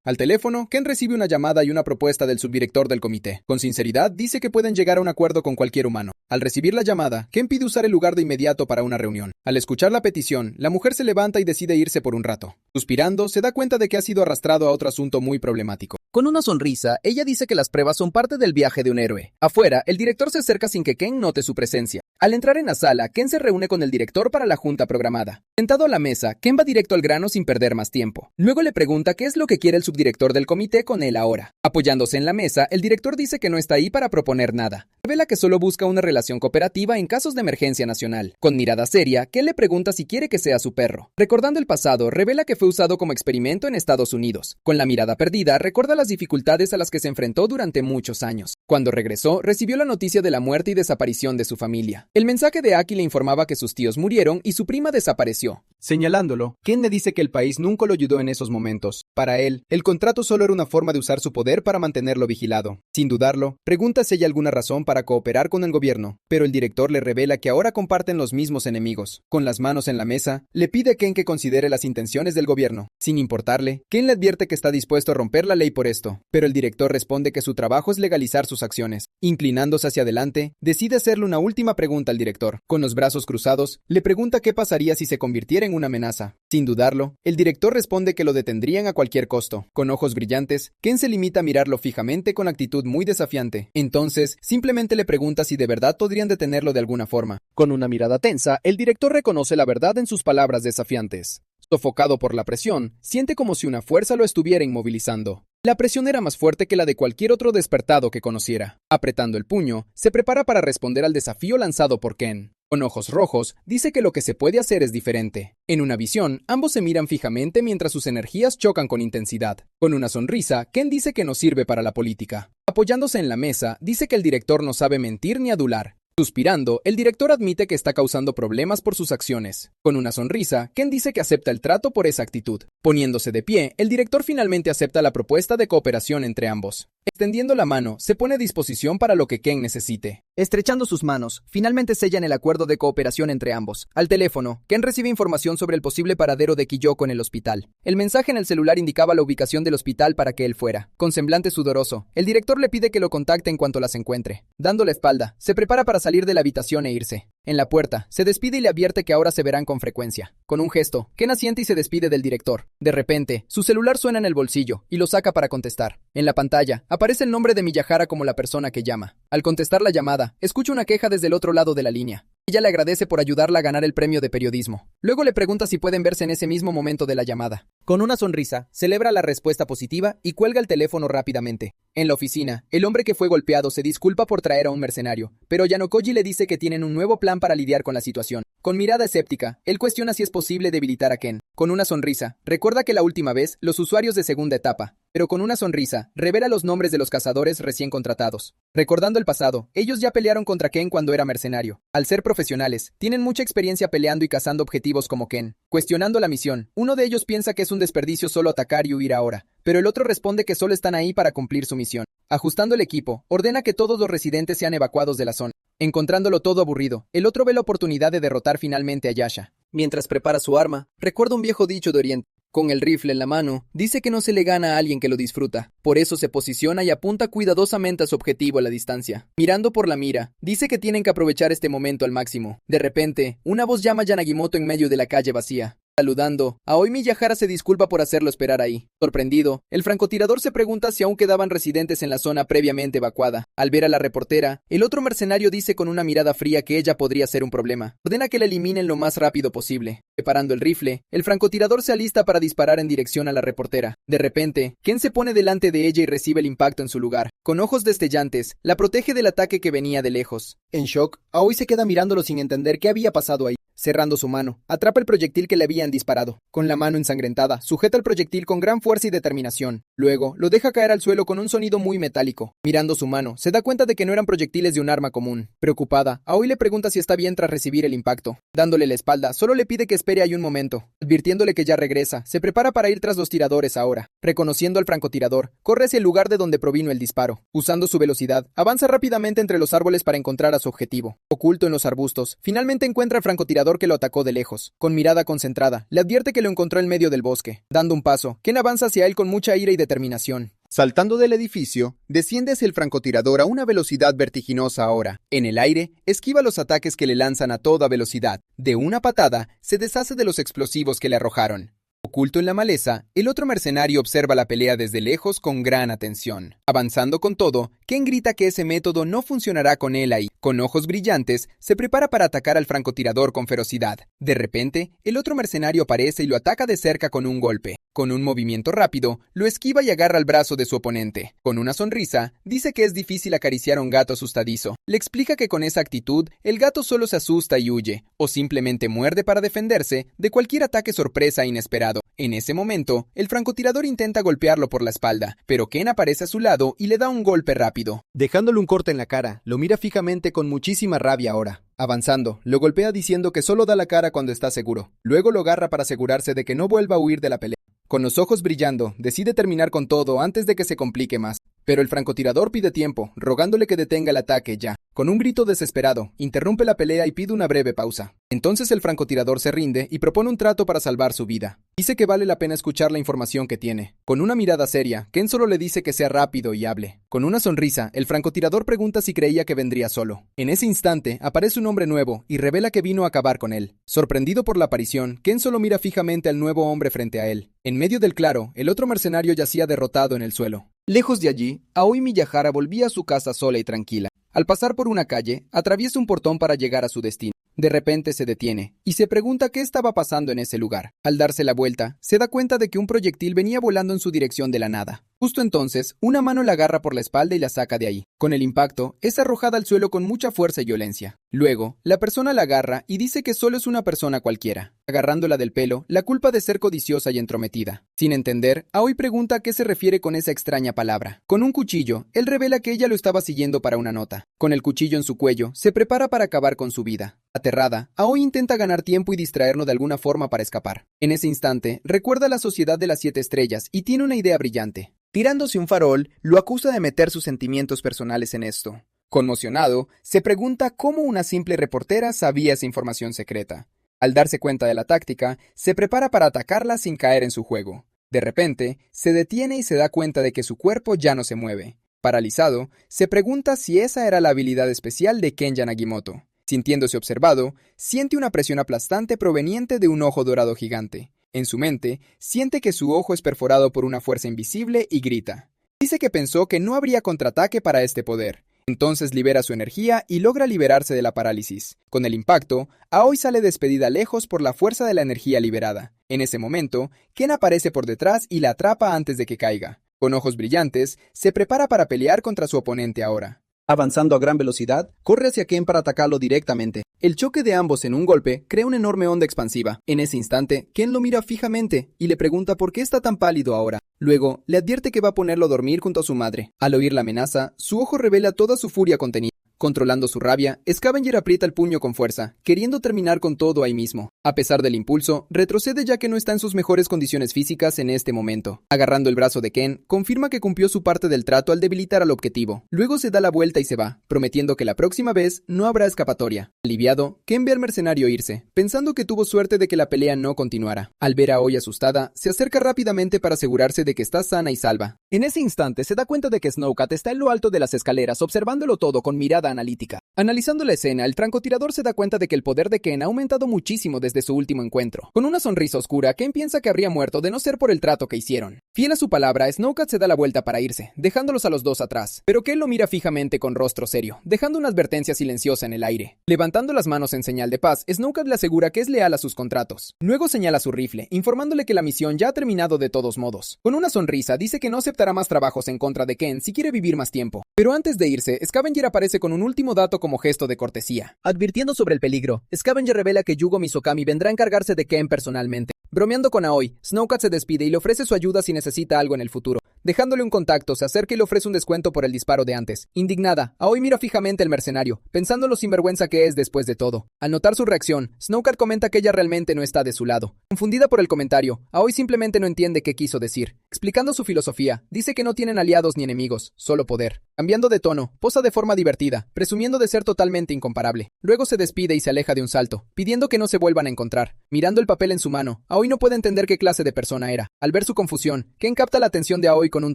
Al teléfono, Ken recibe una llamada y una propuesta del subdirector del comité. Con sinceridad, dice que pueden llegar a un acuerdo con cualquier humano. Al recibir la llamada, Ken pide usar el lugar de inmediato para una reunión. Al escuchar la petición, la mujer se levanta y decide irse por un rato. Suspirando, se da cuenta de que ha sido arrastrado a otro asunto muy problemático. Con una sonrisa, ella dice que las pruebas son parte del viaje de un héroe. Afuera, el director se acerca sin que Ken note su presencia. Al entrar en la sala, Ken se reúne con el director para la junta programada. Sentado a la mesa, Ken va directo al grano sin perder más tiempo. Luego le pregunta qué es lo que quiere el subdirector del comité con él ahora. Apoyándose en la mesa, el director dice que no está ahí para proponer nada. Revela que solo busca una relación cooperativa en casos de emergencia nacional. Con mirada seria, Ken le pregunta si quiere que sea su perro. Recordando el pasado, revela que fue usado como experimento en Estados Unidos. Con la mirada perdida, recuerda las dificultades a las que se enfrentó durante muchos años. Cuando regresó, recibió la noticia de la muerte y desaparición de su familia. El mensaje de Aki le informaba que sus tíos murieron y su prima desapareció. Señalándolo, Ken le dice que el país nunca lo ayudó en esos momentos. Para él, el contrato solo era una forma de usar su poder para mantenerlo vigilado. Sin dudarlo, pregunta si hay alguna razón para cooperar con el gobierno, pero el director le revela que ahora comparten los mismos enemigos. Con las manos en la mesa, le pide a Ken que considere las intenciones del gobierno. Sin importarle, Ken le advierte que está dispuesto a romper la ley por esto, pero el director responde que su trabajo es legalizar sus acciones. Inclinándose hacia adelante, decide hacerle una última pregunta al director. Con los brazos cruzados, le pregunta qué pasaría si se convirtiera en una amenaza. Sin dudarlo, el director responde que lo detendrían a cualquier costo. Con ojos brillantes, Ken se limita a mirarlo fijamente con actitud muy desafiante. Entonces, simplemente le pregunta si de verdad podrían detenerlo de alguna forma. Con una mirada tensa, el director reconoce la verdad en sus palabras desafiantes. Sofocado por la presión, siente como si una fuerza lo estuviera inmovilizando. La presión era más fuerte que la de cualquier otro despertado que conociera. Apretando el puño, se prepara para responder al desafío lanzado por Ken. Con ojos rojos, dice que lo que se puede hacer es diferente. En una visión, ambos se miran fijamente mientras sus energías chocan con intensidad. Con una sonrisa, Ken dice que no sirve para la política. Apoyándose en la mesa, dice que el director no sabe mentir ni adular. Suspirando, el director admite que está causando problemas por sus acciones. Con una sonrisa, Ken dice que acepta el trato por esa actitud. Poniéndose de pie, el director finalmente acepta la propuesta de cooperación entre ambos. Extendiendo la mano, se pone a disposición para lo que Ken necesite. Estrechando sus manos, finalmente sellan el acuerdo de cooperación entre ambos. Al teléfono, Ken recibe información sobre el posible paradero de Kyoko en el hospital. El mensaje en el celular indicaba la ubicación del hospital para que él fuera. Con semblante sudoroso, el director le pide que lo contacte en cuanto las encuentre. Dando la espalda, se prepara para salir de la habitación e irse. En la puerta, se despide y le advierte que ahora se verán con frecuencia. Con un gesto, Ken asiente y se despide del director. De repente, su celular suena en el bolsillo y lo saca para contestar. En la pantalla, aparece el nombre de Miyahara como la persona que llama. Al contestar la llamada, escucha una queja desde el otro lado de la línea. Ella le agradece por ayudarla a ganar el premio de periodismo. Luego le pregunta si pueden verse en ese mismo momento de la llamada. Con una sonrisa, celebra la respuesta positiva y cuelga el teléfono rápidamente. En la oficina, el hombre que fue golpeado se disculpa por traer a un mercenario, pero Yanokoji le dice que tienen un nuevo plan para lidiar con la situación. Con mirada escéptica, él cuestiona si es posible debilitar a Ken. Con una sonrisa, recuerda que la última vez, los usuarios de segunda etapa, pero con una sonrisa, revela los nombres de los cazadores recién contratados. Recordando el pasado, ellos ya pelearon contra Ken cuando era mercenario. Al ser profesionales, tienen mucha experiencia peleando y cazando objetivos como Ken. Cuestionando la misión, uno de ellos piensa que es un desperdicio solo atacar y huir ahora, pero el otro responde que solo están ahí para cumplir su misión. Ajustando el equipo, ordena que todos los residentes sean evacuados de la zona. Encontrándolo todo aburrido, el otro ve la oportunidad de derrotar finalmente a Yasha. Mientras prepara su arma, recuerda un viejo dicho de Oriente. Con el rifle en la mano, dice que no se le gana a alguien que lo disfruta. Por eso se posiciona y apunta cuidadosamente a su objetivo a la distancia. Mirando por la mira, dice que tienen que aprovechar este momento al máximo. De repente, una voz llama a Yanagimoto en medio de la calle vacía. Saludando, Aoi Miyahara se disculpa por hacerlo esperar ahí. Sorprendido, el francotirador se pregunta si aún quedaban residentes en la zona previamente evacuada. Al ver a la reportera, el otro mercenario dice con una mirada fría que ella podría ser un problema. Ordena que la eliminen lo más rápido posible. Preparando el rifle, el francotirador se alista para disparar en dirección a la reportera. De repente, Ken se pone delante de ella y recibe el impacto en su lugar. Con ojos destellantes, la protege del ataque que venía de lejos. En shock, Aoi se queda mirándolo sin entender qué había pasado ahí. Cerrando su mano, atrapa el proyectil que le habían disparado. Con la mano ensangrentada, sujeta el proyectil con gran fuerza y determinación. Luego, lo deja caer al suelo con un sonido muy metálico. Mirando su mano, se da cuenta de que no eran proyectiles de un arma común. Preocupada, Aoi le pregunta si está bien tras recibir el impacto. Dándole la espalda, solo le pide que espere ahí un momento. Advirtiéndole que ya regresa, se prepara para ir tras los tiradores ahora. Reconociendo al francotirador, corre hacia el lugar de donde provino el disparo. Usando su velocidad, avanza rápidamente entre los árboles para encontrar a su objetivo. Oculto en los arbustos, finalmente encuentra al francotirador que lo atacó de lejos. Con mirada concentrada, le advierte que lo encontró en medio del bosque. Dando un paso, Ken avanza hacia él con mucha ira y determinación. Saltando del edificio, desciende hacia el francotirador a una velocidad vertiginosa ahora. En el aire, esquiva los ataques que le lanzan a toda velocidad. De una patada, se deshace de los explosivos que le arrojaron. Oculto en la maleza, el otro mercenario observa la pelea desde lejos con gran atención. Avanzando con todo, Ken grita que ese método no funcionará con él ahí. Con ojos brillantes, se prepara para atacar al francotirador con ferocidad. De repente, el otro mercenario aparece y lo ataca de cerca con un golpe. Con un movimiento rápido, lo esquiva y agarra el brazo de su oponente. Con una sonrisa, dice que es difícil acariciar a un gato asustadizo. Le explica que con esa actitud, el gato solo se asusta y huye, o simplemente muerde para defenderse de cualquier ataque sorpresa inesperado. En ese momento, el francotirador intenta golpearlo por la espalda, pero Ken aparece a su lado y le da un golpe rápido. Dejándole un corte en la cara, lo mira fijamente con muchísima rabia ahora. Avanzando, lo golpea diciendo que solo da la cara cuando está seguro. Luego lo agarra para asegurarse de que no vuelva a huir de la pelea. Con los ojos brillando, decide terminar con todo antes de que se complique más. Pero el francotirador pide tiempo, rogándole que detenga el ataque ya. Con un grito desesperado, interrumpe la pelea y pide una breve pausa. Entonces el francotirador se rinde y propone un trato para salvar su vida. Dice que vale la pena escuchar la información que tiene. Con una mirada seria, Ken solo le dice que sea rápido y hable. Con una sonrisa, el francotirador pregunta si creía que vendría solo. En ese instante, aparece un hombre nuevo y revela que vino a acabar con él. Sorprendido por la aparición, Ken solo mira fijamente al nuevo hombre frente a él. En medio del claro, el otro mercenario yacía derrotado en el suelo. Lejos de allí, Aoi Miyahara volvía a su casa sola y tranquila. Al pasar por una calle, atraviesa un portón para llegar a su destino. De repente se detiene, y se pregunta qué estaba pasando en ese lugar. Al darse la vuelta, se da cuenta de que un proyectil venía volando en su dirección de la nada. Justo entonces, una mano la agarra por la espalda y la saca de ahí. Con el impacto, es arrojada al suelo con mucha fuerza y violencia. Luego, la persona la agarra y dice que solo es una persona cualquiera, agarrándola del pelo, la culpa de ser codiciosa y entrometida. Sin entender, Aoi pregunta a qué se refiere con esa extraña palabra. Con un cuchillo, él revela que ella lo estaba siguiendo para una nota. Con el cuchillo en su cuello, se prepara para acabar con su vida. Aterrada, Aoi intenta ganar tiempo y distraerlo de alguna forma para escapar. En ese instante, recuerda la Sociedad de las 7 Estrellas y tiene una idea brillante. Tirándose un farol, lo acusa de meter sus sentimientos personales en esto. Conmocionado, se pregunta cómo una simple reportera sabía esa información secreta. Al darse cuenta de la táctica, se prepara para atacarla sin caer en su juego. De repente, se detiene y se da cuenta de que su cuerpo ya no se mueve. Paralizado, se pregunta si esa era la habilidad especial de Ken Yanagimoto. Sintiéndose observado, siente una presión aplastante proveniente de un ojo dorado gigante. En su mente, siente que su ojo es perforado por una fuerza invisible y grita. Dice que pensó que no habría contraataque para este poder. Entonces libera su energía y logra liberarse de la parálisis. Con el impacto, Aoi sale despedida lejos por la fuerza de la energía liberada. En ese momento, Ken aparece por detrás y la atrapa antes de que caiga. Con ojos brillantes, se prepara para pelear contra su oponente ahora. Avanzando a gran velocidad, corre hacia Ken para atacarlo directamente. El choque de ambos en un golpe crea una enorme onda expansiva. En ese instante, Ken lo mira fijamente y le pregunta por qué está tan pálido ahora. Luego, le advierte que va a ponerlo a dormir junto a su madre. Al oír la amenaza, su ojo revela toda su furia contenida. Controlando su rabia, Scavenger aprieta el puño con fuerza, queriendo terminar con todo ahí mismo. A pesar del impulso, retrocede ya que no está en sus mejores condiciones físicas en este momento. Agarrando el brazo de Ken, confirma que cumplió su parte del trato al debilitar al objetivo. Luego se da la vuelta y se va, prometiendo que la próxima vez no habrá escapatoria. Aliviado, Ken ve al mercenario irse, pensando que tuvo suerte de que la pelea no continuara. Al ver a Aoi asustada, se acerca rápidamente para asegurarse de que está sana y salva. En ese instante se da cuenta de que Snowcat está en lo alto de las escaleras observándolo todo con mirada analítica. Analizando la escena, el francotirador se da cuenta de que el poder de Ken ha aumentado muchísimo desde su último encuentro. Con una sonrisa oscura, Ken piensa que habría muerto de no ser por el trato que hicieron. Fiel a su palabra, Snowcat se da la vuelta para irse, dejándolos a los dos atrás. Pero Ken lo mira fijamente con rostro serio, dejando una advertencia silenciosa en el aire. Levantando las manos en señal de paz, Snowcat le asegura que es leal a sus contratos. Luego señala su rifle, informándole que la misión ya ha terminado de todos modos. Con una sonrisa, dice que no aceptará más trabajos en contra de Ken si quiere vivir más tiempo. Pero antes de irse, Scavenger aparece con un último dato como gesto de cortesía. Advirtiendo sobre el peligro, Scavenger revela que Yugo Misokami vendrá a encargarse de Ken personalmente. Bromeando con Aoi, Snowcat se despide y le ofrece su ayuda si necesita algo en el futuro. Dejándole un contacto, se acerca y le ofrece un descuento por el disparo de antes. Indignada, Aoi mira fijamente al mercenario, pensando lo sinvergüenza que es después de todo. Al notar su reacción, Snowcat comenta que ella realmente no está de su lado. Confundida por el comentario, Aoi simplemente no entiende qué quiso decir. Explicando su filosofía, dice que no tienen aliados ni enemigos, solo poder. Cambiando de tono, posa de forma divertida, presumiendo de ser totalmente incomparable. Luego se despide y se aleja de un salto, pidiendo que no se vuelvan a encontrar. Mirando el papel en su mano, Aoi no puede entender qué clase de persona era. Al ver su confusión, Ken capta la atención de Aoi con un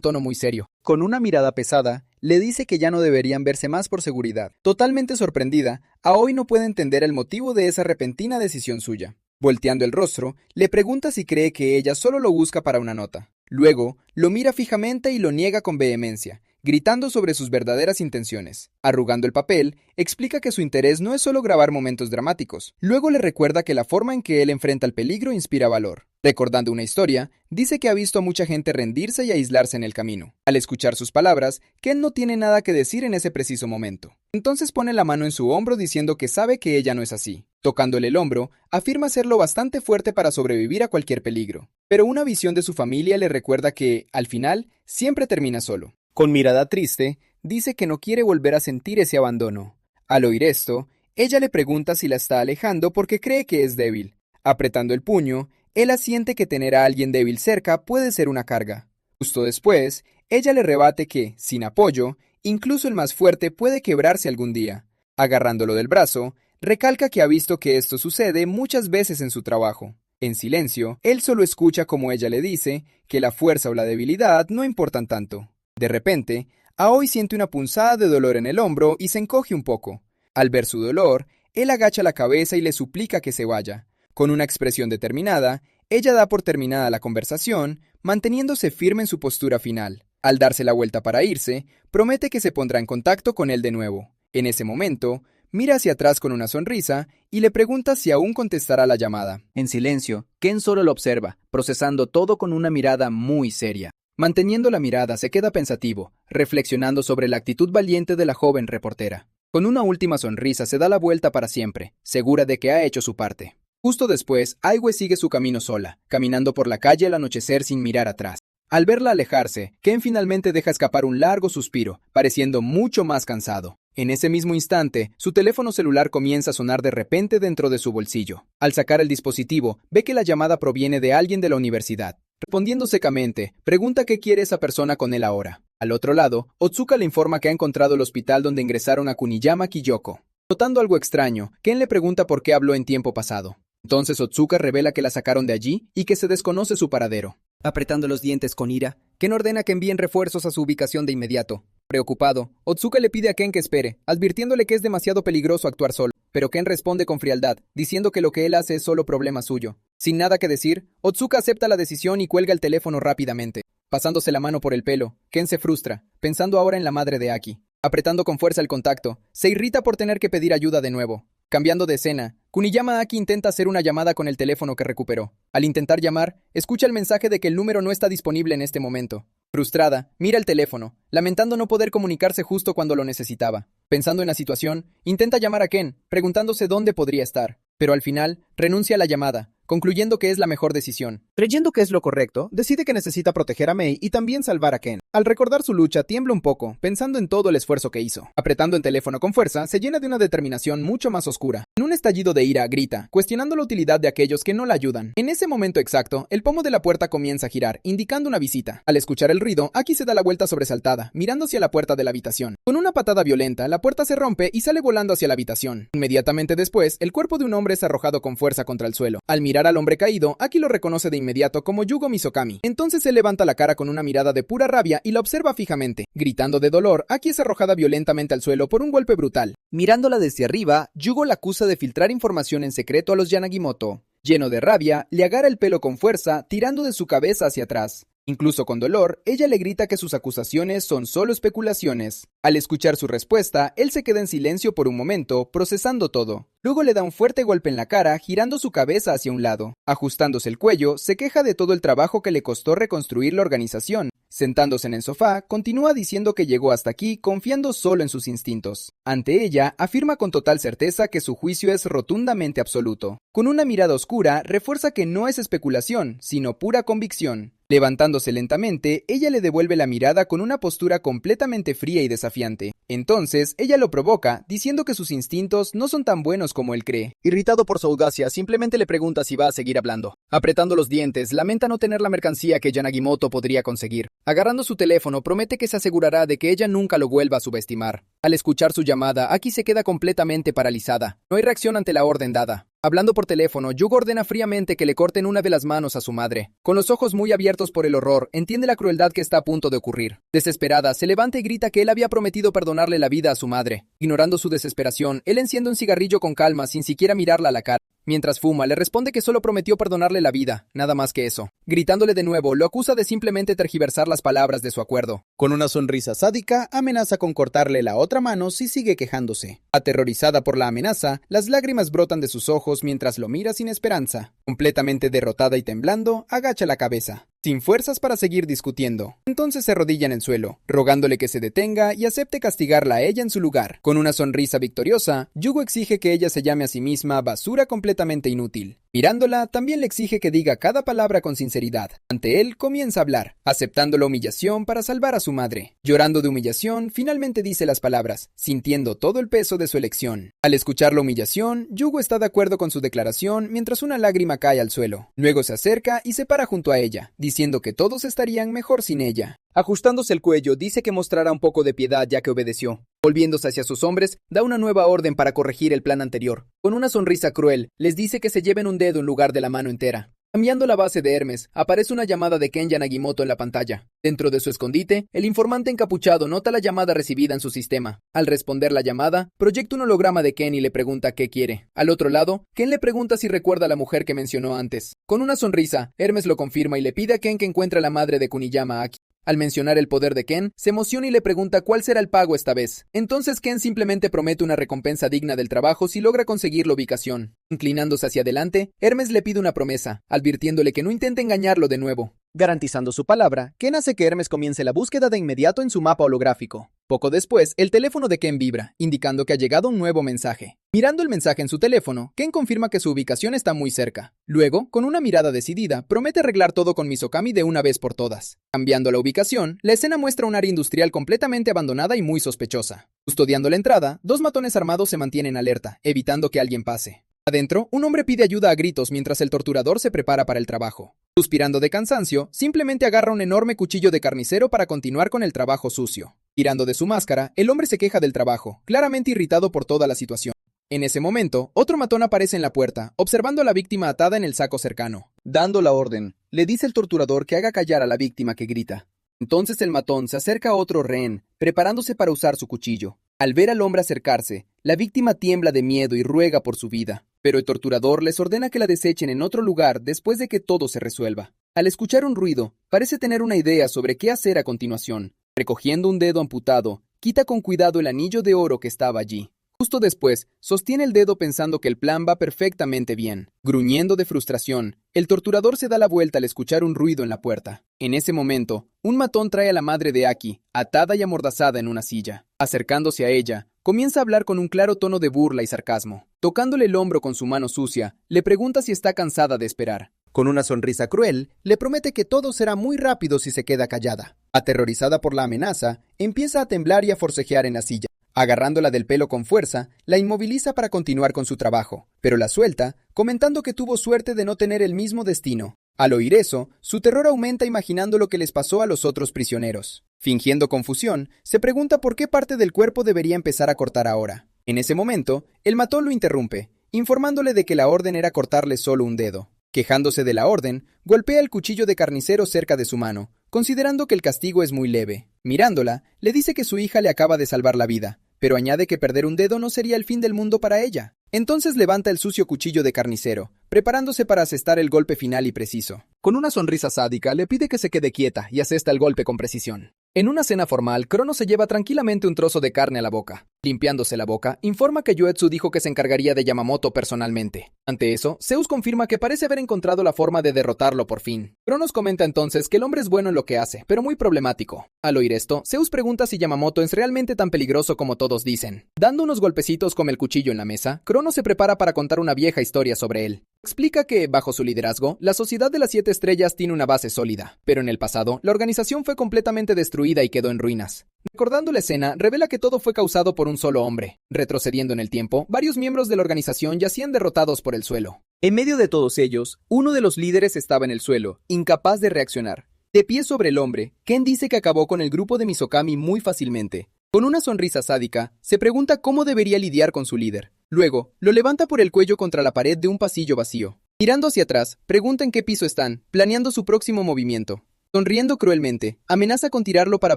tono muy serio. Con una mirada pesada, le dice que ya no deberían verse más por seguridad. Totalmente sorprendida, Aoi no puede entender el motivo de esa repentina decisión suya. Volteando el rostro, le pregunta si cree que ella solo lo busca para una nota. Luego, lo mira fijamente y lo niega con vehemencia, gritando sobre sus verdaderas intenciones. Arrugando el papel, explica que su interés no es solo grabar momentos dramáticos. Luego le recuerda que la forma en que él enfrenta el peligro inspira valor. Recordando una historia, dice que ha visto a mucha gente rendirse y aislarse en el camino. Al escuchar sus palabras, Ken no tiene nada que decir en ese preciso momento. Entonces pone la mano en su hombro diciendo que sabe que ella no es así. Tocándole el hombro, afirma serlo bastante fuerte para sobrevivir a cualquier peligro. Pero una visión de su familia le recuerda que, al final, siempre termina solo. Con mirada triste, dice que no quiere volver a sentir ese abandono. Al oír esto, ella le pregunta si la está alejando porque cree que es débil. Apretando el puño, él asiente que tener a alguien débil cerca puede ser una carga. Justo después, ella le rebate que, sin apoyo, incluso el más fuerte puede quebrarse algún día. Agarrándolo del brazo, recalca que ha visto que esto sucede muchas veces en su trabajo. En silencio, él solo escucha como ella le dice que la fuerza o la debilidad no importan tanto. De repente, Aoi siente una punzada de dolor en el hombro y se encoge un poco. Al ver su dolor, él agacha la cabeza y le suplica que se vaya. Con una expresión determinada, ella da por terminada la conversación, manteniéndose firme en su postura final. Al darse la vuelta para irse, promete que se pondrá en contacto con él de nuevo. En ese momento, mira hacia atrás con una sonrisa y le pregunta si aún contestará la llamada. En silencio, Ken solo lo observa, procesando todo con una mirada muy seria. Manteniendo la mirada, se queda pensativo, reflexionando sobre la actitud valiente de la joven reportera. Con una última sonrisa se da la vuelta para siempre, segura de que ha hecho su parte. Justo después, Aiwe sigue su camino sola, caminando por la calle al anochecer sin mirar atrás. Al verla alejarse, Ken finalmente deja escapar un largo suspiro, pareciendo mucho más cansado. En ese mismo instante, su teléfono celular comienza a sonar de repente dentro de su bolsillo. Al sacar el dispositivo, ve que la llamada proviene de alguien de la universidad. Respondiendo secamente, pregunta qué quiere esa persona con él ahora. Al otro lado, Otsuka le informa que ha encontrado el hospital donde ingresaron a Kuniyama Kiyoko. Notando algo extraño, Ken le pregunta por qué habló en tiempo pasado. Entonces Otsuka revela que la sacaron de allí y que se desconoce su paradero. Apretando los dientes con ira, Ken ordena que envíen refuerzos a su ubicación de inmediato. Preocupado, Otsuka le pide a Ken que espere, advirtiéndole que es demasiado peligroso actuar solo. Pero Ken responde con frialdad, diciendo que lo que él hace es solo problema suyo. Sin nada que decir, Otsuka acepta la decisión y cuelga el teléfono rápidamente. Pasándose la mano por el pelo, Ken se frustra, pensando ahora en la madre de Aki. Apretando con fuerza el contacto, se irrita por tener que pedir ayuda de nuevo. Cambiando de escena, Kuniyama Aki intenta hacer una llamada con el teléfono que recuperó. Al intentar llamar, escucha el mensaje de que el número no está disponible en este momento. Frustrada, mira el teléfono, lamentando no poder comunicarse justo cuando lo necesitaba. Pensando en la situación, intenta llamar a Ken, preguntándose dónde podría estar. Pero al final, renuncia a la llamada, concluyendo que es la mejor decisión. Creyendo que es lo correcto, decide que necesita proteger a Mei y también salvar a Ken. Al recordar su lucha, tiembla un poco, pensando en todo el esfuerzo que hizo. Apretando el teléfono con fuerza, se llena de una determinación mucho más oscura. En un estallido de ira, grita, cuestionando la utilidad de aquellos que no la ayudan. En ese momento exacto, el pomo de la puerta comienza a girar, indicando una visita. Al escuchar el ruido, Aki se da la vuelta sobresaltada, mirando hacia la puerta de la habitación. Con una patada violenta, la puerta se rompe y sale volando hacia la habitación. Inmediatamente después, el cuerpo de un hombre es arrojado con fuerza contra el suelo. Al mirar al hombre caído, Aki lo reconoce de inmediato como Yugo Misokami. Entonces se levanta la cara con una mirada de pura rabia y la observa fijamente. Gritando de dolor, Aki es arrojada violentamente al suelo por un golpe brutal. Mirándola desde arriba, Yugo la acusa de filtrar información en secreto a los Yanagimoto. Lleno de rabia, le agarra el pelo con fuerza, tirando de su cabeza hacia atrás. Incluso con dolor, ella le grita que sus acusaciones son solo especulaciones. Al escuchar su respuesta, él se queda en silencio por un momento, procesando todo. Luego le da un fuerte golpe en la cara, girando su cabeza hacia un lado. Ajustándose el cuello, se queja de todo el trabajo que le costó reconstruir la organización. Sentándose en el sofá, continúa diciendo que llegó hasta aquí confiando solo en sus instintos. Ante ella, afirma con total certeza que su juicio es rotundamente absoluto. Con una mirada oscura, refuerza que no es especulación, sino pura convicción. Levantándose lentamente, ella le devuelve la mirada con una postura completamente fría y desafiante. Entonces, ella lo provoca, diciendo que sus instintos no son tan buenos como él cree. Irritado por su audacia, simplemente le pregunta si va a seguir hablando. Apretando los dientes, lamenta no tener la mercancía que Yanagimoto podría conseguir. Agarrando su teléfono, promete que se asegurará de que ella nunca lo vuelva a subestimar. Al escuchar su llamada, Aki se queda completamente paralizada. No hay reacción ante la orden dada. Hablando por teléfono, Yugo ordena fríamente que le corten una de las manos a su madre. Con los ojos muy abiertos por el horror, entiende la crueldad que está a punto de ocurrir. Desesperada, se levanta y grita que él había prometido perdonarle la vida a su madre. Ignorando su desesperación, él enciende un cigarrillo con calma sin siquiera mirarla a la cara. Mientras fuma, le responde que solo prometió perdonarle la vida, nada más que eso. Gritándole de nuevo, lo acusa de simplemente tergiversar las palabras de su acuerdo. Con una sonrisa sádica, amenaza con cortarle la otra mano si sigue quejándose. Aterrorizada por la amenaza, las lágrimas brotan de sus ojos mientras lo mira sin esperanza. Completamente derrotada y temblando, agacha la cabeza, sin fuerzas para seguir discutiendo. Entonces se arrodilla en el suelo, rogándole que se detenga y acepte castigarla a ella en su lugar. Con una sonrisa victoriosa, Yugo exige que ella se llame a sí misma basura completamente inútil. Mirándola, también le exige que diga cada palabra con sinceridad. Ante él, comienza a hablar, aceptando la humillación para salvar a su madre. Llorando de humillación, finalmente dice las palabras, sintiendo todo el peso de su elección. Al escuchar la humillación, Yugo está de acuerdo con su declaración mientras una lágrima cae al suelo. Luego se acerca y se para junto a ella, diciendo que todos estarían mejor sin ella. Ajustándose el cuello, dice que mostrará un poco de piedad ya que obedeció. Volviéndose hacia sus hombres, da una nueva orden para corregir el plan anterior. Con una sonrisa cruel, les dice que se lleven un dedo en lugar de la mano entera. Cambiando la base de Hermes, aparece una llamada de Ken Yanagimoto en la pantalla. Dentro de su escondite, el informante encapuchado nota la llamada recibida en su sistema. Al responder la llamada, proyecta un holograma de Ken y le pregunta qué quiere. Al otro lado, Ken le pregunta si recuerda a la mujer que mencionó antes. Con una sonrisa, Hermes lo confirma y le pide a Ken que encuentre a la madre de Kuniyama Aki. Al mencionar el poder de Ken, se emociona y le pregunta cuál será el pago esta vez. Entonces Ken simplemente promete una recompensa digna del trabajo si logra conseguir la ubicación. Inclinándose hacia adelante, Hermes le pide una promesa, advirtiéndole que no intente engañarlo de nuevo. Garantizando su palabra, Ken hace que Hermes comience la búsqueda de inmediato en su mapa holográfico. Poco después, el teléfono de Ken vibra, indicando que ha llegado un nuevo mensaje. Mirando el mensaje en su teléfono, Ken confirma que su ubicación está muy cerca. Luego, con una mirada decidida, promete arreglar todo con Misokami de una vez por todas. Cambiando la ubicación, la escena muestra un área industrial completamente abandonada y muy sospechosa. Custodiando la entrada, dos matones armados se mantienen alerta, evitando que alguien pase. Adentro, un hombre pide ayuda a gritos mientras el torturador se prepara para el trabajo. Suspirando de cansancio, simplemente agarra un enorme cuchillo de carnicero para continuar con el trabajo sucio. Tirando de su máscara, el hombre se queja del trabajo, claramente irritado por toda la situación. En ese momento, otro matón aparece en la puerta, observando a la víctima atada en el saco cercano. Dando la orden, le dice el torturador que haga callar a la víctima que grita. Entonces el matón se acerca a otro rehén, preparándose para usar su cuchillo. Al ver al hombre acercarse, la víctima tiembla de miedo y ruega por su vida, pero el torturador les ordena que la desechen en otro lugar después de que todo se resuelva. Al escuchar un ruido, parece tener una idea sobre qué hacer a continuación. Recogiendo un dedo amputado, quita con cuidado el anillo de oro que estaba allí. Justo después, sostiene el dedo pensando que el plan va perfectamente bien. Gruñendo de frustración, el torturador se da la vuelta al escuchar un ruido en la puerta. En ese momento, un matón trae a la madre de Aki, atada y amordazada en una silla. Acercándose a ella, comienza a hablar con un claro tono de burla y sarcasmo. Tocándole el hombro con su mano sucia, le pregunta si está cansada de esperar. Con una sonrisa cruel, le promete que todo será muy rápido si se queda callada. Aterrorizada por la amenaza, empieza a temblar y a forcejear en la silla. Agarrándola del pelo con fuerza, la inmoviliza para continuar con su trabajo, pero la suelta, comentando que tuvo suerte de no tener el mismo destino. Al oír eso, su terror aumenta imaginando lo que les pasó a los otros prisioneros. Fingiendo confusión, se pregunta por qué parte del cuerpo debería empezar a cortar ahora. En ese momento, el matón lo interrumpe, informándole de que la orden era cortarle solo un dedo. Quejándose de la orden, golpea el cuchillo de carnicero cerca de su mano, considerando que el castigo es muy leve. Mirándola, le dice que su hija le acaba de salvar la vida, pero añade que perder un dedo no sería el fin del mundo para ella. Entonces levanta el sucio cuchillo de carnicero, preparándose para asestar el golpe final y preciso. Con una sonrisa sádica, le pide que se quede quieta y asesta el golpe con precisión. En una cena formal, Cronos se lleva tranquilamente un trozo de carne a la boca. Limpiándose la boca, informa que Yoetsu dijo que se encargaría de Yamamoto personalmente. Ante eso, Zeus confirma que parece haber encontrado la forma de derrotarlo por fin. Cronos comenta entonces que el hombre es bueno en lo que hace, pero muy problemático. Al oír esto, Zeus pregunta si Yamamoto es realmente tan peligroso como todos dicen. Dando unos golpecitos con el cuchillo en la mesa, Cronos se prepara para contar una vieja historia sobre él. Explica que, bajo su liderazgo, la Sociedad de las 7 Estrellas tiene una base sólida, pero en el pasado, la organización fue completamente destruida y quedó en ruinas. Recordando la escena, revela que todo fue causado por un solo hombre. Retrocediendo en el tiempo, varios miembros de la organización yacían derrotados por el suelo. En medio de todos ellos, uno de los líderes estaba en el suelo, incapaz de reaccionar. De pie sobre el hombre, Ken dice que acabó con el grupo de Misokami muy fácilmente. Con una sonrisa sádica, se pregunta cómo debería lidiar con su líder. Luego, lo levanta por el cuello contra la pared de un pasillo vacío. Mirando hacia atrás, pregunta en qué piso están, planeando su próximo movimiento. Sonriendo cruelmente, amenaza con tirarlo para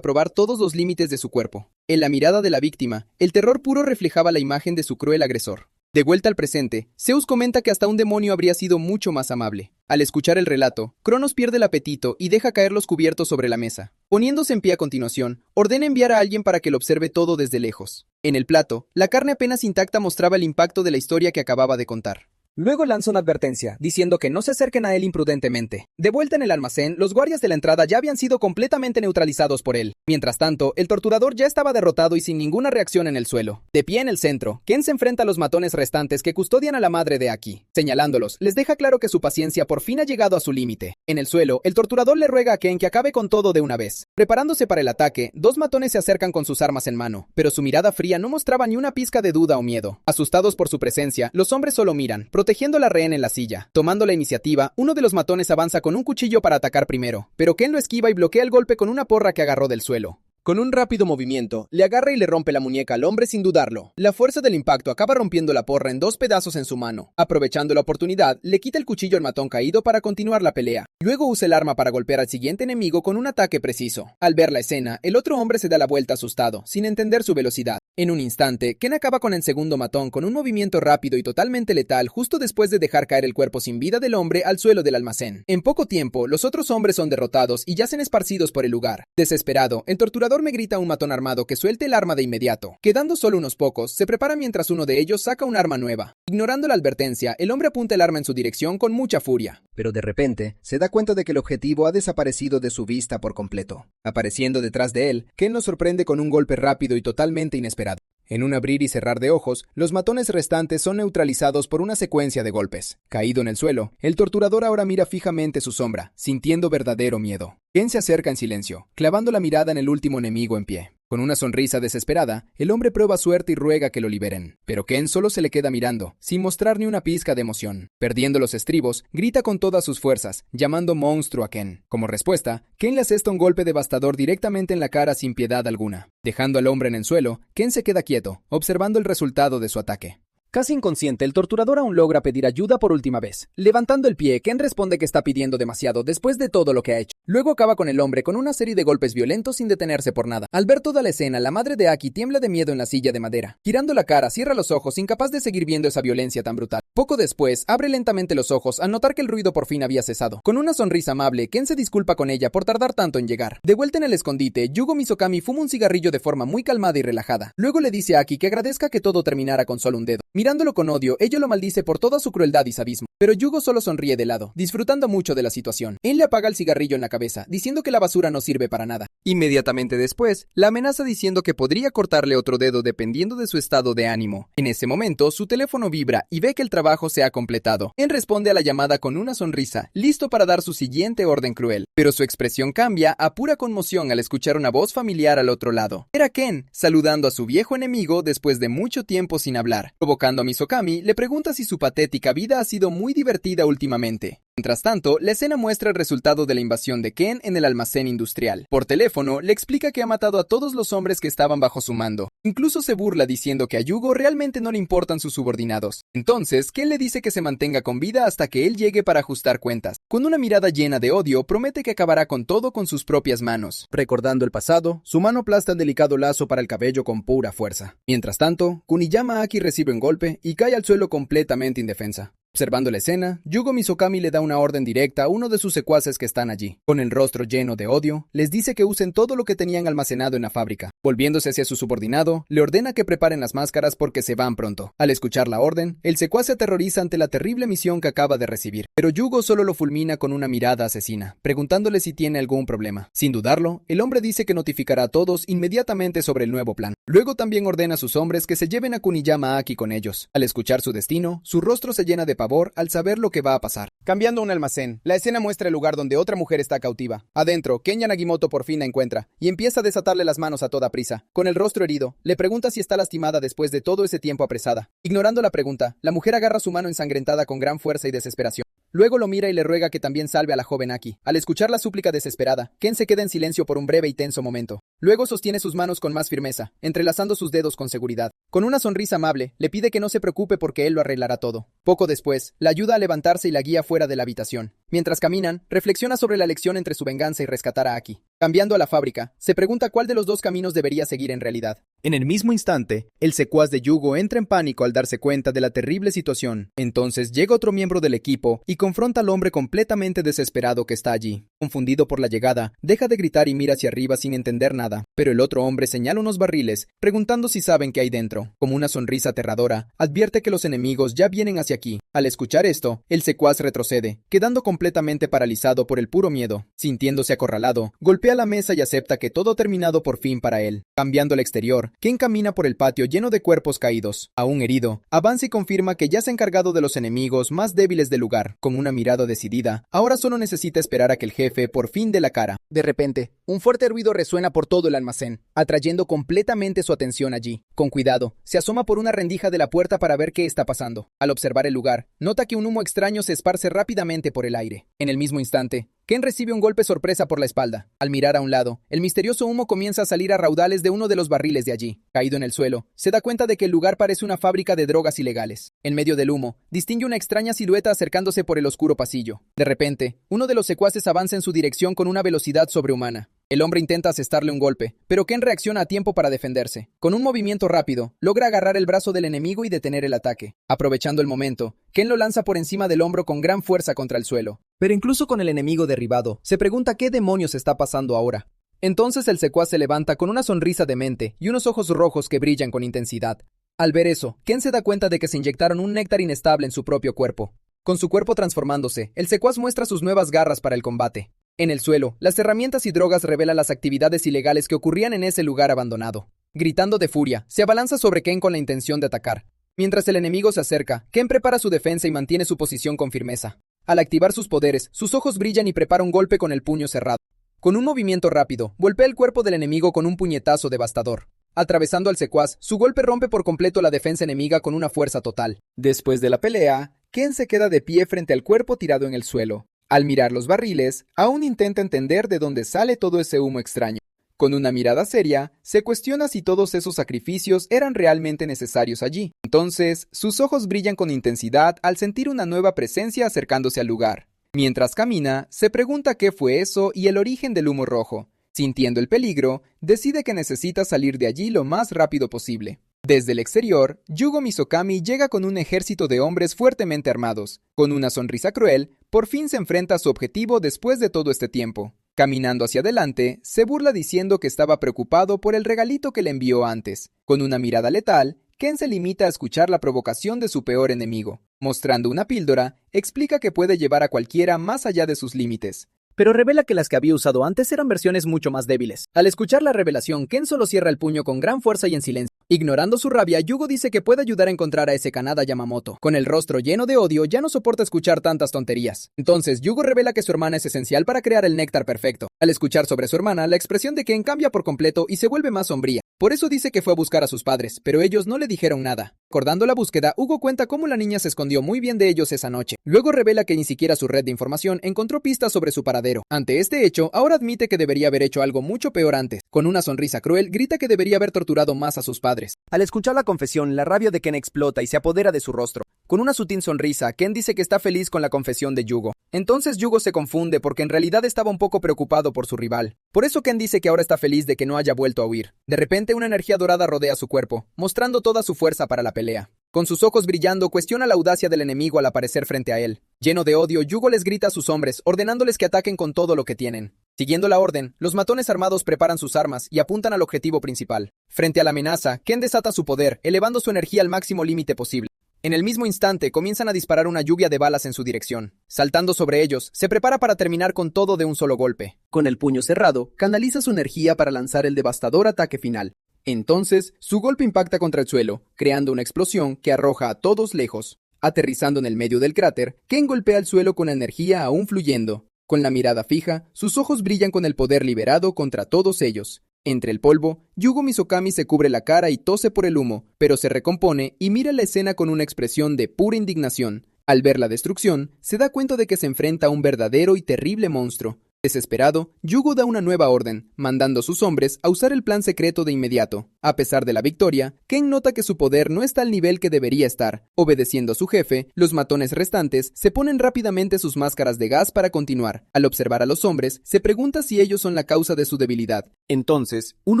probar todos los límites de su cuerpo. En la mirada de la víctima, el terror puro reflejaba la imagen de su cruel agresor. De vuelta al presente, Zeus comenta que hasta un demonio habría sido mucho más amable. Al escuchar el relato, Cronos pierde el apetito y deja caer los cubiertos sobre la mesa. Poniéndose en pie a continuación, ordena enviar a alguien para que lo observe todo desde lejos. En el plato, la carne apenas intacta mostraba el impacto de la historia que acababa de contar. Luego lanza una advertencia, diciendo que no se acerquen a él imprudentemente. De vuelta en el almacén, los guardias de la entrada ya habían sido completamente neutralizados por él. Mientras tanto, el torturador ya estaba derrotado y sin ninguna reacción en el suelo. De pie en el centro, Ken se enfrenta a los matones restantes que custodian a la madre de Aki. Señalándolos, les deja claro que su paciencia por fin ha llegado a su límite. En el suelo, el torturador le ruega a Ken que acabe con todo de una vez. Preparándose para el ataque, dos matones se acercan con sus armas en mano, pero su mirada fría no mostraba ni una pizca de duda o miedo. Asustados por su presencia, los hombres solo miran, protegiendo la rehén en la silla. Tomando la iniciativa, uno de los matones avanza con un cuchillo para atacar primero, pero Ken lo esquiva y bloquea el golpe con una porra que agarró del suelo. Con un rápido movimiento, le agarra y le rompe la muñeca al hombre sin dudarlo. La fuerza del impacto acaba rompiendo la porra en 2 pedazos en su mano. Aprovechando la oportunidad, le quita el cuchillo al matón caído para continuar la pelea. Luego usa el arma para golpear al siguiente enemigo con un ataque preciso. Al ver la escena, el otro hombre se da la vuelta asustado, sin entender su velocidad. En un instante, Ken acaba con el segundo matón con un movimiento rápido y totalmente letal justo después de dejar caer el cuerpo sin vida del hombre al suelo del almacén. En poco tiempo, los otros hombres son derrotados y yacen esparcidos por el lugar. Desesperado, el torturador me grita a un matón armado que suelte el arma de inmediato. Quedando solo unos pocos, se prepara mientras uno de ellos saca un arma nueva. Ignorando la advertencia, el hombre apunta el arma en su dirección con mucha furia. pero de repente se da cuenta de que el objetivo ha desaparecido de su vista por completo. Apareciendo detrás de él, Ken lo sorprende con un golpe rápido y totalmente inesperado. En un abrir y cerrar de ojos, los matones restantes son neutralizados por una secuencia de golpes. Caído en el suelo, el torturador ahora mira fijamente su sombra, sintiendo verdadero miedo. Ken se acerca en silencio, clavando la mirada en el último enemigo en pie. Con una sonrisa desesperada, el hombre prueba suerte y ruega que lo liberen. Pero Ken solo se le queda mirando, sin mostrar ni una pizca de emoción. Perdiendo los estribos, grita con todas sus fuerzas, llamando monstruo a Ken. Como respuesta, Ken le asesta un golpe devastador directamente en la cara sin piedad alguna. Dejando al hombre en el suelo, Ken se queda quieto, observando el resultado de su ataque. Casi inconsciente, el torturador aún logra pedir ayuda por última vez. Levantando el pie, Ken responde que está pidiendo demasiado después de todo lo que ha hecho. Luego acaba con el hombre con una serie de golpes violentos sin detenerse por nada. Al ver toda la escena, la madre de Aki tiembla de miedo en la silla de madera. Girando la cara, cierra los ojos, incapaz de seguir viendo esa violencia tan brutal. Poco después, abre lentamente los ojos al notar que el ruido por fin había cesado. Con una sonrisa amable, Ken se disculpa con ella por tardar tanto en llegar. De vuelta en el escondite, Yugo Misokami fuma un cigarrillo de forma muy calmada y relajada. Luego le dice a Aki que agradezca que todo terminara con solo un dedo. Mirándolo con odio, ella lo maldice por toda su crueldad y sadismo. Pero Yugo solo sonríe de lado, disfrutando mucho de la situación. Él le apaga el cigarrillo en la cabeza, diciendo que la basura no sirve para nada. Inmediatamente después, la amenaza diciendo que podría cortarle otro dedo dependiendo de su estado de ánimo. En ese momento, su teléfono vibra y ve que el trabajo se ha completado. Él responde a la llamada con una sonrisa, listo para dar su siguiente orden cruel. Pero su expresión cambia a pura conmoción al escuchar una voz familiar al otro lado. Era Ken, saludando a su viejo enemigo después de mucho tiempo sin hablar. Provocando a Misokami, le pregunta si su patética vida ha sido muy divertida últimamente. Mientras tanto, la escena muestra el resultado de la invasión de Ken en el almacén industrial. Por teléfono, le explica que ha matado a todos los hombres que estaban bajo su mando. Incluso se burla diciendo que a Yugo realmente no le importan sus subordinados. Entonces, Ken le dice que se mantenga con vida hasta que él llegue para ajustar cuentas. Con una mirada llena de odio, promete que acabará con todo con sus propias manos. Recordando el pasado, su mano aplasta el delicado lazo para el cabello con pura fuerza. Mientras tanto, Kuniyama Aki recibe un golpe y cae al suelo completamente indefensa. Observando la escena, Yugo Misokami le da una orden directa a uno de sus secuaces que están allí. Con el rostro lleno de odio, les dice que usen todo lo que tenían almacenado en la fábrica. Volviéndose hacia su subordinado, le ordena que preparen las máscaras porque se van pronto. Al escuchar la orden, el secuaz se aterroriza ante la terrible misión que acaba de recibir. Pero Yugo solo lo fulmina con una mirada asesina, preguntándole si tiene algún problema. Sin dudarlo, el hombre dice que notificará a todos inmediatamente sobre el nuevo plan. Luego también ordena a sus hombres que se lleven a Kuniyama Aki con ellos. Al escuchar su destino, su rostro se llena de pavor al saber lo que va a pasar. Cambiando a un almacén, la escena muestra el lugar donde otra mujer está cautiva. Adentro, Ken Yanagimoto por fin la encuentra y empieza a desatarle las manos a toda prisa. Con el rostro herido, le pregunta si está lastimada después de todo ese tiempo apresada. Ignorando la pregunta, la mujer agarra su mano ensangrentada con gran fuerza y desesperación. Luego lo mira y le ruega que también salve a la joven Aki. Al escuchar la súplica desesperada, Ken se queda en silencio por un breve y tenso momento. Luego sostiene sus manos con más firmeza, entrelazando sus dedos con seguridad. Con una sonrisa amable, le pide que no se preocupe porque él lo arreglará todo. Poco después, la ayuda a levantarse y la guía fuera de la habitación. Mientras caminan, reflexiona sobre la elección entre su venganza y rescatar a Aki. Cambiando a la fábrica, se pregunta cuál de los dos caminos debería seguir en realidad. En el mismo instante, el secuaz de Yugo entra en pánico al darse cuenta de la terrible situación. Entonces llega otro miembro del equipo y confronta al hombre completamente desesperado que está allí. Confundido por la llegada, deja de gritar y mira hacia arriba sin entender nada. Pero el otro hombre señala unos barriles, preguntando si saben qué hay dentro. Como una sonrisa aterradora, advierte que los enemigos ya vienen hacia aquí. Al escuchar esto, el secuaz retrocede, quedando completamente paralizado por el puro miedo. Sintiéndose acorralado, golpea la mesa y acepta que todo ha terminado por fin para él. Cambiando al exterior, Ken camina por el patio lleno de cuerpos caídos. Aún herido, avanza y confirma que ya se ha encargado de los enemigos más débiles del lugar. Con una mirada decidida, ahora solo necesita esperar a que el jefe por fin dé la cara. De repente, un fuerte ruido resuena por todo el almacén, atrayendo completamente su atención allí. Con cuidado, se asoma por una rendija de la puerta para ver qué está pasando. Al observar el lugar, nota que un humo extraño se esparce rápidamente por el aire. En el mismo instante, Ken recibe un golpe sorpresa por la espalda. Al mirar a un lado, el misterioso humo comienza a salir a raudales de uno de los barriles de allí. Caído en el suelo, se da cuenta de que el lugar parece una fábrica de drogas ilegales. En medio del humo, distingue una extraña silueta acercándose por el oscuro pasillo. De repente, uno de los secuaces avanza en su dirección con una velocidad sobrehumana. El hombre intenta asestarle un golpe, pero Ken reacciona a tiempo para defenderse. Con un movimiento rápido, logra agarrar el brazo del enemigo y detener el ataque. Aprovechando el momento, Ken lo lanza por encima del hombro con gran fuerza contra el suelo. Pero incluso con el enemigo derribado, se pregunta qué demonios está pasando ahora. Entonces el secuaz se levanta con una sonrisa demente y unos ojos rojos que brillan con intensidad. Al ver eso, Ken se da cuenta de que se inyectaron un néctar inestable en su propio cuerpo. Con su cuerpo transformándose, el secuaz muestra sus nuevas garras para el combate. En el suelo, las herramientas y drogas revelan las actividades ilegales que ocurrían en ese lugar abandonado. Gritando de furia, se abalanza sobre Ken con la intención de atacar. Mientras el enemigo se acerca, Ken prepara su defensa y mantiene su posición con firmeza. Al activar sus poderes, sus ojos brillan y prepara un golpe con el puño cerrado. Con un movimiento rápido, golpea el cuerpo del enemigo con un puñetazo devastador. Atravesando al secuaz, su golpe rompe por completo la defensa enemiga con una fuerza total. Después de la pelea, Ken se queda de pie frente al cuerpo tirado en el suelo. Al mirar los barriles, aún intenta entender de dónde sale todo ese humo extraño. Con una mirada seria, se cuestiona si todos esos sacrificios eran realmente necesarios allí. Entonces, sus ojos brillan con intensidad al sentir una nueva presencia acercándose al lugar. Mientras camina, se pregunta qué fue eso y el origen del humo rojo. Sintiendo el peligro, decide que necesita salir de allí lo más rápido posible. Desde el exterior, Yugo Misokami llega con un ejército de hombres fuertemente armados. Con una sonrisa cruel, por fin se enfrenta a su objetivo después de todo este tiempo. Caminando hacia adelante, se burla diciendo que estaba preocupado por el regalito que le envió antes. Con una mirada letal, Ken se limita a escuchar la provocación de su peor enemigo. Mostrando una píldora, explica que puede llevar a cualquiera más allá de sus límites. Pero revela que las que había usado antes eran versiones mucho más débiles. Al escuchar la revelación, Ken solo cierra el puño con gran fuerza y en silencio. Ignorando su rabia, Yugo dice que puede ayudar a encontrar a ese Kanada Yamamoto. Con el rostro lleno de odio, ya no soporta escuchar tantas tonterías. Entonces, Yugo revela que su hermana es esencial para crear el néctar perfecto. Al escuchar sobre su hermana, la expresión de Ken cambia por completo y se vuelve más sombría. Por eso dice que fue a buscar a sus padres, pero ellos no le dijeron nada. Recordando la búsqueda, Hugo cuenta cómo la niña se escondió muy bien de ellos esa noche. Luego revela que ni siquiera su red de información encontró pistas sobre su paradero. Ante este hecho, ahora admite que debería haber hecho algo mucho peor antes. Con una sonrisa cruel, grita que debería haber torturado más a sus padres. Al escuchar la confesión, la rabia de Ken explota y se apodera de su rostro. Con una sutil sonrisa, Ken dice que está feliz con la confesión de Yugo. Entonces Yugo se confunde porque en realidad estaba un poco preocupado por su rival. Por eso Ken dice que ahora está feliz de que no haya vuelto a huir. De repente una energía dorada rodea su cuerpo, mostrando toda su fuerza para la pelea. Con sus ojos brillando, cuestiona la audacia del enemigo al aparecer frente a él. Lleno de odio, Yugo les grita a sus hombres, ordenándoles que ataquen con todo lo que tienen. Siguiendo la orden, los matones armados preparan sus armas y apuntan al objetivo principal. Frente a la amenaza, Ken desata su poder, elevando su energía al máximo límite posible. En el mismo instante, comienzan a disparar una lluvia de balas en su dirección. Saltando sobre ellos, se prepara para terminar con todo de un solo golpe. Con el puño cerrado, canaliza su energía para lanzar el devastador ataque final. Entonces, su golpe impacta contra el suelo, creando una explosión que arroja a todos lejos. Aterrizando en el medio del cráter, Ken golpea el suelo con la energía aún fluyendo. Con la mirada fija, sus ojos brillan con el poder liberado contra todos ellos. Entre el polvo, Yugo Misokami se cubre la cara y tose por el humo, pero se recompone y mira la escena con una expresión de pura indignación. Al ver la destrucción, se da cuenta de que se enfrenta a un verdadero y terrible monstruo. Desesperado, Yugo da una nueva orden, mandando a sus hombres a usar el plan secreto de inmediato. A pesar de la victoria, Ken nota que su poder no está al nivel que debería estar. Obedeciendo a su jefe, los matones restantes se ponen rápidamente sus máscaras de gas para continuar. Al observar a los hombres, se pregunta si ellos son la causa de su debilidad. Entonces, un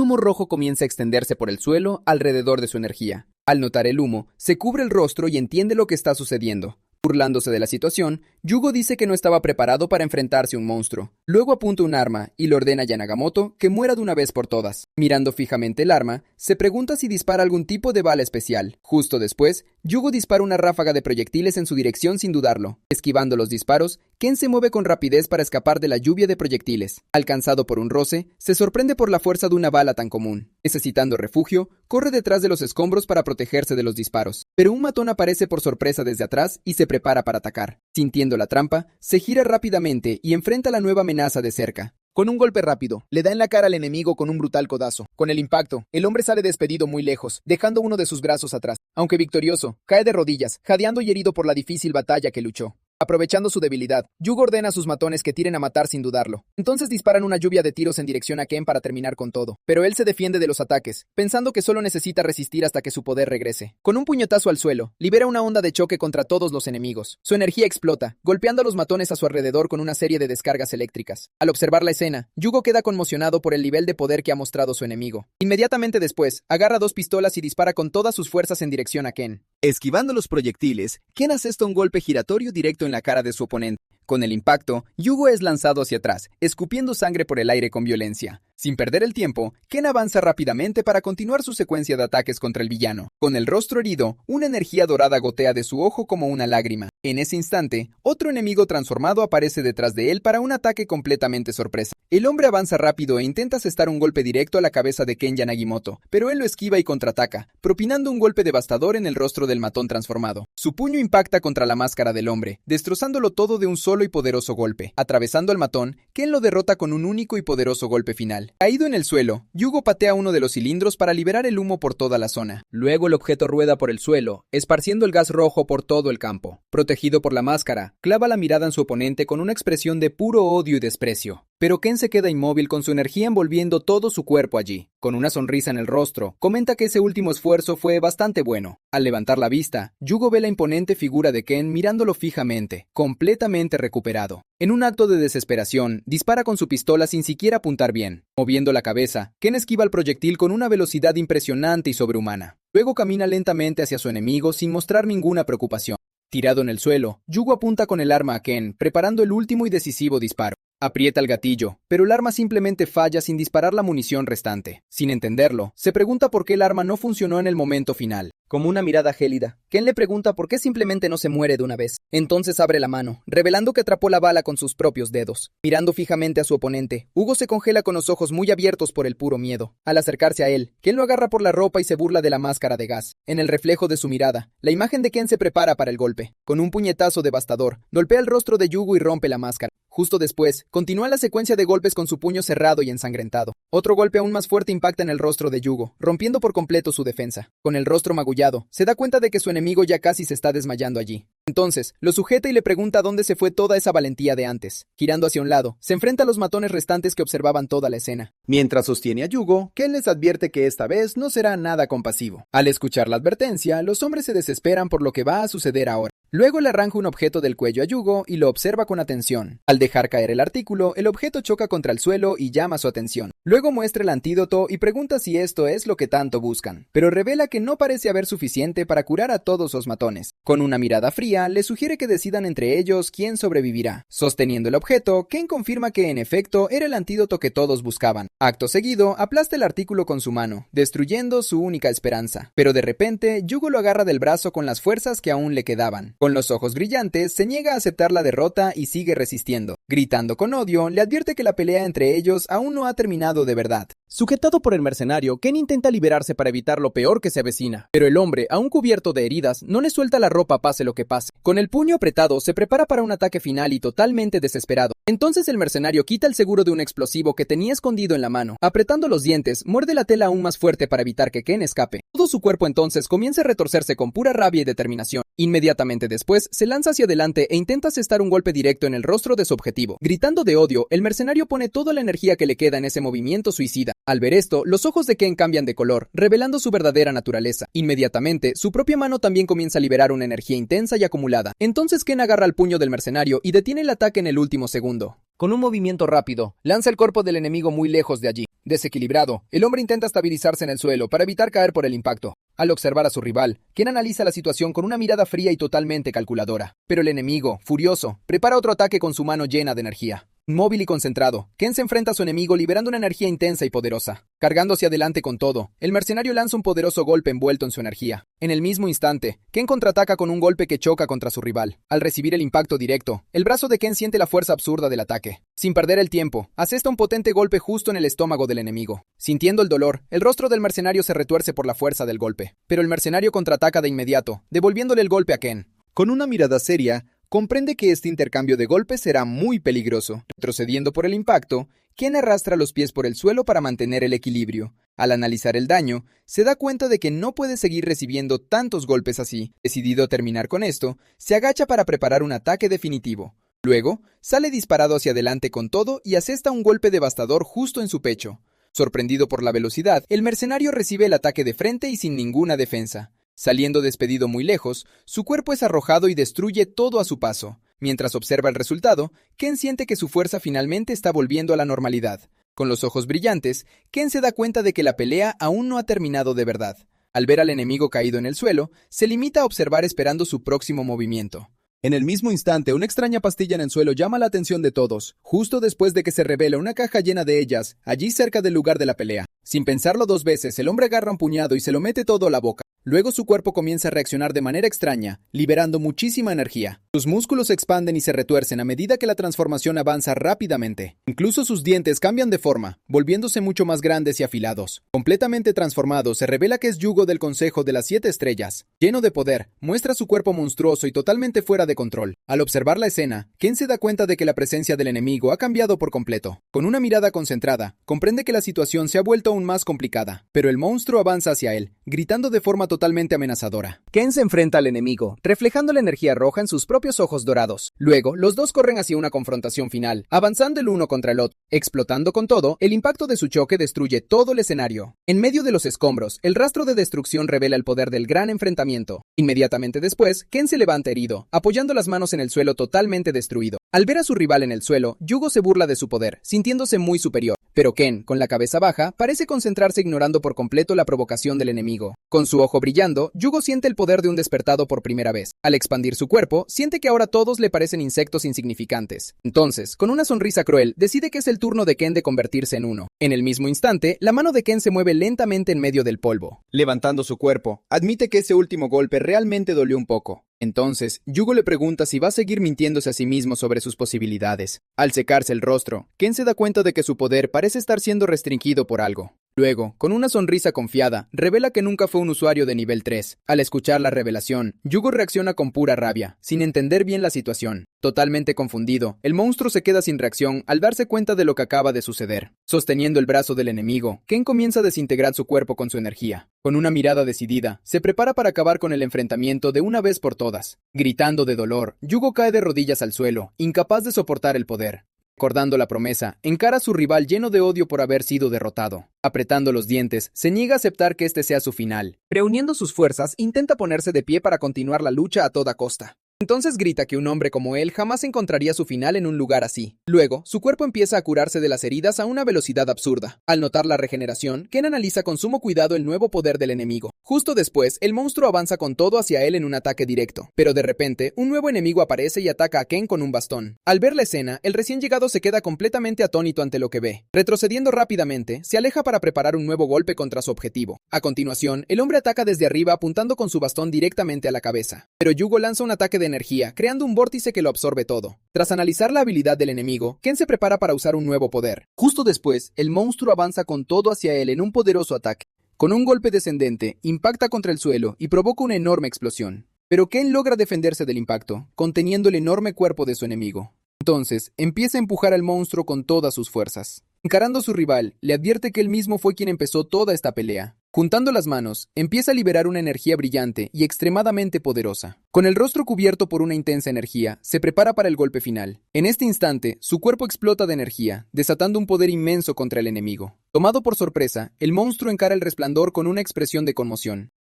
humo rojo comienza a extenderse por el suelo alrededor de su energía. Al notar el humo, se cubre el rostro y entiende lo que está sucediendo. Burlándose de la situación, Yugo dice que no estaba preparado para enfrentarse a un monstruo. Luego apunta un arma y le ordena a Yanagamoto que muera de una vez por todas. Mirando fijamente el arma, se pregunta si dispara algún tipo de bala especial. Justo después, Yugo dispara una ráfaga de proyectiles en su dirección sin dudarlo. Esquivando los disparos, Ken se mueve con rapidez para escapar de la lluvia de proyectiles. Alcanzado por un roce, se sorprende por la fuerza de una bala tan común. Necesitando refugio, corre detrás de los escombros para protegerse de los disparos. Pero un matón aparece por sorpresa desde atrás y se prepara para atacar. Sintiendo la trampa, se gira rápidamente y enfrenta la nueva amenaza de cerca. Con un golpe rápido, le da en la cara al enemigo con un brutal codazo. Con el impacto, el hombre sale despedido muy lejos, dejando uno de sus brazos atrás. Aunque victorioso, cae de rodillas, jadeando y herido por la difícil batalla que luchó. Aprovechando su debilidad, Yugo ordena a sus matones que tiren a matar sin dudarlo. Entonces disparan una lluvia de tiros en dirección a Ken para terminar con todo. Pero él se defiende de los ataques, pensando que solo necesita resistir hasta que su poder regrese. Con un puñetazo al suelo, libera una onda de choque contra todos los enemigos. Su energía explota, golpeando a los matones a su alrededor con una serie de descargas eléctricas. Al observar la escena, Yugo queda conmocionado por el nivel de poder que ha mostrado su enemigo. Inmediatamente después, agarra 2 pistolas y dispara con todas sus fuerzas en dirección a Ken. Esquivando los proyectiles, Ken asesta un golpe giratorio directo en la cara de su oponente. Con el impacto, Yugo es lanzado hacia atrás, escupiendo sangre por el aire con violencia. Sin perder el tiempo, Ken avanza rápidamente para continuar su secuencia de ataques contra el villano. Con el rostro herido, una energía dorada gotea de su ojo como una lágrima. En ese instante, otro enemigo transformado aparece detrás de él para un ataque completamente sorpresa. El hombre avanza rápido e intenta asestar un golpe directo a la cabeza de Ken Yanagimoto, pero él lo esquiva y contraataca, propinando un golpe devastador en el rostro del matón transformado. Su puño impacta contra la máscara del hombre, destrozándolo todo de un solo y poderoso golpe. Atravesando al matón, Ken lo derrota con un único y poderoso golpe final. Caído en el suelo, Yugo patea uno de los cilindros para liberar el humo por toda la zona. Luego el objeto rueda por el suelo, esparciendo el gas rojo por todo el campo. Protegido por la máscara, clava la mirada en su oponente con una expresión de puro odio y desprecio. Pero Ken se queda inmóvil con su energía envolviendo todo su cuerpo allí. Con una sonrisa en el rostro, comenta que ese último esfuerzo fue bastante bueno. Al levantar la vista, Yugo ve la imponente figura de Ken mirándolo fijamente, completamente recuperado. En un acto de desesperación, dispara con su pistola sin siquiera apuntar bien. Moviendo la cabeza, Ken esquiva el proyectil con una velocidad impresionante y sobrehumana. Luego camina lentamente hacia su enemigo sin mostrar ninguna preocupación. Tirado en el suelo, Yugo apunta con el arma a Ken, preparando el último y decisivo disparo. Aprieta el gatillo, pero el arma simplemente falla sin disparar la munición restante. Sin entenderlo, se pregunta por qué el arma no funcionó en el momento final. Como una mirada gélida, Ken le pregunta por qué simplemente no se muere de una vez. Entonces abre la mano, revelando que atrapó la bala con sus propios dedos. Mirando fijamente a su oponente, Hugo se congela con los ojos muy abiertos por el puro miedo. Al acercarse a él, Ken lo agarra por la ropa y se burla de la máscara de gas. En el reflejo de su mirada, la imagen de Ken se prepara para el golpe. Con un puñetazo devastador, golpea el rostro de Yugo y rompe la máscara. Justo después, continúa la secuencia de golpes con su puño cerrado y ensangrentado. Otro golpe aún más fuerte impacta en el rostro de Yugo, rompiendo por completo su defensa. Con el rostro magullado, se da cuenta de que su enemigo ya casi se está desmayando allí. Entonces, lo sujeta y le pregunta dónde se fue toda esa valentía de antes. Girando hacia un lado, se enfrenta a los matones restantes que observaban toda la escena. Mientras sostiene a Yugo, Ken les advierte que esta vez no será nada compasivo. Al escuchar la advertencia, los hombres se desesperan por lo que va a suceder ahora. Luego le arranca un objeto del cuello a Yugo y lo observa con atención. Al dejar caer el artículo, el objeto choca contra el suelo y llama su atención. Luego muestra el antídoto y pregunta si esto es lo que tanto buscan, pero revela que no parece haber suficiente para curar a todos los matones. Con una mirada fría, le sugiere que decidan entre ellos quién sobrevivirá. Sosteniendo el objeto, Ken confirma que en efecto era el antídoto que todos buscaban. Acto seguido, aplasta el artículo con su mano, destruyendo su única esperanza. Pero de repente, Yugo lo agarra del brazo con las fuerzas que aún le quedaban. Con los ojos brillantes, se niega a aceptar la derrota y sigue resistiendo. Gritando con odio, le advierte que la pelea entre ellos aún no ha terminado de verdad. Sujetado por el mercenario, Ken intenta liberarse para evitar lo peor que se avecina, pero el hombre, aún cubierto de heridas, no le suelta la ropa pase lo que pase. Con el puño apretado, se prepara para un ataque final y totalmente desesperado. Entonces el mercenario quita el seguro de un explosivo que tenía escondido en la mano. Apretando los dientes, muerde la tela aún más fuerte para evitar que Ken escape. Todo su cuerpo entonces comienza a retorcerse con pura rabia y determinación. Inmediatamente después, se lanza hacia adelante e intenta asestar un golpe directo en el rostro de su objetivo. Gritando de odio, el mercenario pone toda la energía que le queda en ese movimiento suicida. Al ver esto, los ojos de Ken cambian de color, revelando su verdadera naturaleza. Inmediatamente, su propia mano también comienza a liberar una energía intensa y acumulada. Entonces Ken agarra el puño del mercenario y detiene el ataque en el último segundo. Con un movimiento rápido, lanza el cuerpo del enemigo muy lejos de allí. Desequilibrado, el hombre intenta estabilizarse en el suelo para evitar caer por el impacto. Al observar a su rival, Ken analiza la situación con una mirada fría y totalmente calculadora. Pero el enemigo, furioso, prepara otro ataque con su mano llena de energía. Inmóvil y concentrado, Ken se enfrenta a su enemigo liberando una energía intensa y poderosa. Cargando hacia adelante con todo, el mercenario lanza un poderoso golpe envuelto en su energía. En el mismo instante, Ken contraataca con un golpe que choca contra su rival. Al recibir el impacto directo, el brazo de Ken siente la fuerza absurda del ataque. Sin perder el tiempo, asesta un potente golpe justo en el estómago del enemigo. Sintiendo el dolor, el rostro del mercenario se retuerce por la fuerza del golpe. Pero el mercenario contraataca de inmediato, devolviéndole el golpe a Ken. Con una mirada seria, comprende que este intercambio de golpes será muy peligroso. Retrocediendo por el impacto, Ken arrastra los pies por el suelo para mantener el equilibrio. Al analizar el daño, se da cuenta de que no puede seguir recibiendo tantos golpes así. Decidido a terminar con esto, se agacha para preparar un ataque definitivo. Luego, sale disparado hacia adelante con todo y asesta un golpe devastador justo en su pecho. Sorprendido por la velocidad, el mercenario recibe el ataque de frente y sin ninguna defensa. Saliendo despedido muy lejos, su cuerpo es arrojado y destruye todo a su paso. Mientras observa el resultado, Ken siente que su fuerza finalmente está volviendo a la normalidad. Con los ojos brillantes, Ken se da cuenta de que la pelea aún no ha terminado de verdad. Al ver al enemigo caído en el suelo, se limita a observar esperando su próximo movimiento. En el mismo instante, una extraña pastilla en el suelo llama la atención de todos, justo después de que se revela una caja llena de ellas, allí cerca del lugar de la pelea. Sin pensarlo 2 veces, el hombre agarra un puñado y se lo mete todo a la boca. Luego su cuerpo comienza a reaccionar de manera extraña, liberando muchísima energía. Sus músculos se expanden y se retuercen a medida que la transformación avanza rápidamente. Incluso sus dientes cambian de forma, volviéndose mucho más grandes y afilados. Completamente transformado, se revela que es Yugo del Consejo de las 7 Estrellas. Lleno de poder, muestra su cuerpo monstruoso y totalmente fuera de control. Al observar la escena, Ken se da cuenta de que la presencia del enemigo ha cambiado por completo. Con una mirada concentrada, comprende que la situación se ha vuelto aún más complicada. Pero el monstruo avanza hacia él, gritando de forma totalmente amenazadora. Ken se enfrenta al enemigo, reflejando la energía roja en sus propios ojos dorados. Luego, los dos corren hacia una confrontación final, avanzando el uno contra el otro. Explotando con todo, el impacto de su choque destruye todo el escenario. En medio de los escombros, el rastro de destrucción revela el poder del gran enfrentamiento. Inmediatamente después, Ken se levanta herido, apoyando las manos en el suelo totalmente destruido. Al ver a su rival en el suelo, Yugo se burla de su poder, sintiéndose muy superior. Pero Ken, con la cabeza baja, parece concentrarse ignorando por completo la provocación del enemigo. Con su ojo brillando, Yugo siente el poder de un despertado por primera vez. Al expandir su cuerpo, siente que ahora todos le parecen insectos insignificantes. Entonces, con una sonrisa cruel, decide que es el turno de Ken de convertirse en uno. En el mismo instante, la mano de Ken se mueve lentamente en medio del polvo. Levantando su cuerpo, admite que ese último golpe realmente dolió un poco. Entonces, Yugo le pregunta si va a seguir mintiéndose a sí mismo sobre sus posibilidades. Al secarse el rostro, Ken se da cuenta de que su poder parece estar siendo restringido por algo. Luego, con una sonrisa confiada, revela que nunca fue un usuario de nivel 3. Al escuchar la revelación, Yugo reacciona con pura rabia, sin entender bien la situación. Totalmente confundido, el monstruo se queda sin reacción al darse cuenta de lo que acaba de suceder. Sosteniendo el brazo del enemigo, Ken comienza a desintegrar su cuerpo con su energía. Con una mirada decidida, se prepara para acabar con el enfrentamiento de una vez por todas. Gritando de dolor, Yugo cae de rodillas al suelo, incapaz de soportar el poder. Recordando la promesa, encara a su rival lleno de odio por haber sido derrotado. Apretando los dientes, se niega a aceptar que este sea su final. Reuniendo sus fuerzas, intenta ponerse de pie para continuar la lucha a toda costa. Entonces grita que un hombre como él jamás encontraría su final en un lugar así. Luego, su cuerpo empieza a curarse de las heridas a una velocidad absurda. Al notar la regeneración, Ken analiza con sumo cuidado el nuevo poder del enemigo. Justo después, el monstruo avanza con todo hacia él en un ataque directo. Pero de repente, un nuevo enemigo aparece y ataca a Ken con un bastón. Al ver la escena, el recién llegado se queda completamente atónito ante lo que ve. Retrocediendo rápidamente, se aleja para preparar un nuevo golpe contra su objetivo. A continuación, el hombre ataca desde arriba apuntando con su bastón directamente a la cabeza. Pero Yugo lanza un ataque de energía, creando un vórtice que lo absorbe todo. Tras analizar la habilidad del enemigo, Ken se prepara para usar un nuevo poder. Justo después, el monstruo avanza con todo hacia él en un poderoso ataque. Con un golpe descendente, impacta contra el suelo y provoca una enorme explosión. Pero Ken logra defenderse del impacto, conteniendo el enorme cuerpo de su enemigo. Entonces, empieza a empujar al monstruo con todas sus fuerzas. Encarando a su rival, le advierte que él mismo fue quien empezó toda esta pelea. Juntando las manos, empieza a liberar una energía brillante y extremadamente poderosa. Con el rostro cubierto por una intensa energía, se prepara para el golpe final. En este instante, su cuerpo explota de energía, desatando un poder inmenso contra el enemigo. Tomado por sorpresa, el monstruo encara el resplandor con una expresión de conmoción.